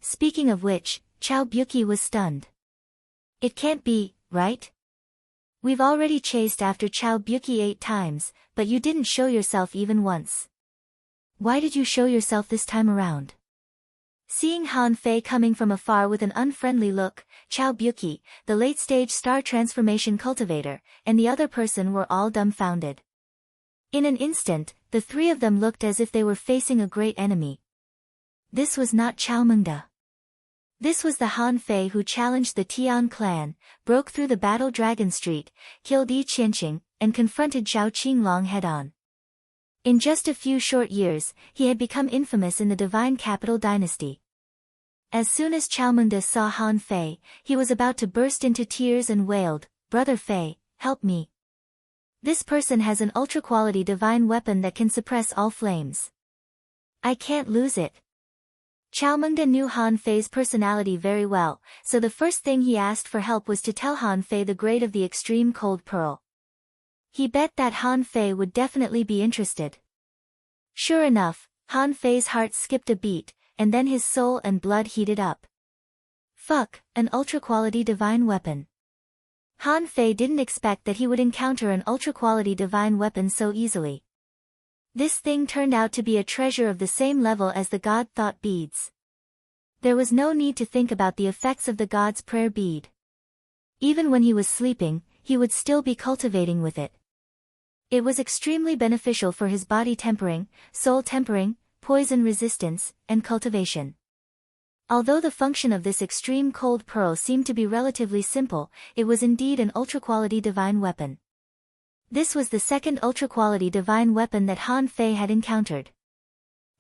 Speaking of which, Chao Buki was stunned. It can't be, right? We've already chased after Chao Buki 8 times, but you didn't show yourself even once. Why did you show yourself this time around? Seeing Han Fei coming from afar with an unfriendly look, Chao Buki, the late-stage star transformation cultivator, and the other person were all dumbfounded. In an instant, the 3 of them looked as if they were facing a great enemy. This was not Chaomengda. This was the Han Fei who challenged the Tian clan, broke through the Battle Dragon Street, killed Yi Qianqing, and confronted Zhao Qinglong head-on. In just a few short years, he had become infamous in the Divine Capital dynasty. As soon as Chaomengde saw Han Fei, he was about to burst into tears and wailed, "Brother Fei, help me. This person has an ultra-quality divine weapon that can suppress all flames. I can't lose it." Chaomengde knew Han Fei's personality very well, so the first thing he asked for help was to tell Han Fei the grade of the extreme cold pearl. He bet that Han Fei would definitely be interested. Sure enough, Han Fei's heart skipped a beat, and then his soul and blood heated up. Fuck, an ultra-quality divine weapon. Han Fei didn't expect that he would encounter an ultra-quality divine weapon so easily. This thing turned out to be a treasure of the same level as the God Thought beads. There was no need to think about the effects of the God's prayer bead. Even when he was sleeping, he would still be cultivating with it. It was extremely beneficial for his body tempering, soul tempering, poison resistance, and cultivation. Although the function of this extreme cold pearl seemed to be relatively simple, it was indeed an ultra-quality divine weapon. This was the second ultra-quality divine weapon that Han Fei had encountered.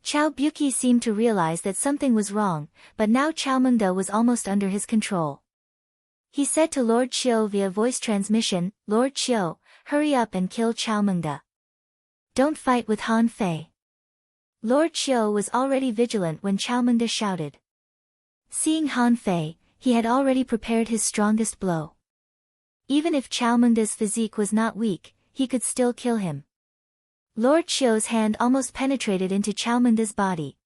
Chao Buqi seemed to realize that something was wrong, but now Chaomengde was almost under his control. He said to Lord Qiu via voice transmission, "Lord Qiu, hurry up and kill Chaomengde. Don't fight with Han Fei." Lord Qiu was already vigilant when Chaomengde shouted. Seeing Han Fei, he had already prepared his strongest blow. Even if Chaomengde's physique was not weak, he could still kill him. Lord Qiu's hand almost penetrated into Chaomengde's body.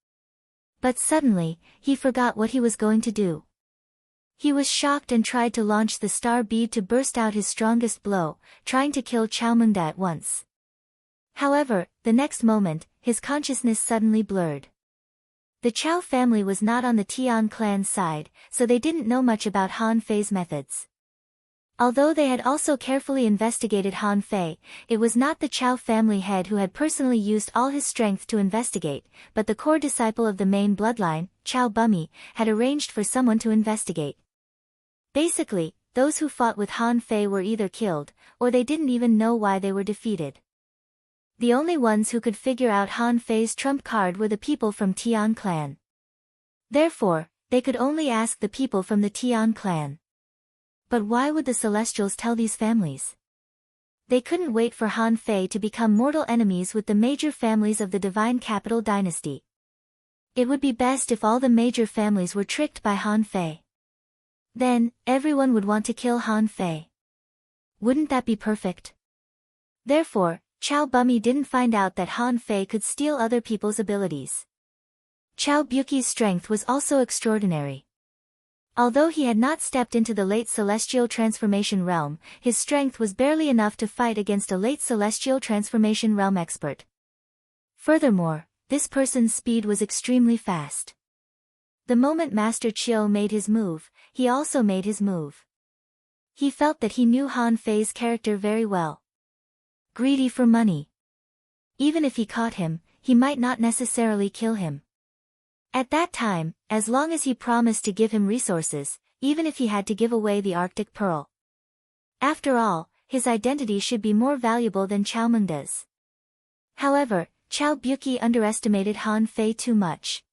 But suddenly, he forgot what he was going to do. He was shocked and tried to launch the star bead to burst out his strongest blow, trying to kill Chaomengde at once. However, the next moment, his consciousness suddenly blurred. The Chao family was not on the Tian clan's side, so they didn't know much about Han Fei's methods. Although they had also carefully investigated Han Fei, it was not the Chao family head who had personally used all his strength to investigate, but the core disciple of the main bloodline, Chao Bumi, had arranged for someone to investigate. Basically, those who fought with Han Fei were either killed, or they didn't even know why they were defeated. The only ones who could figure out Han Fei's trump card were the people from Tian clan. Therefore, they could only ask the people from the Tian clan. But why would the Celestials tell these families? They couldn't wait for Han Fei to become mortal enemies with the major families of the Divine Capital dynasty. It would be best if all the major families were tricked by Han Fei. Then, everyone would want to kill Han Fei. Wouldn't that be perfect? Therefore, Chao Bumi didn't find out that Han Fei could steal other people's abilities. Chao Buqi's strength was also extraordinary. Although he had not stepped into the late celestial transformation realm, his strength was barely enough to fight against a late celestial transformation realm expert. Furthermore, this person's speed was extremely fast. The moment Master Qiu made his move, he also made his move. He felt that he knew Han Fei's character very well. Greedy for money. Even if he caught him, he might not necessarily kill him. At that time, as long as he promised to give him resources, even if he had to give away the Arctic Pearl. After all, his identity should be more valuable than Chaomengde's. However, Chao Buqi underestimated Han Fei too much.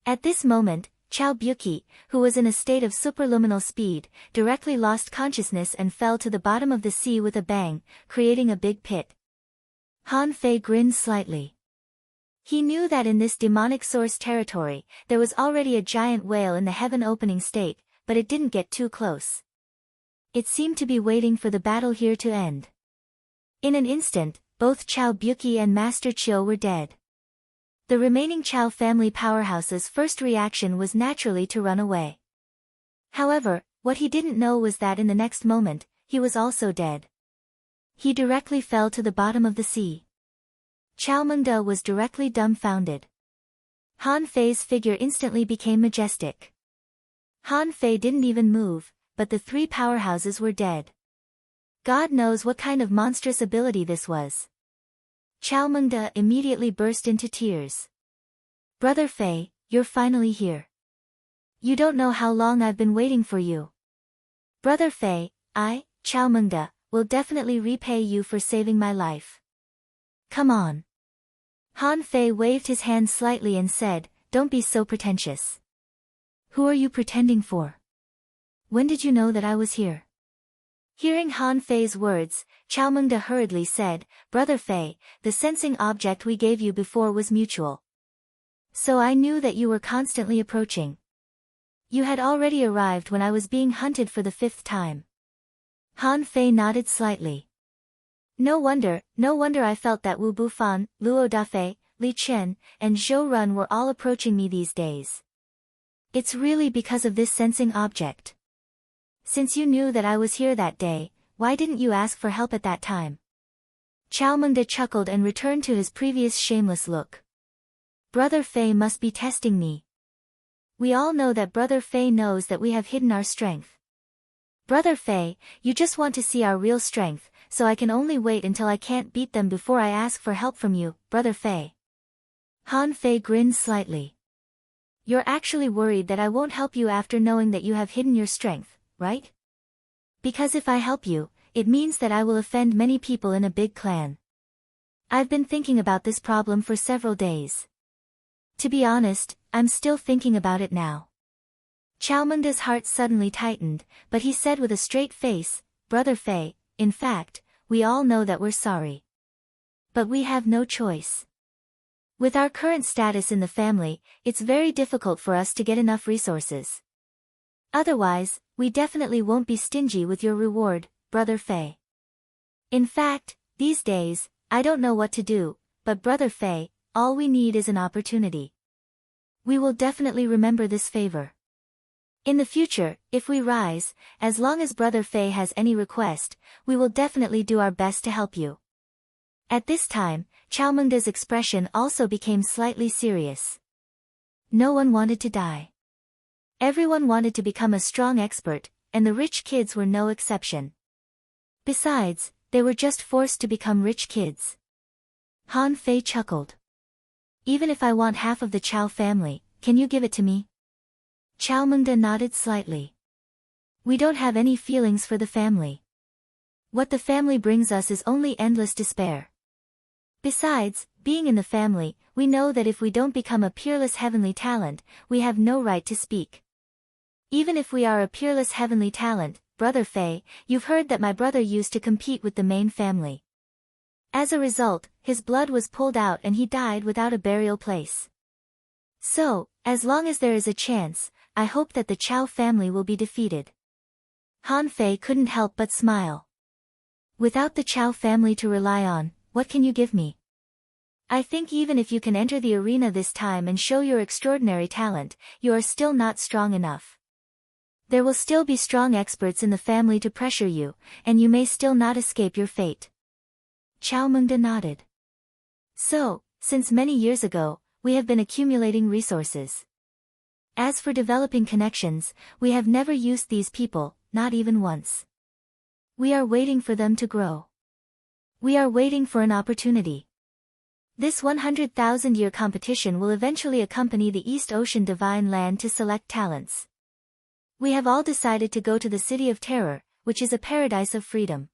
At this moment, Chao Buqi, who was in a state of superluminal speed, directly lost consciousness and fell to the bottom of the sea with a bang, creating a big pit. Han Fei grinned slightly. He knew that in this demonic source territory, there was already a giant whale in the heaven-opening state, but it didn't get too close. It seemed to be waiting for the battle here to end. In an instant, both Chao Buqi and Master Qiu were dead. The remaining Chao family powerhouse's first reaction was naturally to run away. However, what he didn't know was that in the next moment, he was also dead. He directly fell to the bottom of the sea. Chaomengde was directly dumbfounded. Han Fei's figure instantly became majestic. Han Fei didn't even move, but the three powerhouses were dead. God knows what kind of monstrous ability this was. Chaomengde immediately burst into tears. "Brother Fei, you're finally here. You don't know how long I've been waiting for you." "Brother Fei, Chaomengde, will definitely repay you for saving my life. Come on. Han Fei waved his hand slightly and said, don't be so pretentious. Who are you pretending for? When did you know that I was here? Hearing Han Fei's words, Chao Mengde hurriedly said, Brother Fei, the sensing object we gave you before was mutual. So I knew that you were constantly approaching. You had already arrived when I was being hunted for the 5th time. Han Fei nodded slightly. No wonder I felt that Wu Bufan, Luo Dafei, Li Chen, and Zhou Run were all approaching me these days. It's really because of this sensing object. Since you knew that I was here that day, why didn't you ask for help at that time? Chao Mengde chuckled and returned to his previous shameless look. Brother Fei must be testing me. We all know that Brother Fei knows that we have hidden our strength. Brother Fei, you just want to see our real strength, so I can only wait until I can't beat them before I ask for help from you, Brother Fei. Han Fei grinned slightly. You're actually worried that I won't help you after knowing that you have hidden your strength, right? Because if I help you, it means that I will offend many people in a big clan. I've been thinking about this problem for several days. To be honest, I'm still thinking about it now. Chao Mengde's heart suddenly tightened, but he said with a straight face, Brother Fei, in fact, we all know that we're sorry. But we have no choice. With our current status in the family, it's very difficult for us to get enough resources. Otherwise, we definitely won't be stingy with your reward, Brother Fei. In fact, these days, I don't know what to do, but Brother Fei, all we need is an opportunity. We will definitely remember this favor. In the future, if we rise, as long as Brother Fei has any request, we will definitely do our best to help you. At this time, Chao Mengde's expression also became slightly serious. No one wanted to die. Everyone wanted to become a strong expert, and the rich kids were no exception. Besides, they were just forced to become rich kids. Han Fei chuckled. Even if I want half of the Chao family, can you give it to me? Chao Mengde nodded slightly. We don't have any feelings for the family. What the family brings us is only endless despair. Besides, being in the family, we know that if we don't become a peerless heavenly talent, we have no right to speak. Even if we are a peerless heavenly talent, Brother Fei, you've heard that my brother used to compete with the main family. As a result, his blood was pulled out and he died without a burial place. So, as long as there is a chance, I hope that the Chao family will be defeated. Han Fei couldn't help but smile. Without the Chao family to rely on, what can you give me? I think even if you can enter the arena this time and show your extraordinary talent, you are still not strong enough. There will still be strong experts in the family to pressure you, and you may still not escape your fate. Chao Mengde nodded. So, since many years ago, we have been accumulating resources. As for developing connections, we have never used these people, not even once. We are waiting for them to grow. We are waiting for an opportunity. This 100,000-year competition will eventually accompany the East Ocean Divine Land to select talents. We have all decided to go to the City of Terror, which is a paradise of freedom.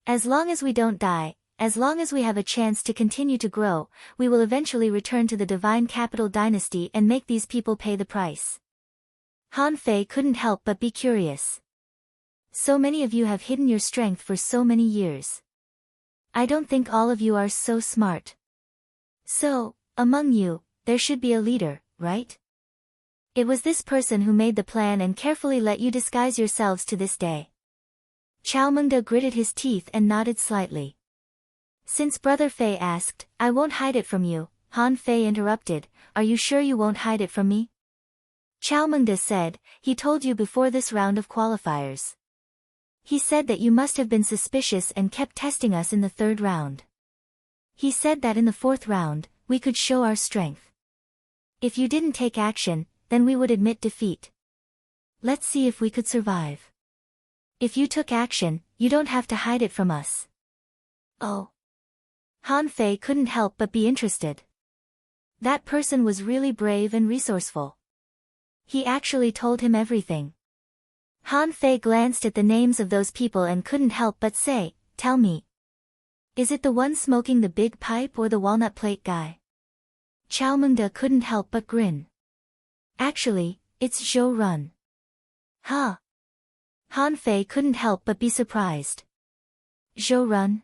As long as we don't die, as long as we have a chance to continue to grow, we will eventually return to the Divine Capital Dynasty and make these people pay the price. Han Fei couldn't help but be curious. So many of you have hidden your strength for so many years. I don't think all of you are so smart. So, among you, there should be a leader, right? It was this person who made the plan and carefully let you disguise yourselves to this day. Chao Mengde gritted his teeth and nodded slightly. Since Brother Fei asked, I won't hide it from you, Han Fei interrupted, are you sure you won't hide it from me? Chao Mengde said, he told you before this round of qualifiers. He said that you must have been suspicious and kept testing us in the 3rd round. He said that in the 4th round, we could show our strength. If you didn't take action, then we would admit defeat. Let's see if we could survive. If you took action, you don't have to hide it from us. Oh. Han Fei couldn't help but be interested. That person was really brave and resourceful. He actually told him everything. Han Fei glanced at the names of those people and couldn't help but say, "Tell me. Is it the one smoking the big pipe or the walnut plate guy?" Chow Mengde couldn't help but grin. "Actually, it's Zhou Run." "Huh?" Han Fei couldn't help but be surprised. Zhou Run?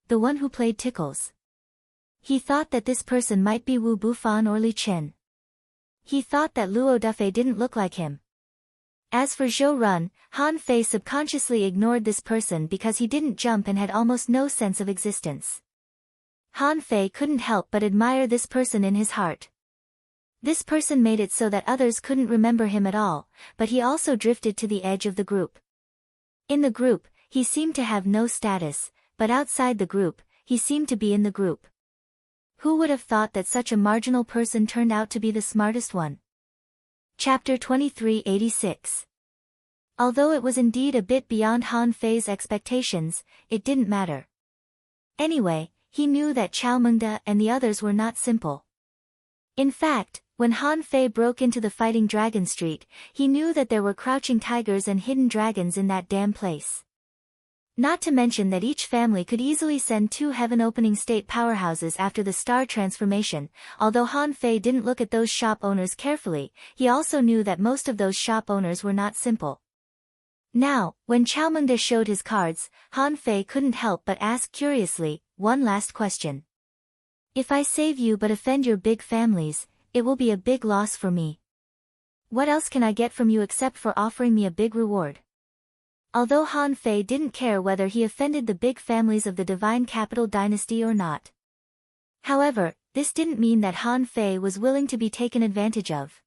The one who played Tickles. He thought that this person might be Wu Bufan or Li Chen. He thought that Luo Dufei didn't look like him. As for Zhou Run, Han Fei subconsciously ignored this person because he didn't jump and had almost no sense of existence. Han Fei couldn't help but admire this person in his heart. This person made it so that others couldn't remember him at all, but he also drifted to the edge of the group. In the group, he seemed to have no status, but outside the group, he seemed to be in the group. Who would have thought that such a marginal person turned out to be the smartest one? Chapter 2386. Although it was indeed a bit beyond Han Fei's expectations, it didn't matter. Anyway, he knew that Chow Mengde and the others were not simple. In fact, when Han Fei broke into the Fighting Dragon Street, he knew that there were crouching tigers and hidden dragons in that damn place. Not to mention that each family could easily send 2 heaven-opening state powerhouses after the star transformation. Although Han Fei didn't look at those shop owners carefully, he also knew that most of those shop owners were not simple. Now, when Chow Mengde showed his cards, Han Fei couldn't help but ask curiously, one last question. "If I save you but offend your big families, it will be a big loss for me. What else can I get from you except for offering me a big reward?" Although Han Fei didn't care whether he offended the big families of the Divine Capital Dynasty or not. However, this didn't mean that Han Fei was willing to be taken advantage of.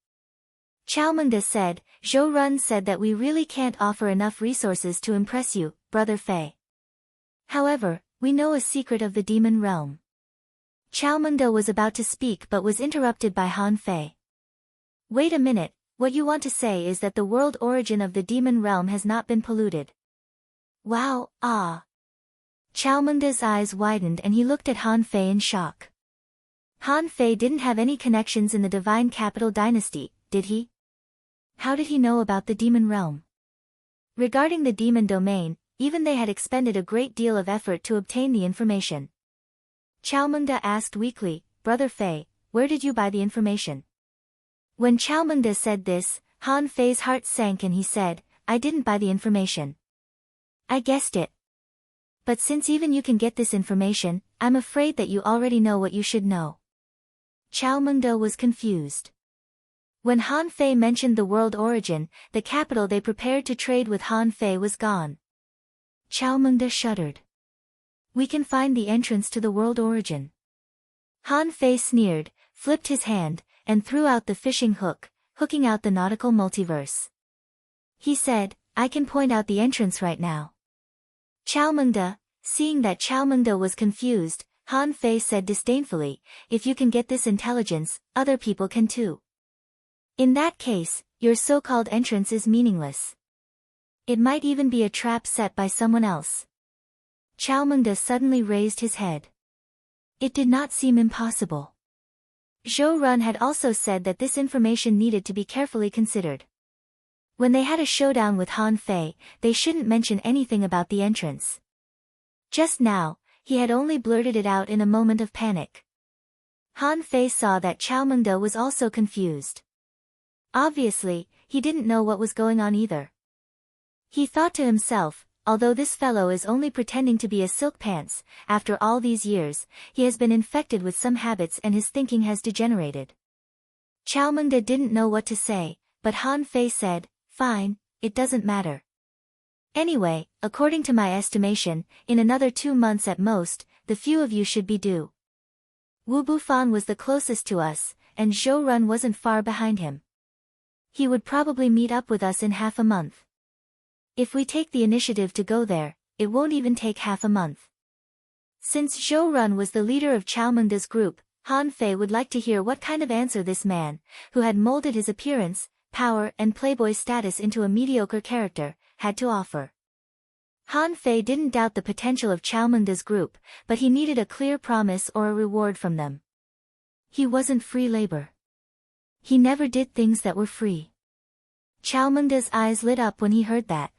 Chow Mengde said, "Zhou Run said that we really can't offer enough resources to impress you, Brother Fei. However, we know a secret of the demon realm." Chow Mengde was about to speak but was interrupted by Han Fei. "Wait a minute, what you want to say is that the world origin of the demon realm has not been polluted." "Wow, ah." Chow Mengde's eyes widened and he looked at Han Fei in shock. Han Fei didn't have any connections in the Divine Capital Dynasty, did he? How did he know about the demon realm? Regarding the demon domain, even they had expended a great deal of effort to obtain the information. Chow Mengde asked weakly, "Brother Fei, where did you buy the information?" When Chow Mengde said this, Han Fei's heart sank and he said, "I didn't buy the information. I guessed it. But since even you can get this information, I'm afraid that you already know what you should know." Chow Mengde was confused. When Han Fei mentioned the world origin, the capital they prepared to trade with Han Fei was gone. Chow Mengde shuddered. "We can find the entrance to the world origin." Han Fei sneered, flipped his hand, and threw out the fishing hook, hooking out the nautical multiverse. He said, "I can point out the entrance right now." Chow Mengde, seeing that Chow Mengde was confused, Han Fei said disdainfully, "If you can get this intelligence, other people can too. In that case, your so-called entrance is meaningless. It might even be a trap set by someone else." Chow Mengde suddenly raised his head. It did not seem impossible. Zhou Run had also said that this information needed to be carefully considered. When they had a showdown with Han Fei, they shouldn't mention anything about the entrance. Just now, he had only blurted it out in a moment of panic. Han Fei saw that Chow Mengde was also confused. Obviously, he didn't know what was going on either. He thought to himself, although this fellow is only pretending to be a silk pants, after all these years, he has been infected with some habits and his thinking has degenerated. Chow Mengde didn't know what to say, but Han Fei said, "Fine, it doesn't matter. Anyway, according to my estimation, in another 2 months at most, the few of you should be due. Wu Bufan was the closest to us, and Zhou Run wasn't far behind him. He would probably meet up with us in half a month. If we take the initiative to go there, it won't even take half a month." Since Zhou Run was the leader of Chow Mengde's group, Han Fei would like to hear what kind of answer this man, who had molded his appearance, power and playboy status into a mediocre character, had to offer. Han Fei didn't doubt the potential of Chow Mengde's group, but he needed a clear promise or a reward from them. He wasn't free labor. He never did things that were free. Mengda's eyes lit up when he heard that.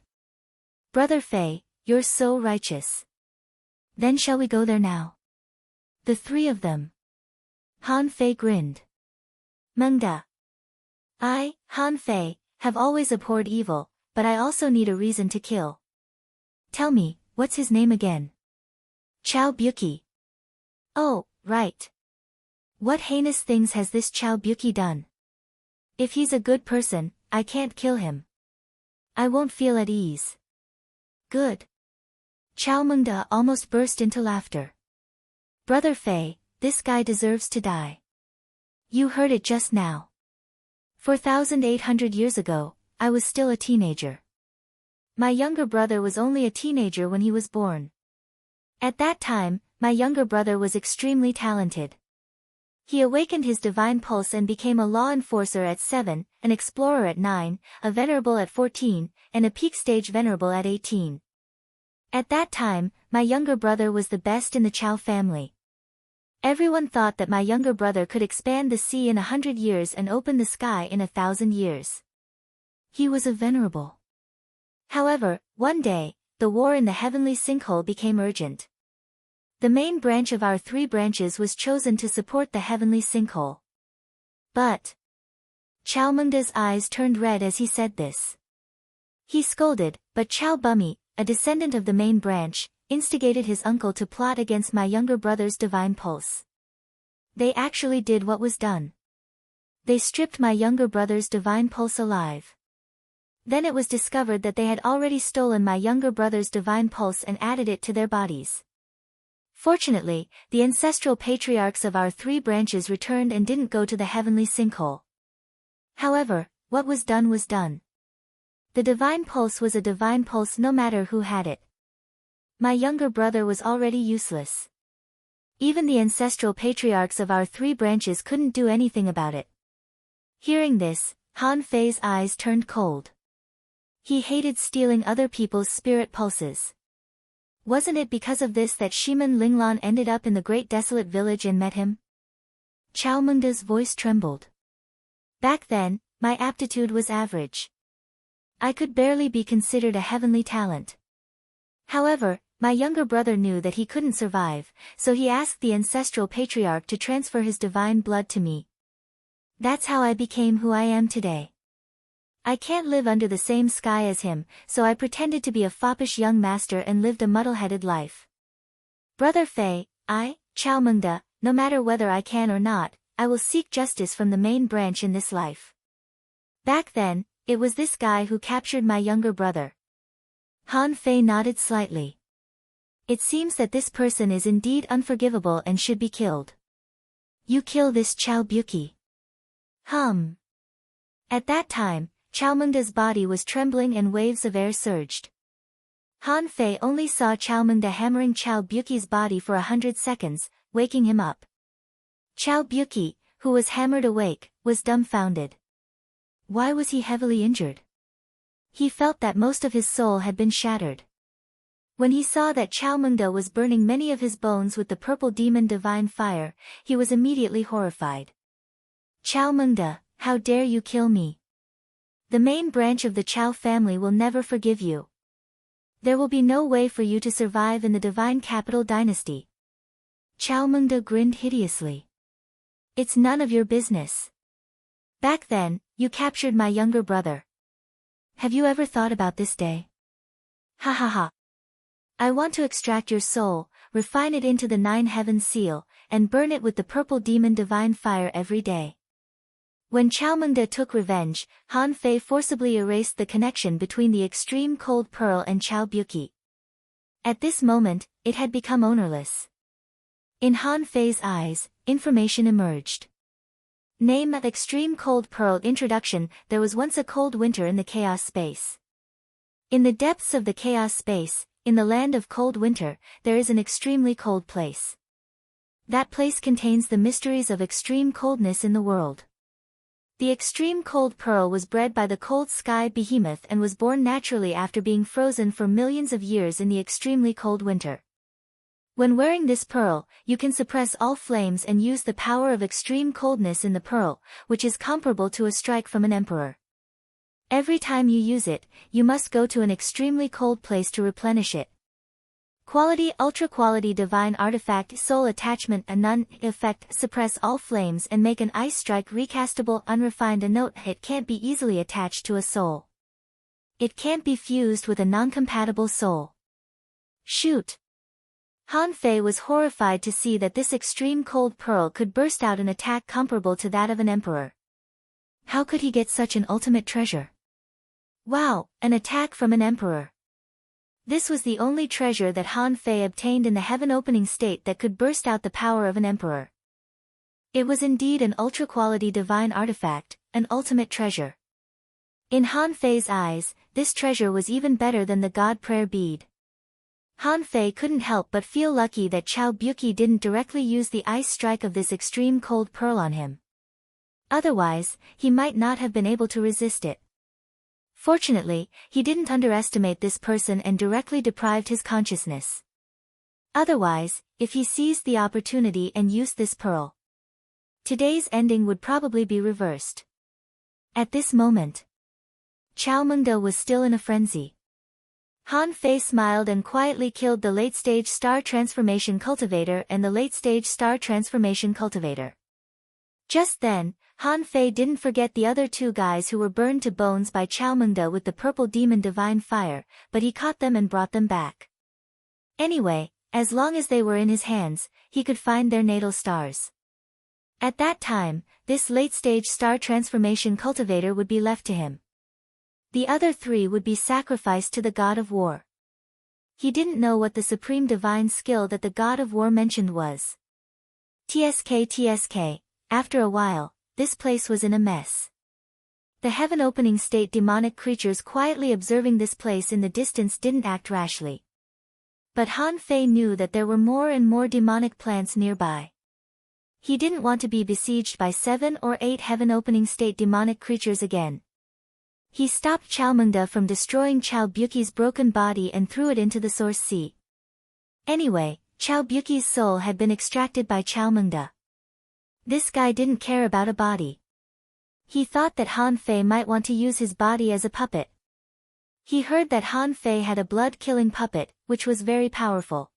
Brother Fei, you're so righteous. Then shall we go there now? The three of them. Han Fei grinned. Mengda. Han Fei, have always abhorred evil, but I also need a reason to kill. Tell me, what's his name again? Chao Buki. Oh, right. What heinous things has this Chao Buki done? If he's a good person, I can't kill him. I won't feel at ease. Good. Mengda almost burst into laughter. Brother Fei, this guy deserves to die. You heard it just now. 4,800 years ago, I was still a teenager. My younger brother was only a teenager when he was born. At that time, my younger brother was extremely talented. He awakened his divine pulse and became a law enforcer at 7, an explorer at 9, a venerable at 14, and a peak stage venerable at 18. At that time, my younger brother was the best in the Chao family. Everyone thought that my younger brother could expand the sea in 100 years and open the sky in 1,000 years. He was a venerable. However, one day, the war in the heavenly sinkhole became urgent. The main branch of our three branches was chosen to support the heavenly sinkhole. But Mengda's eyes turned red as he said this. He scolded, but Chao Bumi, a descendant of the main branch, instigated his uncle to plot against my younger brother's divine pulse. They actually did what was done. They stripped my younger brother's divine pulse alive. Then it was discovered that they had already stolen my younger brother's divine pulse and added it to their bodies. Fortunately, the ancestral patriarchs of our three branches returned and didn't go to the heavenly sinkhole. However, what was done was done. The divine pulse was a divine pulse no matter who had it. My younger brother was already useless. Even the ancestral patriarchs of our three branches couldn't do anything about it. Hearing this, Han Fei's eyes turned cold. He hated stealing other people's spirit pulses. Wasn't it because of this that Shiman Linglan ended up in the great desolate village and met him? Mengda's voice trembled. Back then, my aptitude was average. I could barely be considered a heavenly talent. However, my younger brother knew that he couldn't survive, so he asked the ancestral patriarch to transfer his divine blood to me. That's how I became who I am today. I can't live under the same sky as him, so I pretended to be a foppish young master and lived a muddle-headed life. Brother Fei, Mengda, no matter whether I can or not, I will seek justice from the main branch in this life. Back then, it was this guy who captured my younger brother. Han Fei nodded slightly. It seems that this person is indeed unforgivable and should be killed. You kill this Chao Buki. At that time, Mengda's body was trembling and waves of air surged. Han Fei only saw Mengda hammering Chao Buki's body for 100 seconds, waking him up. Chao Buki, who was hammered awake, was dumbfounded. Why was he heavily injured? He felt that most of his soul had been shattered. When he saw that Mengda was burning many of his bones with the purple demon divine fire, he was immediately horrified. Mengda, how dare you kill me? The main branch of the Chao family will never forgive you. There will be no way for you to survive in the divine capital dynasty. Mengda grinned hideously. It's none of your business. Back then, you captured my younger brother. Have you ever thought about this day? Ha ha ha. I want to extract your soul, refine it into the 9 heaven seal, and burn it with the purple demon divine fire every day. When Mengda took revenge, Han Fei forcibly erased the connection between the extreme cold pearl and Chao Buki. At this moment, it had become ownerless. In Han Fei's eyes, information emerged. Name of Extreme Cold Pearl Introduction. There was once a cold winter in the chaos space. In the depths of the chaos space, in the land of cold winter, there is an extremely cold place. That place contains the mysteries of extreme coldness in the world. The extreme cold pearl was bred by the cold sky behemoth and was born naturally after being frozen for millions of years in the extremely cold winter. When wearing this pearl, you can suppress all flames and use the power of extreme coldness in the pearl, which is comparable to a strike from an emperor. Every time you use it, you must go to an extremely cold place to replenish it. Quality Ultra Quality Divine Artifact Soul Attachment A Nun Effect Suppress all flames and make an ice strike recastable unrefined. A note: it can't be easily attached to a soul. It can't be fused with a non-compatible soul. Shoot! Han Fei was horrified to see that this extreme cold pearl could burst out an attack comparable to that of an emperor. How could he get such an ultimate treasure? Wow, an attack from an emperor. This was the only treasure that Han Fei obtained in the heaven-opening state that could burst out the power of an emperor. It was indeed an ultra-quality divine artifact, an ultimate treasure. In Han Fei's eyes, this treasure was even better than the God Prayer Bead. Han Fei couldn't help but feel lucky that Chao Buqi didn't directly use the ice strike of this extreme cold pearl on him. Otherwise, he might not have been able to resist it. Fortunately, he didn't underestimate this person and directly deprived his consciousness. Otherwise, if he seized the opportunity and used this pearl, today's ending would probably be reversed. At this moment, Chao Mengde was still in a frenzy. Han Fei smiled and quietly killed the late-stage star transformation cultivator and the late-stage star transformation cultivator. Just then, Han Fei didn't forget the other two guys who were burned to bones by Chao Mengde with the purple demon divine fire, but he caught them and brought them back. Anyway, as long as they were in his hands, he could find their natal stars. At that time, this late-stage star transformation cultivator would be left to him. The other three would be sacrificed to the god of war. He didn't know what the supreme divine skill that the god of war mentioned was. TSK. After a while, this place was in a mess. The heaven-opening state demonic creatures quietly observing this place in the distance didn't act rashly. But Han Fei knew that there were more and more demonic plants nearby. He didn't want to be besieged by 7 or 8 heaven-opening state demonic creatures again. He stopped Chao Mengde from destroying Chao Buqi's broken body and threw it into the source sea. Anyway, Chao Buqi's soul had been extracted by Chao Mengde. This guy didn't care about a body. He thought that Han Fei might want to use his body as a puppet. He heard that Han Fei had a blood-killing puppet, which was very powerful.